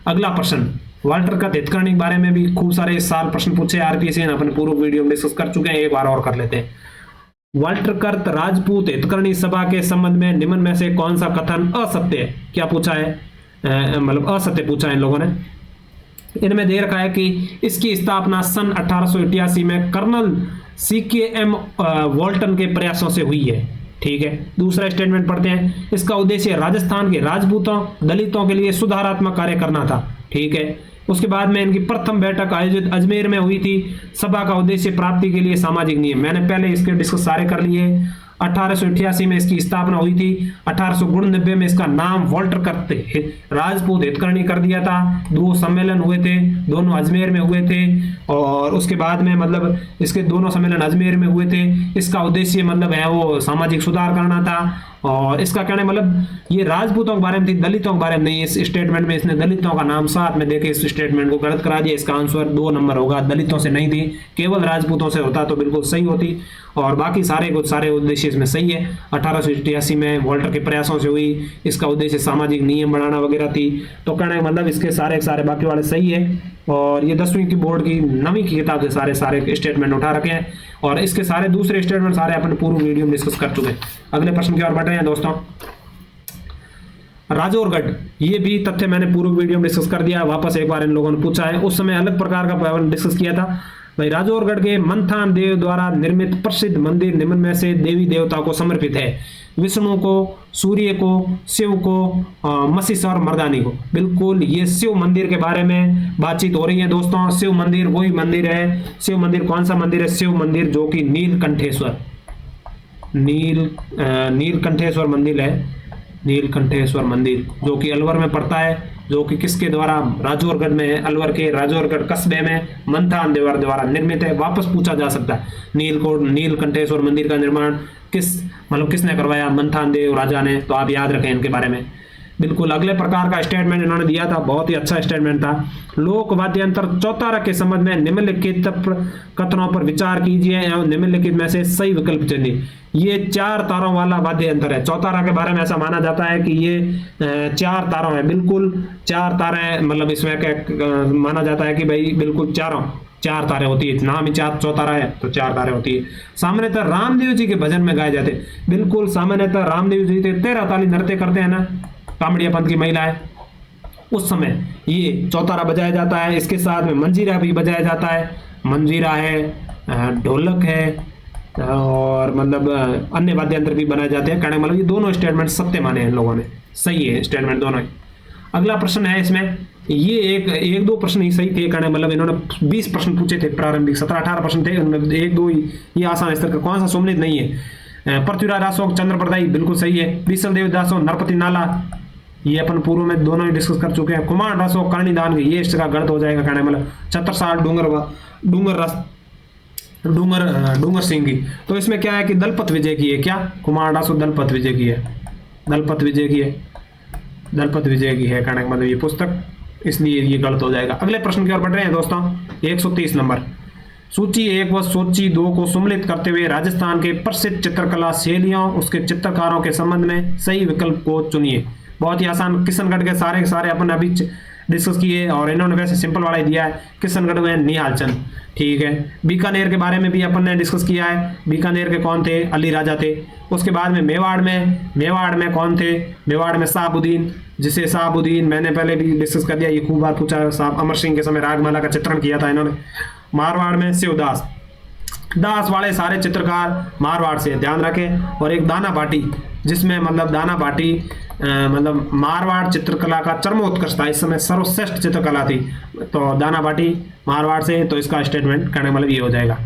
अगला प्रश्न, वाल्टर कत हितकर्णी के बारे में भी खूब सारे इस साल प्रश्न पूछे आरपीएससी ने, अपने पूर्व वीडियो में डिस्कस कर चुके हैं, एक बार और कर लेते हैं। वाल्टर कर्त राजपूत हितकर्णी सभा के संबंध में निम्न में से कौन सा कथन असत्य है? क्या पूछा है, मतलब असत्य पूछा है इन लोगों ने। इनमें दे रखा है कि इसकी स्थापना सन 1888 में कर्नल CKM वॉल्टन के प्रयासों से हुई है। ठीक है, दूसरा स्टेटमेंट पढ़ते हैं। इसका उद्देश्य राजस्थान के राजपूतों दलितों के लिए सुधारात्मक कार्य करना था। ठीक है, उसके बाद में इनकी प्रथम बैठक आयोजित अजमेर में हुई थी। सभा का उद्देश्य प्राप्ति के लिए सामाजिक नियम, मैंने पहले इसके डिस्कस सारे कर लिए। 1888 में इसकी स्थापना हुई थी। 1899 में इसका नाम वाल्टर कर्त राजपूत हितकर्णी कर दिया था। 2 सम्मेलन हुए थे, दोनों अजमेर में हुए थे, और उसके बाद में मतलब इसके दोनों सम्मेलन अजमेर में हुए थे। इसका उद्देश्य मतलब है वो सामाजिक सुधार करना था, और इसका कहने मतलब ये राजपूतों के बारे में थी, दलितों के बारे में नहीं। इस स्टेटमेंट में इसने दलितों का नाम साथ में देके इस स्टेटमेंट को गलत करा दिया। इसका आंसर 2 नंबर होगा, दलितों से नहीं थी, केवल राजपूतों से होता तो बिल्कुल सही होती, और बाकी सारे उद्देश्य इसमें सही है। 1888 में वॉल्टर के प्रयासों से हुई, इसका उद्देश्य सामाजिक नियम बनाना वगैरह थी, तो कहने मतलब इसके सारे बाकी वाले सही है। और ये 10वीं की बोर्ड की 9वीं की किताब से सारे स्टेटमेंट उठा रखे हैं, और इसके सारे दूसरे स्टेटमेंट सारे अपन पूर्व वीडियो में डिस्कस कर चुके हैं। अगले प्रश्न की ओर बढ़ रहे हैं दोस्तों। राजौरगढ़, ये भी तथ्य मैंने पूर्व वीडियो में डिस्कस कर दिया, वापस एक बार इन लोगों ने पूछा है, उस समय अलग प्रकार का डिस्कस किया था भाई। राजौरगढ़ के मंथान देव द्वारा निर्मित प्रसिद्ध मंदिर निम्न में से देवी देवता को समर्पित है? विष्णु को, सूर्य को, शिव को, मसीह और मर्दानी को। बिल्कुल, ये शिव मंदिर के बारे में बातचीत हो रही है दोस्तों। शिव मंदिर वही मंदिर है। शिव मंदिर कौन सा मंदिर है? शिव मंदिर जो कि नीलकंठेश्वर नीलकंठेश्वर मंदिर है। नीलकंठेश्वर मंदिर जो कि अलवर में पड़ता है, जो कि किसके द्वारा? राजौरगढ़ में है, अलवर के राजौरगढ़ कस्बे में मंथान देवर द्वारा निर्मित है। वापस पूछा जा सकता है, नीलकंठेश्वर मंदिर का निर्माण किसने करवाया? मंथान देव राजा ने। तो आप याद रखें इनके बारे में। बिल्कुल अगले प्रकार का स्टेटमेंट इन्होंने दिया था, बहुत ही अच्छा स्टेटमेंट था। लोक वाद्यंत्र चौतारा के संबंध में निम्नलिखित कथनों पर विचार कीजिए एवं निम्नलिखित में से सही विकल्प चुनिए। ये 4 तारों वाला वाद्य यंत्र है। चौतारा के बारे में ऐसा माना जाता है कि ये 4 तारों है। बिल्कुल 4 तारे, मतलब इसमें माना जाता है कि भाई बिल्कुल 4 तारे होती है, नाम ही चौतारा है तो 4 तारे होती है। सामान्यतः रामदेव जी के भजन में गाए जाते। बिल्कुल सामान्यतः रामदेव जी 13 ताली नृत्य करते हैं ना, कामड़िया पंथ की महिलाएं, उस समय ये चौतारा बजाया जाता है। इसके साथ में मंजीरा भी बजाया जाता है। मंजीरा है, ढोलक है, और मतलब अन्य वाद्य यंत्र भी बनाए जाते हैं। कहने मतलब ये दोनों स्टेटमेंट सत्य माने हैं इन लोगों ने, सही है स्टेटमेंट दोनों ही। अगला प्रश्न है इसमें, ये एक 2 प्रश्न ही सही थे। कहने मतलब इन्होंने 20 प्रश्न पूछे थे प्रारंभिक, 17-18 प्रश्न थे, उनमें 1-2 ही ये आसान स्तर का। कौन सा सुमनित नहीं है? पृथ्वीराज दासों चंद्र प्रदाई, बिल्कुल सही है। बीसल देव दासों नरपति नाला, ये अपन पूर्व में दोनों ही डिस्कस कर चुके हैं। कुमार दासों करणी दान, ये इसका गलत हो जाएगा। कहने मतलब छत्रसाल डूंगर सिंह की। तो इसमें क्या है कि दलपत विजय की है। क्या? कुमार दासों दलपत विजय की है। दलपत विजय की है कहने का मतलब ये पुस्तक, इसलिए ये गलत हो जाएगा। अगले प्रश्न की ओर बढ़ रहे हैं दोस्तों। 130 नंबर, सूची 1 व सूची 2 को सम्मिलित करते हुए राजस्थान के प्रसिद्ध चित्रकला शैलियों, उसके चित्रकारों के संबंध में सही विकल्प को चुनिए। बहुत ही आसान, किशनगढ़ के सारे अपन अभी डिस्कस किए, और इन्होंने वैसे सिंपल वाला ही दिया है। किशनगढ़ में निहाल चंद, ठीक है। बीकानेर के बारे में भी अपन ने डिस्कस किया है। बीकानेर के कौन थे? अली राजा थे। उसके बाद में मेवाड़ में कौन थे? मेवाड़ में साहबुद्दीन, जिसे साहबुद्दीन मैंने पहले भी डिस्कस कर दिया, ये खूब बार पूछा है। साहब अमर सिंह के समय रागमाला का चित्रण किया था इन्होंने। मारवाड़ में शिवदास, दास वाले सारे चित्रकार मारवाड़ से, ध्यान रखें। और एक दाना बाटी, जिसमें मतलब दाना बाटी मतलब मारवाड़ चित्रकला का चरमोत्कर्ष था, इस समय सर्वश्रेष्ठ चित्रकला थी। तो दाना बाटी मारवाड़ से, तो इसका स्टेटमेंट करने मतलब ये हो जाएगा।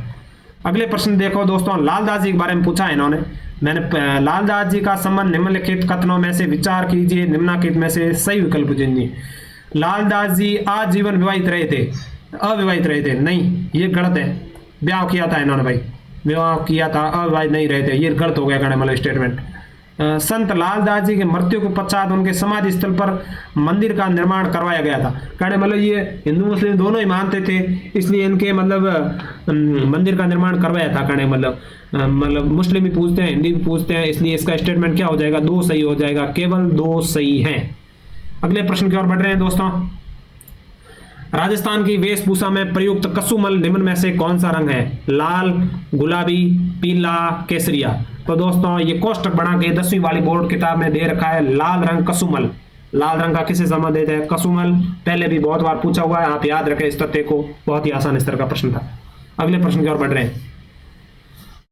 अगले प्रश्न देखो दोस्तों, लालदास जी के बारे में पूछा है इन्होंने। मैंने लालदास जी का संबंध निम्नलिखित कथनों में से विचार कीजिए, निम्नलिखित में से सही विकल्प चुनिए। लालदास जी आजीवन विवाहित रहे थे। अविवाहित रहे थे, नहीं ये गलत है। ब्याह किया था इन्होंने भाई, विवाह किया था, अविवाहित नहीं रहे थे, ये गलत हो गया कहने मतलब स्टेटमेंट। संत लालदास जी के मृत्यु के पश्चात उनके समाधि स्थल पर मंदिर का निर्माण करवाया गया था। कहने मतलब ये हिंदू मुस्लिम दोनों ही मानते थे, इसलिए इनके मतलब मंदिर का निर्माण करवाया था। कहने मतलब मुस्लिम भी पूछते हैं, हिंदी भी पूछते हैं, इसलिए इसका स्टेटमेंट क्या हो जाएगा, दो सही हो जाएगा, केवल दो सही हैं। अगले प्रश्न की ओर बढ़ रहे हैं दोस्तों। राजस्थान की वेशभूषा में प्रयुक्त कसुमल निम्न में से कौन सा रंग है? लाल, गुलाबी, पीला, केसरिया। तो दोस्तों ये कोष्टक बना के 10वीं वाली बोर्ड किताब में दे रखा है, लाल रंग कसुमल। लाल रंग का किसे संबंधित है? कसुमल। पहले भी बहुत बार पूछा हुआ है, आप याद रखें इस तथ्य को, बहुत ही आसान स्तर का प्रश्न था। अगले प्रश्न की ओर बढ़ रहे हैं।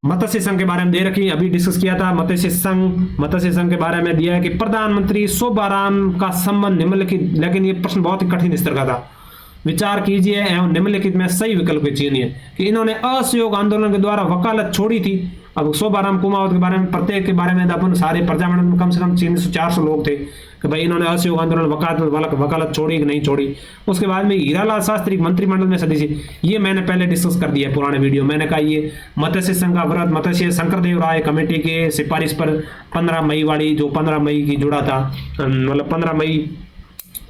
मत्स्य संघ के बारे में दे रखी, अभी डिस्कस किया था मत्स्य संघ के बारे में दिया है कि प्रधानमंत्री शोभाराम का संबंध निम्नलिखित, लेकिन ये प्रश्न बहुत ही कठिन स्तर का था। विचार कीजिए एवं निम्नलिखित में सही विकल्प चुनिए कि इन्होंने असहयोग आंदोलन के द्वारा वकालत छोड़ी थी। अब शोभाराम कुमावत के बारे में, प्रत्येक के बारे में अपन सारे प्रजामंडल में कम से कम 300-400 लोग थे कि भाई इन्होंने असहयोग आंदोलन वकालत छोड़ी कि नहीं छोड़ी। उसके बाद में हीरालाल शास्त्री मंत्रिमंडल में सदस्य, ये मैंने पहले डिस्कस कर दिया है पुराने वीडियो। मैंने कहा ये मत्स्य संघ का व्रत मत्स्य शंकरदेव राय कमेटी के सिफारिश पर 15 मई वाली, जो 15 मई की जुड़ा था, मतलब 15 मई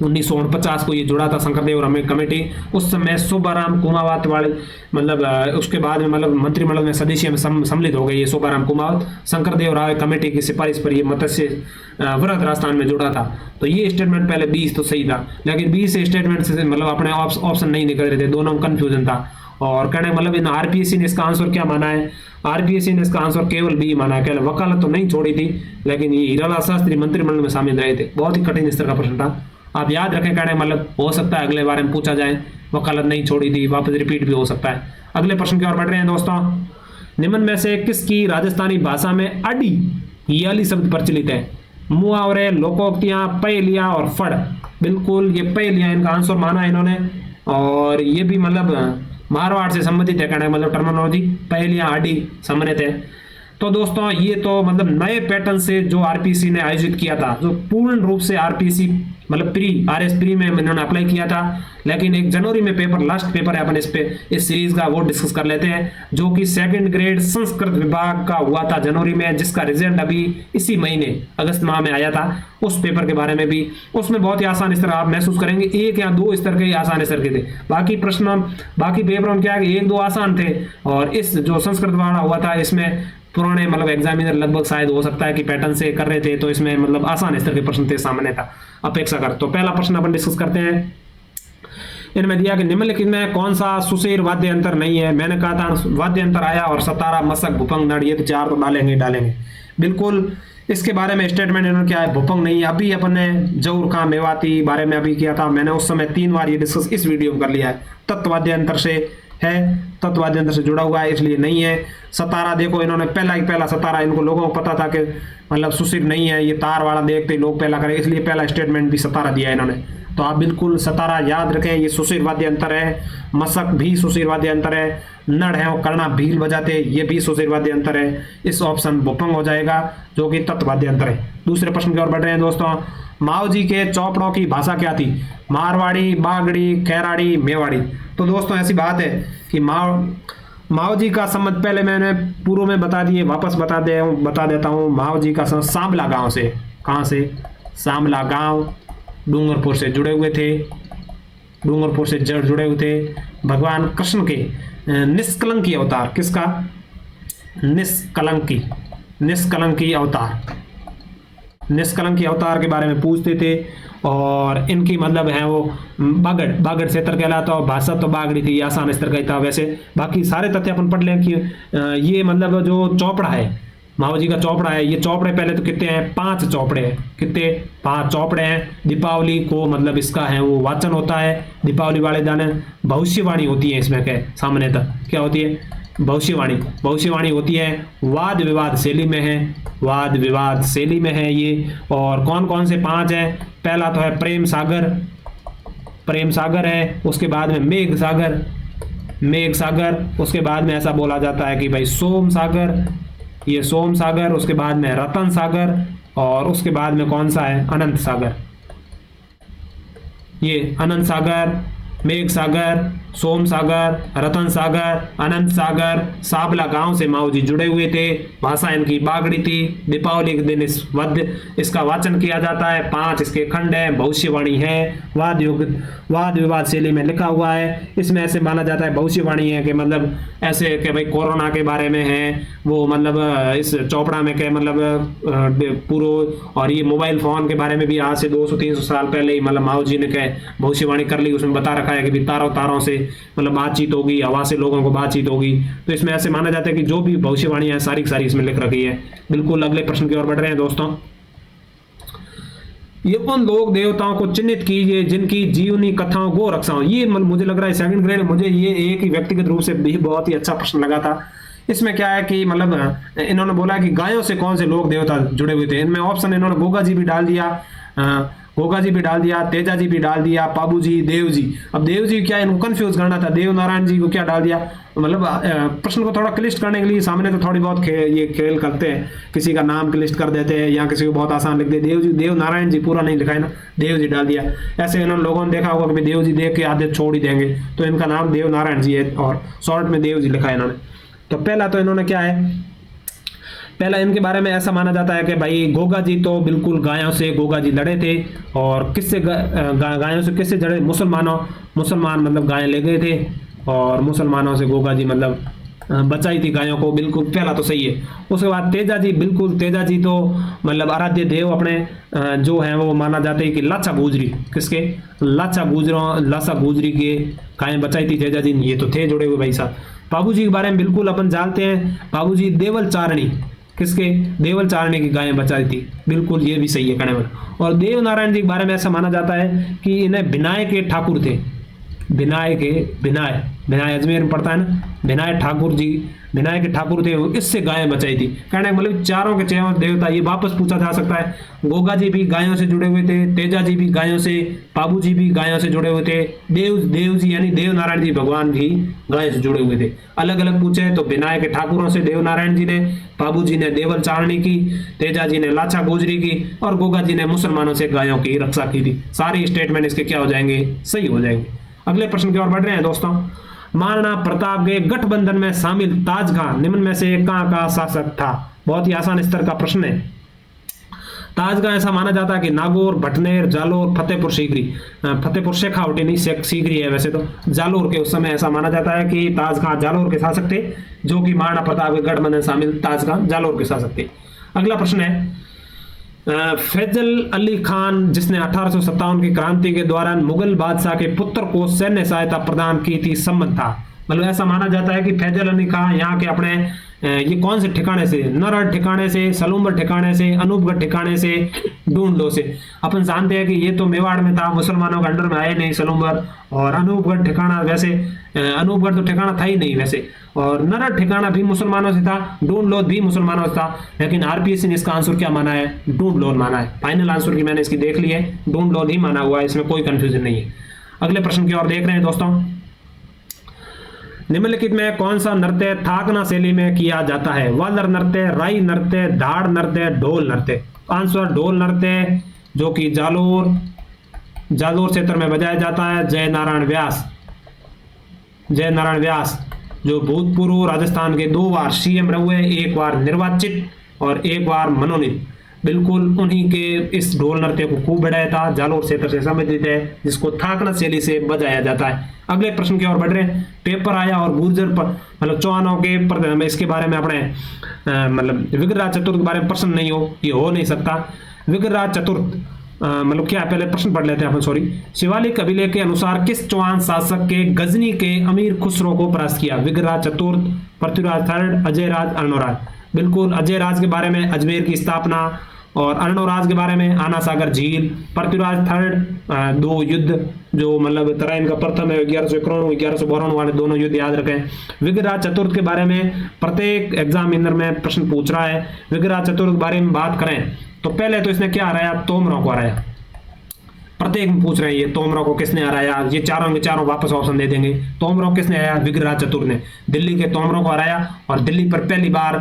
1949 को ये जुड़ा था शंकरदेव राय कमेटी। उस समय शोभाराम कुमावत वाले मतलब उसके बाद में मतलब मंत्रिमंडल में सदस्य में सम्मिलित हो गए ये शोभाराम कुमावत। शंकरदेव राय कमेटी की सिफारिश पर ये मत्स्य व्रत राजस्थान में जुड़ा था। तो ये स्टेटमेंट पहले 20 तो सही था, लेकिन 20 स्टेटमेंट से मतलब अपने ऑप्शन नहीं निकल रहे थे, दोनों में कंफ्यूजन था। और कहने मतलब इन आरपीएससी ने इसका आंसर क्या माना है? आरपीएससी ने इसका आंसर केवल बी माना है। केवल वकालत तो नहीं छोड़ी थी, लेकिन ये हीरालाल शास्त्री मंत्रिमंडल में शामिल रहे थे। बहुत ही कठिन स्तर का प्रश्न था, आप याद रखें। कहने मतलब हो सकता है अगले बारे में पूछा जाए, वकालत नहीं छोड़ी थी, वापस रिपीट भी हो सकता है। अगले प्रश्न की ओर बढ़ रहे हैं दोस्तों। निम्न में से किसकी राजस्थानी भाषा में अडी ये वाली शब्द प्रचलित है? मुहावरे, लोकोक्तियां, पहेलियां और फड़। बिल्कुल ये पहेलियां इनका आंसर माना इन्होंने, और ये भी मतलब मारवाड़ से संबंधित है। कहने मतलब टर्मिनोलॉजी पहेलियां अडी संबंधित है। तो दोस्तों ये तो मतलब नए पैटर्न से जो आरपीसी ने आयोजित किया था, जो पूर्ण रूप से आरपीसी मतलब प्री आरएस प्री में इन्होंने अप्लाई किया था, लेकिन 1 जनवरी में पेपर लास्ट पेपर है अपन इस सीरीज का, वो डिस्कस कर लेते हैं। जो कि 2nd ग्रेड संस्कृत विभाग का हुआ था जनवरी में, जिसका रिजल्ट अभी इसी महीने अगस्त माह में आया था। उस पेपर के बारे में भी, उसमें बहुत ही आसान स्तर आप महसूस करेंगे, 1 या 2 स्तर के आसान स्तर के थे। बाकी पेपरों में क्या है 1-2 आसान थे, और इस जो संस्कृत वाला हुआ था इसमें पुराने मतलब एग्जामिनर लगभग शायद हो सकता है कि पैटर्न से कर रहे थे, तो इसमें मतलब आसान स्तर के प्रश्न थे सामान्य था अपेक्षा कर। तो पहला प्रश्न अपन डिस्कस करते हैं। इनमें दिया कि निम्नलिखित में कौन सा सुशीर वाद्य अंतर नहीं है? मैंने कहा था वाद्य अंतर आया और सतारा, मशक, भुपंग, नड़, ये तो 4 तो डालेंगे बिल्कुल। इसके बारे में स्टेटमेंट इन्होंने क्या है, भुपंग नहीं है। अभी अपन ने जौर खां मेवाती बारे में अभी किया था, मैंने उस समय 3 बार ये डिस्कस इस वीडियो में कर लिया है। तत्वाद्य अंतर से है, तत्वाद्य अंतर से जुड़ा हुआ है, इसलिए नहीं है। सतारा देखो इन्होंने पहला सतारा, इनको लोगों को पता था कि मतलब सुशीर नहीं है, ये तार वाला देखते लोग पहला करें, इसलिए पहला स्टेटमेंट भी सतारा दिया है इन्होंने। तो आप बिल्कुल सतारा याद रखें, ये सुशीर वाद्य अंतर है। मशक भी सुशीर वाद्य अंतर है। नड़ है वो करना भील बजाते, ये भी सुशीर वाद्य अंतर है। इस ऑप्शन भुपंग हो जाएगा, जो कि तत्वाद्य अंतर है। दूसरे प्रश्न की ओर बढ़ रहे हैं दोस्तों। माओ जी के चौपड़ों की भाषा क्या थी? मारवाड़ी, बागड़ी, खैराड़ी, मेवाड़ी। तो दोस्तों ऐसी बात है कि माओ जी का संबंध पहले मैंने पूर्व में बता दिए, वापस बता देता हूँ। माओ जी का संबंध सांबला गांव से, कहाँ से? सांबला गांव, डूंगरपुर से जुड़े हुए थे, डूंगरपुर से जुड़े हुए थे। भगवान कृष्ण के निष्कलंकी अवतार, किसका? निष्कलंकी अवतार के बारे में पूछते थे। और इनकी मतलब है वो बागड़ क्षेत्र कहलाता, और भाषा तो बागड़ी थी, आसान स्तर का था। वैसे बाकी सारे तथ्य अपन पढ़ लें कि ये मतलब जो चौपड़ा है, माओ जी का चौपड़ा है, ये चौपड़े पहले तो कितने हैं? 5 चौपड़े हैं। कितने? 5 चौपड़े हैं। दीपावली को मतलब इसका है वो वाचन होता है। दीपावली वाले दिन भविष्यवाणी होती है, इसमें क्या सामान्यतः क्या होती है? भविष्यवाणी होती है। वाद विवाद शैली में है ये। और कौन कौन से 5 हैं? पहला तो है प्रेम सागर है। उसके बाद में मेघ सागर। उसके बाद में ऐसा बोला जाता है कि भाई सोम सागर। उसके बाद में रतन सागर, और उसके बाद में कौन सा है? अनंत सागर। ये अनंत सागर, मेघ सागर, सोम सागर, रतन सागर, अनंत सागर, साबला गांव से माओ जी जुड़े हुए थे। भाषा इनकी बागड़ी थी। दीपावली के दिन इसका वाचन किया जाता है। 5 इसके खंड है। भविष्यवाणी है। वाद विवाद शैली में लिखा हुआ है। इसमें ऐसे माना जाता है, भविष्यवाणी है कि मतलब ऐसे कि भाई कोरोना के बारे में है वो, मतलब इस चौपड़ा में के मतलब पूरा, और ये मोबाइल फोन के बारे में भी आज से 200-300 साल पहले ही मतलब माओ जी ने कह भविष्यवाणी कर ली। उसमें बता रखा है कि भी तारों से मतलब बातचीत होगी, हवा से लोगों को बातचीत होगी। तो इसमें ऐसे माना जाता है कि जो भी भविष्यवाणी है सारी इसमें लिख रखी है। बिल्कुल अगले प्रश्न की ओर बढ़ रहे हैं दोस्तों। ये उन लोग देवताओं को चिन्हित कीजिए जिनकी जीवनी कथाओं गो रक्षाओं। ये मुझे लग रहा है सेकंड ग्रेड, मुझे ये एक ही व्यक्तिगत रूप से भी बहुत ही अच्छा प्रश्न लगा था। इसमें क्या है कि मतलब इन्होंने बोला कि गायों से कौन से लोग देवता जुड़े हुए थे। इनमें ऑप्शन इन्होंने गोगा जी भी डाल दिया, गोगा जी भी डाल दिया, तेजा जी भी डाल दिया, पाबू जी, देव जी। अब देव जी क्या, इनको कंफ्यूज करना था, देव नारायण जी को क्या डाल दिया। मतलब प्रश्न को थोड़ा क्लिष्ट करने के लिए सामने तो थोड़ी बहुत ये खेल करते हैं, किसी का नाम क्लिष्ट कर देते हैं या किसी को बहुत आसान लिख दे। देव जी, देव नारायण जी पूरा नहीं लिखा है ना, देव जी डाल दिया। ऐसे इन्होंने लोगों ने देखा होगा कि देव जी देख के आधे छोड़ ही देंगे, तो इनका नाम देव नारायण जी है और शॉर्ट में देव जी लिखा है इन्होंने। तो पहला तो इन्होंने क्या है, पहला इनके बारे में ऐसा माना जाता है कि भाई गोगा जी तो बिल्कुल गायों से गोगा जी लड़े थे। और किससे गायों से किससे लड़े, मुसलमान मतलब गायें ले गए थे और मुसलमानों से गोगा जी मतलब बचाई थी गायों को। बिल्कुल पहला तो सही है। उसके बाद तेजा जी, बिल्कुल तेजा जी तो मतलब आराध्य देव अपने जो है वो माना जाता है कि लाचा गुजरी, किसके, लाचा गुजरी के गायें बचाई थी तेजा जी। ये तो थे जुड़े हुए भाई साहब। बाबू जी के बारे में बिल्कुल अपन जानते हैं, बाबू जी देवल चारणी, किसके, देवल चारणी की गायें बचाई थी। बिल्कुल ये भी सही है कहने वाला। और देव नारायण जी के बारे में ऐसा माना जाता है कि इन्हें बिनाय के ठाकुर थे। बिनाय अजमेर में पड़ता है ना, बिनाय के ठाकुर थे, इससे गायें बचाई थी। कहने का मतलब चारों के चारों देवता, ये वापस पूछा जा सकता है। गोगा जी भी गायों से जुड़े हुए थे, तेजा जी भी गायों से, बाबू जी भी गायों से जुड़े हुए थे, देव जी यानी देव नारायण जी भगवान भी गायों से जुड़े हुए थे। अलग अलग पूछे तो बिनाय के ठाकुरों से देव नारायण जी ने, बाबू जी ने देवल चारणी की, तेजा जी ने लाचा गुजरी की और गोगा जी ने मुसलमानों से गायों की रक्षा की थी। सारे स्टेटमेंट इसके क्या हो जाएंगे, सही हो जाएंगे। अगले प्रश्न की ओर बढ़ रहे हैं दोस्तों। महाराणा प्रताप के गठबंधन में शामिल ताज खान निम्न में से कहां का शासक था। बहुत ही आसान स्तर का प्रश्न है। ताज खान ऐसा माना जाता है कि नागौर, भटनेर, जालोर, फतेहपुर सीकरी, फतेहपुर शेखावटी नहीं, सीकरी है वैसे तो, जालोर के उस समय ऐसा माना जाता है कि ताज खान जालोर के शासक थे, जो कि महाराणा प्रताप के गठबंधन में शामिल ताज खान जालोर के शासक थे। अगला प्रश्न है, फैजल अली खान जिसने 1857 की क्रांति के दौरान मुगल बादशाह के पुत्र को सैन्य सहायता प्रदान की थी, सम्मत था। मतलब ऐसा माना जाता है कि फैजल अली खान यहाँ के अपने ये कौन से ठिकाने से, नरहट ठिकाने से, सलूम्बर ठिकाने से, अनूपगढ़ ठिकाने से, ढूंढलो से। अपन जानते हैं कि ये तो मेवाड़ में था, मुसलमानों के अंडर में आए नहीं सलूम्बर, और अनूपगढ़ ठिकाना वैसे अनूपगढ़ तो ठिकाना था ही नहीं वैसे, और नरहट ठिकाना भी मुसलमानों से था, ढूंढलो भी मुसलमानों से था। लेकिन आरपीएससी ने इसका आंसर क्या माना है, ढूंढलो माना है। फाइनल आंसर की मैंने इसकी देख ली है, ढूंढलो ही माना हुआ है, इसमें कोई कंफ्यूजन नहीं है। अगले प्रश्न की ओर देख रहे हैं दोस्तों। निम्नलिखित में कौन सा नृत्य थाकना शैली में किया जाता है। वालर नृत्य, राई नृत्य, धाड़ नृत्य, ढोल नृत्य। आंसर ढोल नृत्य, जो कि जालोर क्षेत्र में बजाया जाता है। जय नारायण व्यास जो भूतपूर्व राजस्थान के 2 बार सीएम रहे, 1 बार निर्वाचित और 1 बार मनोनीत, बिल्कुल उन्हीं के इस ढोल नृत्य को खूब बढ़ाया था। जालोर क्षेत्र से संबंधित है, जिसको थाकना शैली से बजाया जाता है। अगले प्रश्न की ओर बढ़ रहे हैं। पेपर आया और गुर्जर पर मतलब चौहानों के इसके बारे में अपने मतलब विग्रहराज चतुर्थ के बारे में प्रश्न नहीं हो, ये हो नहीं सकता। विग्रहराज चतुर्थ मतलब क्या, पहले प्रश्न पढ़ लेते हैं अपन, सॉरी। शिवालिक कबीले के अनुसार किस चौहान शासक के गजनी के अमीर खुसरो को परास्त किया। विग्रहराज चतुर्थ, पृथ्वीराज थर्ड, अजयराज, अर्णोराज। बिल्कुल अजयराज के बारे में अजमेर की स्थापना, और अर्णोराज के बारे में आना सागर झील। पृथ्वीराज थर्ड 2 युद्ध जो मतलब तराइन का प्रथम है 1191 1192 वाले दोनों युद्ध याद रखें। विग्रहराज चतुर्थ के बारे में प्रत्येक एग्जामिनर में प्रश्न पूछ रहा है। विग्रहराज चतुर्थ के बारे में बात करें तो पहले तो इसने क्या हराया, तोमरों को हराया। प्रत्येक में पूछ रहे हैं ये तोमरों को किसने हराया, ये चारों के चारों वापस ऑप्शन दे देंगे। तोमरों किसने हराया, विग्रहराज चतुर्थ ने दिल्ली के तोमरों को हराया। और दिल्ली पर पहली बार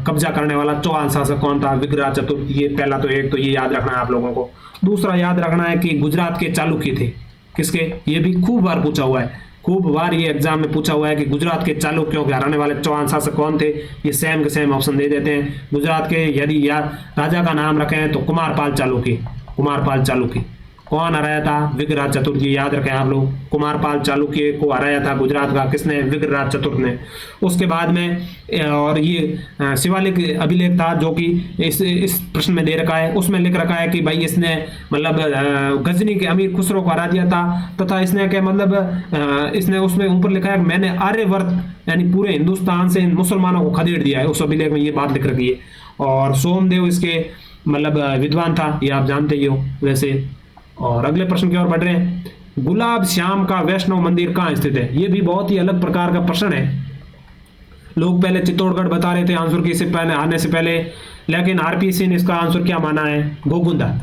कब्जा करने वाला चौहान शासक कौन था, विग्रहराज चतुर्थ। ये पहला तो एक तो ये याद रखना है आप लोगों को। दूसरा याद रखना है कि गुजरात के चालुक्य थे, किसके, ये भी खूब बार पूछा हुआ है। खूब बार ये एग्जाम में पूछा हुआ है कि गुजरात के चालुक्यों के हराने वाले चौहान शासक कौन थे। ये सेम के सेम ऑप्शन दे देते हैं। गुजरात के यदि या राजा का नाम रखें तो कुमारपाल चालुक्य। कुमारपाल चालुक्य कौन हराया था? विग्रहराज चतुर्थ। याद रखें आप लोग, कुमारपाल चालुक्य को हराया था गुजरात का किसने? विग्रहराज चतुर्थ ने। उसके बाद में और ये शिवालिक अभिलेख था जो कि इस प्रश्न में दे रखा है। उसमें लिख रखा है कि भाई इसने मतलब गजनी के अमीर खुसरो को हरा दिया था, तथा इसने क्या मतलब इसने उसमें ऊपर लिखा है कि मैंने आर्यवर्त यानी पूरे हिंदुस्तान से इन मुसलमानों को खदेड़ दिया है। उस अभिलेख में ये बात लिख रखी है। और सोमदेव इसके मतलब विद्वान था, ये आप जानते ही हो वैसे। और अगले प्रश्न की ओर बढ़ रहे हैं। गुलाब श्याम का वैष्णव मंदिर कहाँ स्थित है? ये भी बहुत ही अलग प्रकार का प्रश्न है। लोग पहले चित्तौड़गढ़ बता रहे थे आंसर की से पहले आने से पहले, लेकिन आरपीसी ने इसका आंसर क्या माना है? गोगुंदा।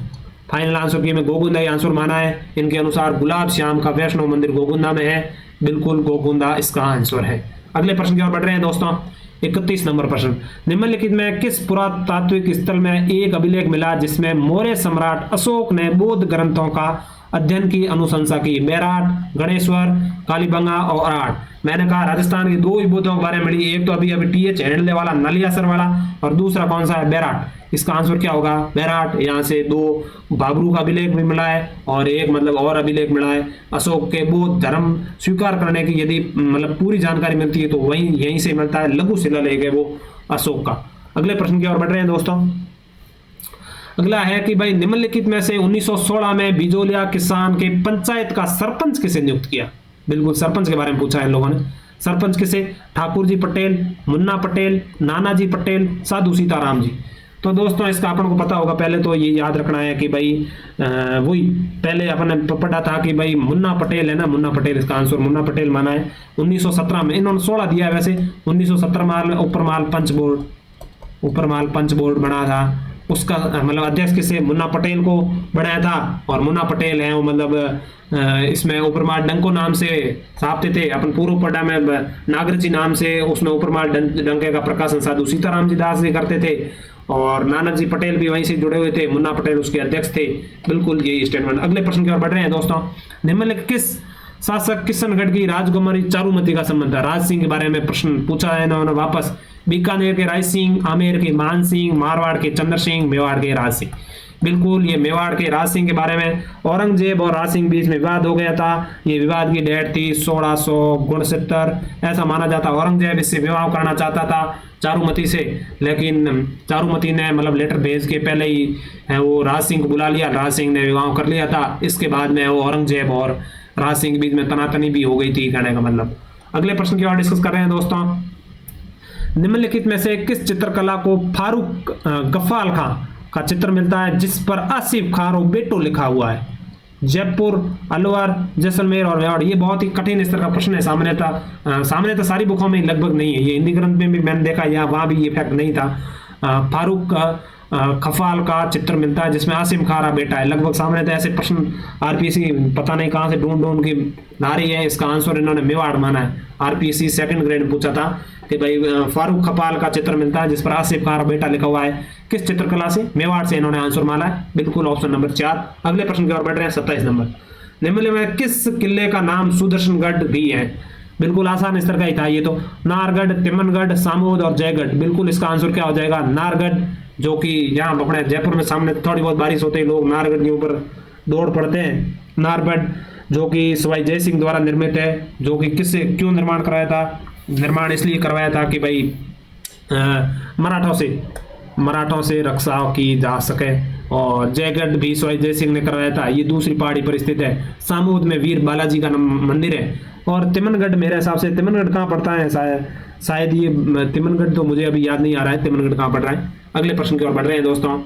फाइनल आंसर की में गोगुंदा ही आंसर माना है। इनके अनुसार गुलाब श्याम का वैष्णव मंदिर गोगुंदा में है। बिल्कुल गोगुंदा इसका आंसर है। अगले प्रश्न की ओर बढ़ रहे हैं दोस्तों। 31 नंबर प्रश्न। निम्नलिखित में किस पुरातात्विक स्थल में एक अभिलेख मिला जिसमें मौर्य सम्राट अशोक ने बौद्ध ग्रंथों का अध्ययन की अनुशंसा की? बैराट, गणेश्वर, कालीबंगा और अराट। मैंने कहा राजस्थान की दो ही बुद्धों के बारे में मिली, एक तो अभी टीएच हेडले वाला नलियासर वाला, और दूसरा कौन सा है? बैराट। इसका आंसर क्या होगा? बैराट। यहाँ से दो बाबरू का अभिलेख भी मिला है और एक मतलब और अभिलेख मिला है। अशोक के बौद्ध धर्म स्वीकार करने की यदि मतलब पूरी जानकारी मिलती है तो वही यहीं से मिलता है। लघु शिलालेख है वो अशोक का। अगले प्रश्न की ओर बढ़ रहे हैं दोस्तों। अगला है कि भाई निम्नलिखित में से 1916 में बिजोलिया किसान के पंचायत का सरपंच किसे नियुक्त किया? बिल्कुल सरपंच के बारे में पूछा है इन लोगों ने। सरपंच किसे? ठाकुर जी पटेल, मुन्ना पटेल, नानाजी पटेल, साधु सीताराम जी। तो दोस्तों इसका अपन को पता होगा, पहले तो ये याद रखना है कि भाई वही पहले अपन ने पढ़ा था कि भाई मुन्ना पटेल है ना, मुन्ना पटेल इसका आंसर मुन्ना पटेल माना है। 1917 में इन्होंने 16 दिया है वैसे। 1917 में ऊपर माल पंच बोर्ड बना था, उसका मतलब अध्यक्ष किसे? मुन्ना पटेल को बनाया था। और मुन्ना पटेल है वो मतलब इसमें उपरमाल डंको नाम से छापते थे। अपन पूर्व पड़ा में नागरची नाम से उसमें उपरमाल डंके का प्रकाशन साधु सीताराम जी दास जी करते थे। और नानक जी पटेल भी वहीं से जुड़े हुए थे। मुन्ना पटेल उसके अध्यक्ष थे। बिल्कुल यही स्टेटमेंट। अगले प्रश्न की ओर बढ़ रहे हैं दोस्तों। निम्नलिखित किस शासक किशनगढ़ की राजकुमारी चारुमती का संबंध है? राज सिंह के बारे में प्रश्न पूछा है इन्होंने वापस। बीकानेर के राज सिंह, आमेर के मान सिंह, मारवाड़ के चंद्र सिंह, मेवाड़ के राज सिंह। बिल्कुल ये मेवाड़ के राज सिंह के बारे में। औरंगजेब और राज सिंह बीच में विवाद हो गया था। ये विवाद की डेट थी 1669 ऐसा माना जाता। औरंगजेब इससे विवाह करना चाहता था चारुमती से, लेकिन चारुमती ने मतलब लेटर भेज के पहले ही वो राज सिंह को बुला लिया। राज सिंह ने विवाह कर लिया था। इसके बाद में वो औरंगजेब और राज सिंह के बीच में तनातनी भी हो गई थी कहने का मतलब। अगले प्रश्न की ओर डिस्कस कर रहे हैं दोस्तों। निम्नलिखित में से किस चित्रकला को फारूक गफ्फाल खां का चित्र मिलता है जिस पर आसिफ खान और बेटो लिखा हुआ है? जयपुर, अलवर, जैसलमेर और मेवाड़। ये बहुत ही कठिन स्तर का प्रश्न है। सामने तो सारी बुकों में लगभग नहीं है। ये हिंदी ग्रंथ में भी मैंने देखा, या वहां भी ये फैक्ट नहीं था। फारूक खफाल का चित्र मिलता है जिसमें आसिम खारा बेटा है। लगभग सामने तो ऐसे प्रश्न आरपीएससी पता नहीं कहां से ढूंढ के ला रही है। इसका आंसर इन्होंने मेवाड़ माना है। आरपीएससी सेकंड ग्रेड में पूछा था कि भाई फारूक खपाल का चित्र मिलता है जिस पर आसिफ खारा बेटा लिखा हुआ है। किस चित्रकला से? मेवाड़ से इन्होंने आंसर माना है। बिल्कुल ऑप्शन नंबर 4। अगले प्रश्न की ओर बढ़ रहे हैं। 27 नंबर। निम्नलिखित में किस किले का नाम सुदर्शनगढ़ भी है? बिल्कुल आसान स्तर का ही था ये तो। नारगढ़, तिमनगढ़, सामोद और जयगढ़। बिल्कुल इसका आंसर क्या हो जाएगा? नारगढ़, जो कि यहाँ अपने जयपुर में सामने थोड़ी बहुत बारिश होते ही लोग नारगढ़ के ऊपर दौड़ पड़ते हैं। नारगढ़ जो कि सवाई जय सिंह द्वारा निर्मित है, जो कि किससे क्यों निर्माण कराया था? निर्माण इसलिए करवाया था कि भाई मराठों से रक्षा की जा सके। और जयगढ़ भी सवाई जय सिंह ने करवाया था। ये दूसरी पहाड़ी पर स्थित है। सामूद में वीर बालाजी का मंदिर है। और तिमनगढ़ मेरे हिसाब से, तिमनगढ़ कहाँ पड़ता है? शायद ये तिमनगढ़ तो मुझे अभी याद नहीं आ रहा है तिमनगढ़ कहाँ पड़ रहा है। अगले प्रश्न की ओर बढ़ रहे हैं दोस्तों।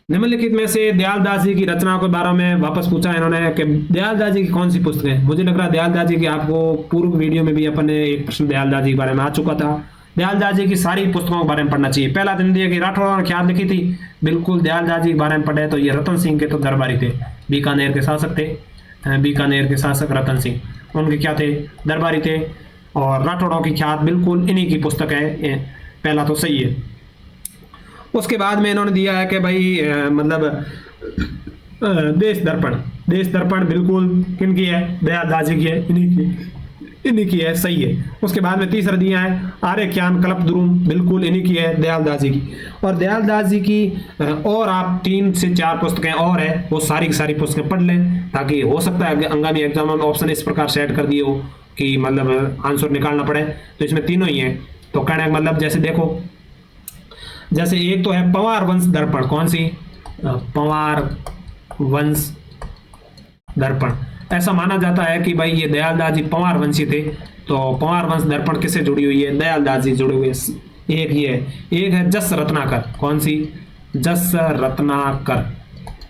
निम्नलिखित में से दयालदास जी की रचनाओं के बारे में वापस पूछा है इन्होंने कि दयालदास जी की कौन सी पुस्तक है? मुझे लग रहा है दयालदास जी की आपको पूर्व वीडियो में भी अपन ने एक प्रश्न दयालदास जी के बारे में आ चुका था। दयालदास जी की सारी पुस्तकों के बारे में पढ़ना चाहिए। पहला दिन दिया कि राठौड़ ने ख्याल लिखी थी। बिल्कुल दयालदास जी के बारे में पढ़े तो ये रतन सिंह के तो दरबारी थे। बीकानेर के शासक थे। बीकानेर के शासक रतन सिंह, उनके क्या थे? दरबारी थे। और राठौड़ों की ख्यात बिल्कुल इन्हीं की पुस्तक है। पहला तो सही है। उसके बाद में इन्होंने दिया है कि भाई मतलब देश दर्पण बिल्कुल किनकी है? दयालदास जी की है, इन्हीं की। इन्हीं की है, सही है। उसके बाद में तीसरा दिया है आर्यख्यान कल्पद्रुम, बिल्कुल इन्हीं की है, दयाल दास जी की। और दयाल दास जी की और आप 3 से 4 पुस्तकें और है, वो सारी की सारी पुस्तकें पढ़ लें, ताकि हो सकता है आगामी एग्जाम में ऑप्शन इस प्रकार सेट कर दिए हो कि मतलब आंसर निकालना पड़े। तो इसमें तीनों ही है। तो कहने का मतलब जैसे देखो, जैसे एक तो है पंवार वंश दर्पण, कौन सी, पंवार वंश दर्पण। ऐसा माना जाता है कि भाई ये दयाल दास जी पंवार वंशी थे। तो पंवार वंश दर्पण किससे जुड़ी हुई है, दयाल दास जी जुड़े हुए। एक ही है, एक है जस रत्नाकर, कौन सी, जस रत्नाकर।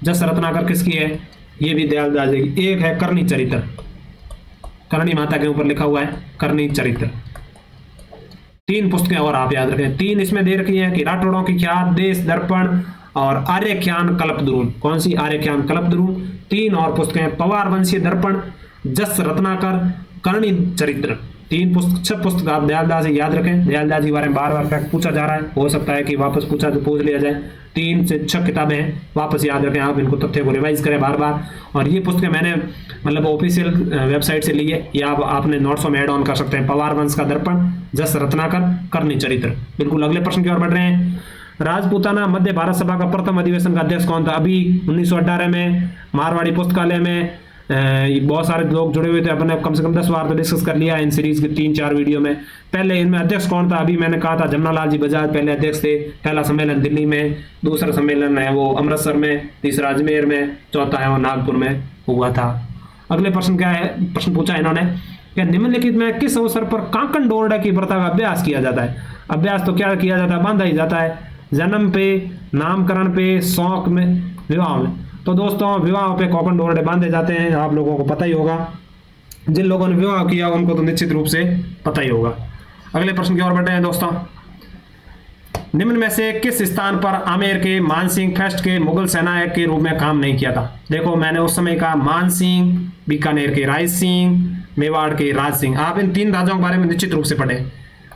जस रत्नाकर किसकी है, ये भी दयाल दास जी की। एक है करणी चरित्र, करणी माता के ऊपर लिखा हुआ है करणी चरित्र। 3 पुस्तकें और आप याद रखें, 3 इसमें दे रखी है कि राठौड़ों की ख्यात, देश दर्पण और आर्यख्यान कल्पद्रुम। कौन सी, आर्यख्यान कल्पद्रुम। 3 और पुस्तकें, पंवार वंशीय दर्पण, जस रत्नाकर, करणी चरित्र। 3 पुस्तक, 6 पुस्तक आप दयाल दास जी याद रखें। दयाल दास जी के बारे में बार बार फैक्ट पूछा जा रहा है, हो सकता है कि वापस पूछ लिया जाए। 3 से 6 किताबें हैं, वापस याद रखें आप, इनको तथ्य को रिवाइज करें बार बार। और ये पुस्तकें मैंने मतलब ऑफिशियल वेबसाइट से ली है, या आपने नोट्सों में ऐड ऑन कर सकते हैं। पंवार वंश का दर्पण, जस रत्नाकर, करणी चरित्र। बिल्कुल अगले प्रश्न की ओर बढ़ रहे हैं। राजपूताना मध्य भारत सभा का प्रथम अधिवेशन का अध्यक्ष कौन था। अभी 1918 में मारवाड़ी पुस्तकालय में बहुत सारे लोग जुड़े हुए थे, अपने कम से कम 10 बार तो डिस्कस कर लिया इन सीरीज के 3-4 वीडियो में। पहले इनमें अध्यक्ष कौन था, अभी मैंने कहा था जमनालाल जी बजाज पहले अध्यक्ष थे। पहला सम्मेलन दिल्ली में, दूसरा सम्मेलन है वो अमृतसर में, तीसरा अजमेर में, चौथा है वो नागपुर में हुआ था। अगले प्रश्न क्या है, प्रश्न पूछा इन्होंने कि निम्नलिखित में किस अवसर पर कांकन डोरडा की प्रथा का अभ्यास किया जाता है। अभ्यास तो क्या किया जाता है, बांधा ही जाता है। जन्म पे, नामकरण पे, शौक में, विवाह में। तो दोस्तों विवाह पे कांकन डोरडे बांधे जाते हैं, आप लोगों को पता ही होगा। जिन लोगों ने विवाह किया उनको तो निश्चित रूप से पता ही होगा। अगले प्रश्न की ओर बढ़ते हैं दोस्तों। निम्न में से किस स्थान पर आमेर के मानसिंह फर्स्ट के मुगल सेनायक के रूप में काम नहीं किया था। देखो मैंने उस समय कहा मानसिंह, बीकानेर के राय सिंह, मेवाड़ के राज सिंह। आप इन 3 राजाओं के बारे में निश्चित रूप से पढ़े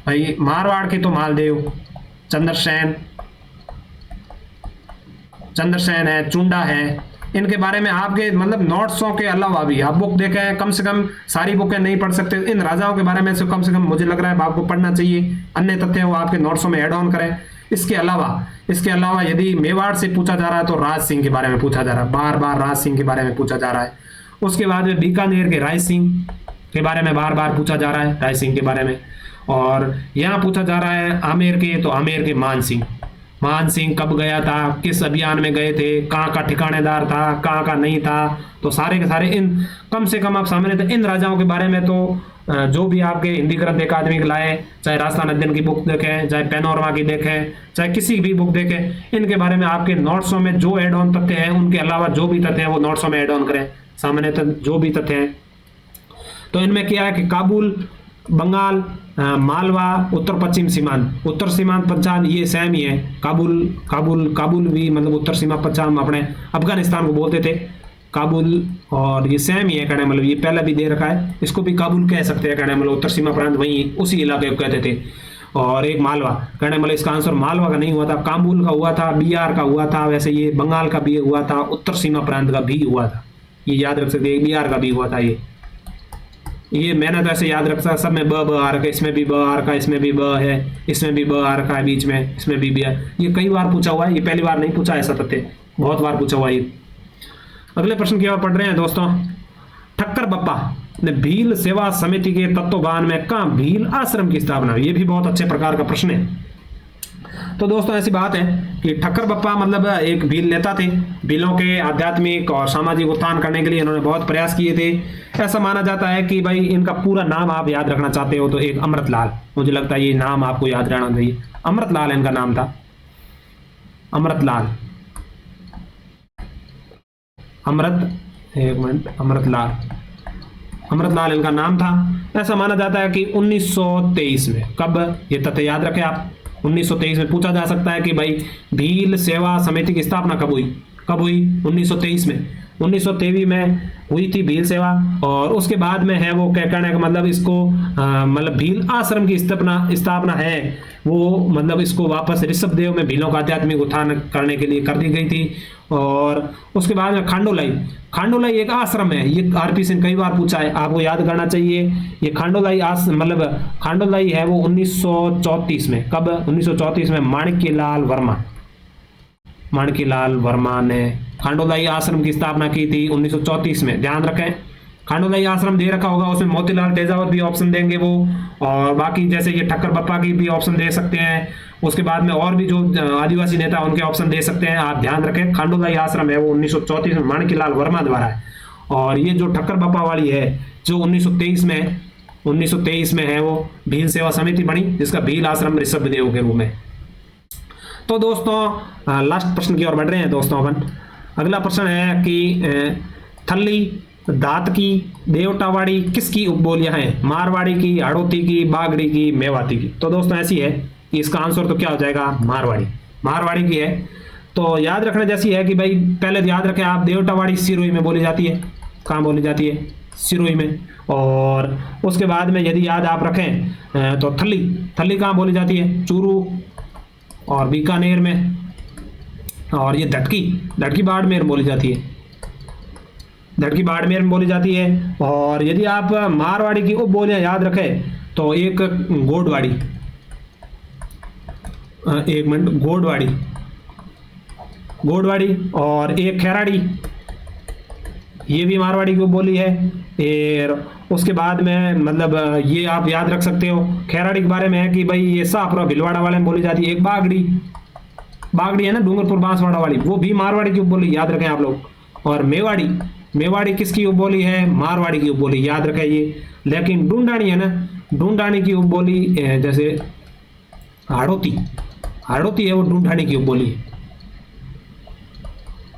भाई। मारवाड़ के तो मालदेव, चंद्रसेन है, चुंडा है। इनके बारे में आपके मतलब नोट्सों के अलावा भी आप बुक देखें, कम से कम सारी बुकें नहीं पढ़ सकते, इन राजाओं के बारे में से कम मुझे लग रहा है आपको पढ़ना चाहिए। अन्य तथ्य वो आपके नोट्सों में ऐड ऑन करें। इसके अलावा यदि मेवाड़ से पूछा जा रहा है तो राज सिंह के बारे में पूछा जा रहा है, बार बार राज सिंह के बारे में पूछा जा रहा है। उसके बाद में बीकानेर के राय सिंह के बारे में बार बार पूछा जा रहा है, राय सिंह के बारे में। और यहाँ पूछा जा रहा है आमेर के, तो आमेर के मान सिंह कब गया था, किस अभियान में गए थे, कहाँ का ठिकानेदार था, कहाँ का नहीं था। तो सारे के सारे इन कम से कम आप सामने थे इन राजाओं के बारे में। तो जो भी आपके हिंदी ग्रंथ अकादमिक लाए, चाहे राजस्थान अध्ययन की बुक देखें, चाहे पैनोरमा की देखें, चाहे किसी भी बुक देखें, इनके बारे में आपके नोट्सों में जो एड ऑन तथ्य हैं, उनके अलावा जो भी तथ्य हैं वो नोट्सों में एड ऑन करें सामने जो भी तथ्य हैं। तो इनमें क्या है कि काबुल, बंगाल, मालवा, उत्तर पश्चिम सीमांत, उत्तर सीमांत पश्चात ये सेम ही है। काबुल भी मतलब उत्तर सीमा पश्चात अपने अफगानिस्तान को बोलते थे काबुल, और ये सेम ही है कहने मतलब ये पहले भी दे रखा है, इसको भी काबुल कह सकते हैं कहने मतलब उत्तर सीमा प्रांत वहीं उसी इलाके को कहते थे। और एक मालवा कहने मतलब इसका आंसर मालवा का नहीं हुआ था, काबुल का हुआ था, बिहार का हुआ था। वैसे ये बंगाल का भी हुआ था, उत्तर सीमा प्रांत का भी हुआ था, ये याद रख सकते हैं। बिहार का भी हुआ था। ये मैंने तो ऐसे याद रखता, सब में ब आ रखा है, इसमें भी ब आ रखा है, इसमें भी ब है, इसमें भी ब आ रखा है बीच में, इसमें भी है। ये कई बार पूछा हुआ है, ये पहली बार नहीं पूछा ऐसा तथ्य, बहुत बार पूछा हुआ है। अगले प्रश्न की ओर पढ़ रहे हैं दोस्तों। ठक्कर बप्पा ने भील सेवा समिति के तत्वावधान में कहाँ भील आश्रम की स्थापना, ये भी बहुत अच्छे प्रकार का प्रश्न है। तो दोस्तों ऐसी बात है कि ठक्कर बप्पा मतलब एक भील नेता थे। भीलों के आध्यात्मिक और सामाजिक उत्थान करने के लिए इन्होंने बहुत प्रयास किए थे। ऐसा माना जाता है कि भाई इनका पूरा नाम आप याद रखना चाहते हो तो एक अमृतलाल, मुझे लगता है ये नाम आपको याद रहना चाहिए। अमृतलाल इनका नाम था, अमृतलाल, अमृतलाल इनका नाम था। ऐसा माना जाता है कि 1923 में, कब ये तथ्य याद रखें आप, 1923 में पूछा जा सकता है कि भाई भील सेवा समिति की स्थापना कब हुई 1923 में। 1923 में हुई थी भील सेवा। और उसके बाद में है वो क्या कहने का मतलब इसको मतलब भील आश्रम की स्थापना है वो मतलब इसको वापस ऋषभदेव में भीलों का आध्यात्मिक उत्थान करने के लिए कर दी गई थी। और उसके बाद में खांडोलाई एक आश्रम है, ये आरपीसी ने कई बार पूछा है, आपको याद करना चाहिए। ये खांडोलाई मतलब खांडोलाई है वो 1934 में, कब 1934 में माणिक्यलाल वर्मा ने खांडोलाई आश्रम की स्थापना की थी 1934 में। ध्यान रखें, खांडोलाई आश्रम दे रखा होगा, उसमें मोतीलाल तेजावत भी ऑप्शन देंगे वो, और बाकी जैसे ये ठक्कर बप्पा की भी ऑप्शन दे सकते हैं। उसके बाद में और भी जो आदिवासी नेता उनके ऑप्शन दे सकते हैं। आप ध्यान रखें, खांडोलाई आश्रम है वो 1934 में माणिक्यलाल वर्मा द्वारा है। और ये जो ठक्कर बप्पा वाली है जो 1923 में है वो भील सेवा समिति बनी, जिसका भील आश्रम ऋषभदेव के रूप में। तो दोस्तों लास्ट प्रश्न की ओर बढ़ रहे हैं दोस्तों अपन। अगला प्रश्न है कि थल्ली, दातकी, देवटावाड़ी किसकी उपबोलियां हैं? मारवाड़ी की, हाड़ौती की, बागड़ी की, मेवाती की? तो दोस्तों ऐसी है कि इसका आंसर तो क्या हो जाएगा? मारवाड़ी की है। तो याद रखना जैसी है कि भाई पहले याद रखें आप, देवटावाड़ी सिरोही में बोली जाती है। कहाँ बोली जाती है? सिरोही में। और उसके बाद में यदि याद आप रखें तो थल्ली कहाँ बोली जाती है? चूरू और बीकानेर में। और ये धटकी बाड़मेर बोली जाती है, धटकी बाड़मेर में बोली जाती है। और यदि आप मारवाड़ी की उपबोलियां याद रखें तो एक गोडवाड़ी और एक खैराड़ी, ये भी मारवाड़ी की उपबोली है। और उसके बाद में मतलब ये आप याद रख सकते हो, खैराड़ी के बारे में है कि भाई ये शाहपुरा भिलवाड़ा वाले में बोली जाती है। एक बागड़ी है ना, डूंगरपुर बांसवाड़ा वाली, वो भी मारवाड़ी की उपबोली, याद रखें आप लोग। और मेवाड़ी किसकी उपबोली है? मारवाड़ी की उपबोली, याद रखें ये। लेकिन ढूंढानी है ना, ढूंढानी की उपबोली जैसे हाड़ौती है वो ढूंढानी की उपबोली है।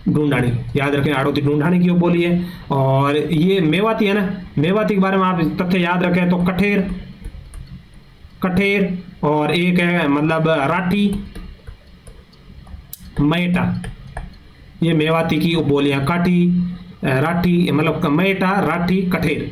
ढूंढानी, याद रखें, हाड़ौती ढूंढानी की उपबोली है। और ये मेवाती है ना, मेवाती के बारे में आप तथ्य याद रखें तो कठेर और एक है मतलब राठी, मेटा, ये मेवाती की उपबोलियां। राठी मतलब मेटा, राठी, कठेर।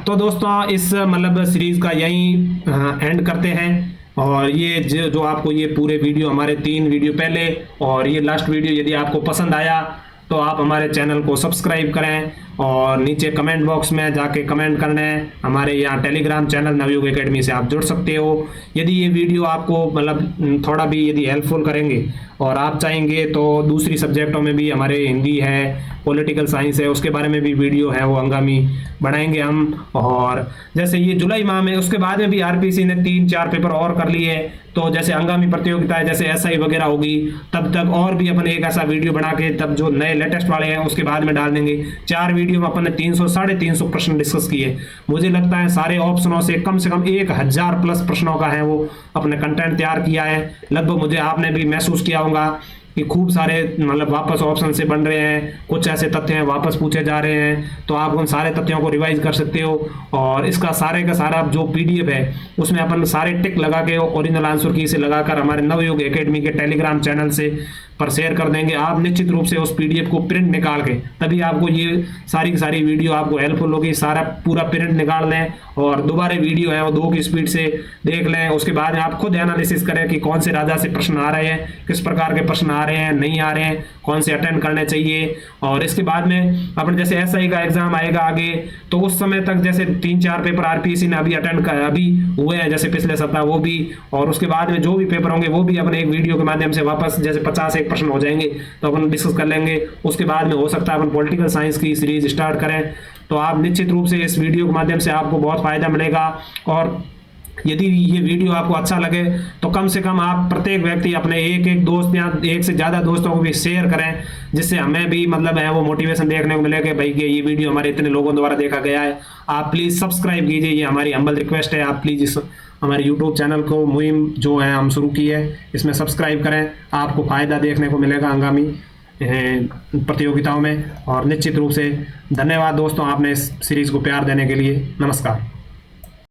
तो दोस्तों इस मतलब सीरीज का यहीं एंड करते हैं। और ये जो आपको ये पूरे वीडियो, हमारे 3 वीडियो पहले और ये लास्ट वीडियो, यदि आपको पसंद आया तो आप हमारे चैनल को सब्सक्राइब करें और नीचे कमेंट बॉक्स में जाके कमेंट करना है। हमारे यहाँ टेलीग्राम चैनल नवयुग एकेडमी से आप जुड़ सकते हो। यदि ये वीडियो आपको मतलब थोड़ा भी यदि हेल्पफुल करेंगे और आप चाहेंगे तो दूसरी सब्जेक्टों में भी, हमारे हिंदी है, पॉलिटिकल साइंस है, उसके बारे में भी वीडियो है वो अंगामी बनाएंगे हम। और जैसे ये जुलाई माह में, उसके बाद में भी आरपीसी ने 3-4 पेपर और कर लिए, तो जैसे अंगामी प्रतियोगिताएं जैसे एसआई वगैरह होगी, तब तक और भी अपन एक ऐसा वीडियो बना के तब जो नए लेटेस्ट वाले हैं उसके बाद में डाल देंगे। 4 वीडियो में अपन ने 300-350 प्रश्न डिस्कस किए। मुझे लगता है सारे ऑप्शनों से कम 1000 प्लस प्रश्नों का है वो अपने कंटेंट तैयार किया है। लगभग मुझे आपने भी महसूस किया होगा कि खूब सारे मतलब वापस ऑप्शन से बन रहे हैं, कुछ ऐसे तथ्य हैं वापस पूछे जा रहे हैं, तो आप उन सारे तथ्यों को रिवाइज कर सकते हो। और इसका सारे का सारा जो पीडीएफ है उसमें अपन सारे टिक लगा के ओरिजिनल आंसर की से लगाकर हमारे नवयुग एकेडमी के टेलीग्राम चैनल से पर शेयर कर देंगे। आप निश्चित रूप से उस पीडीएफ को प्रिंट निकाल के, तभी आपको ये सारी की सारी वीडियो आपको हेल्पफुल होगी। सारा पूरा प्रिंट निकाल लें और दोबारा वीडियो है वो 2 की स्पीड से देख लें। उसके बाद आप खुद एनालिसिस करें कि कौन से राजा से प्रश्न आ रहे हैं, किस प्रकार के प्रश्न आ रहे हैं, नहीं आ रहे हैं, कौन से अटेंड करने चाहिए। और इसके बाद में अपन जैसे एसआई का एग्जाम आएगा आगे, तो उस समय तक जैसे 3-4 पेपर आरपीएससी ने अभी हुए हैं जैसे पिछले सप्ताह, वो भी, और उसके बाद में जो भी पेपर होंगे वो भी अपन एक वीडियो के माध्यम से वापस जैसे 50 प्रश्न हो जाएंगे तो अपन डिस्कस कर लेंगे। उसके बाद में हो सकता है अपन पॉलिटिकल साइंस की सीरीज स्टार्ट करें। तो आप निश्चित रूप से इस वीडियो के माध्यम से आपको बहुत फायदा मिलेगा। और यदि ये वीडियो आपको अच्छा लगे तो कम से कम आप प्रत्येक व्यक्ति अपने एक दोस्त या एक से ज़्यादा दोस्तों को भी शेयर करें, जिससे हमें भी मतलब है वो मोटिवेशन देखने को मिलेगा भाई कि ये वीडियो हमारे इतने लोगों द्वारा देखा गया है। आप प्लीज़ सब्सक्राइब कीजिए, ये हमारी हम्बल रिक्वेस्ट है। आप प्लीज़ इस हमारे यूट्यूब चैनल को मुहिम जो है हम शुरू की है इसमें सब्सक्राइब करें, आपको फ़ायदा देखने को मिलेगा आगामी प्रतियोगिताओं में। और निश्चित रूप से धन्यवाद दोस्तों, आपने इस सीरीज़ को प्यार देने के लिए। नमस्कार।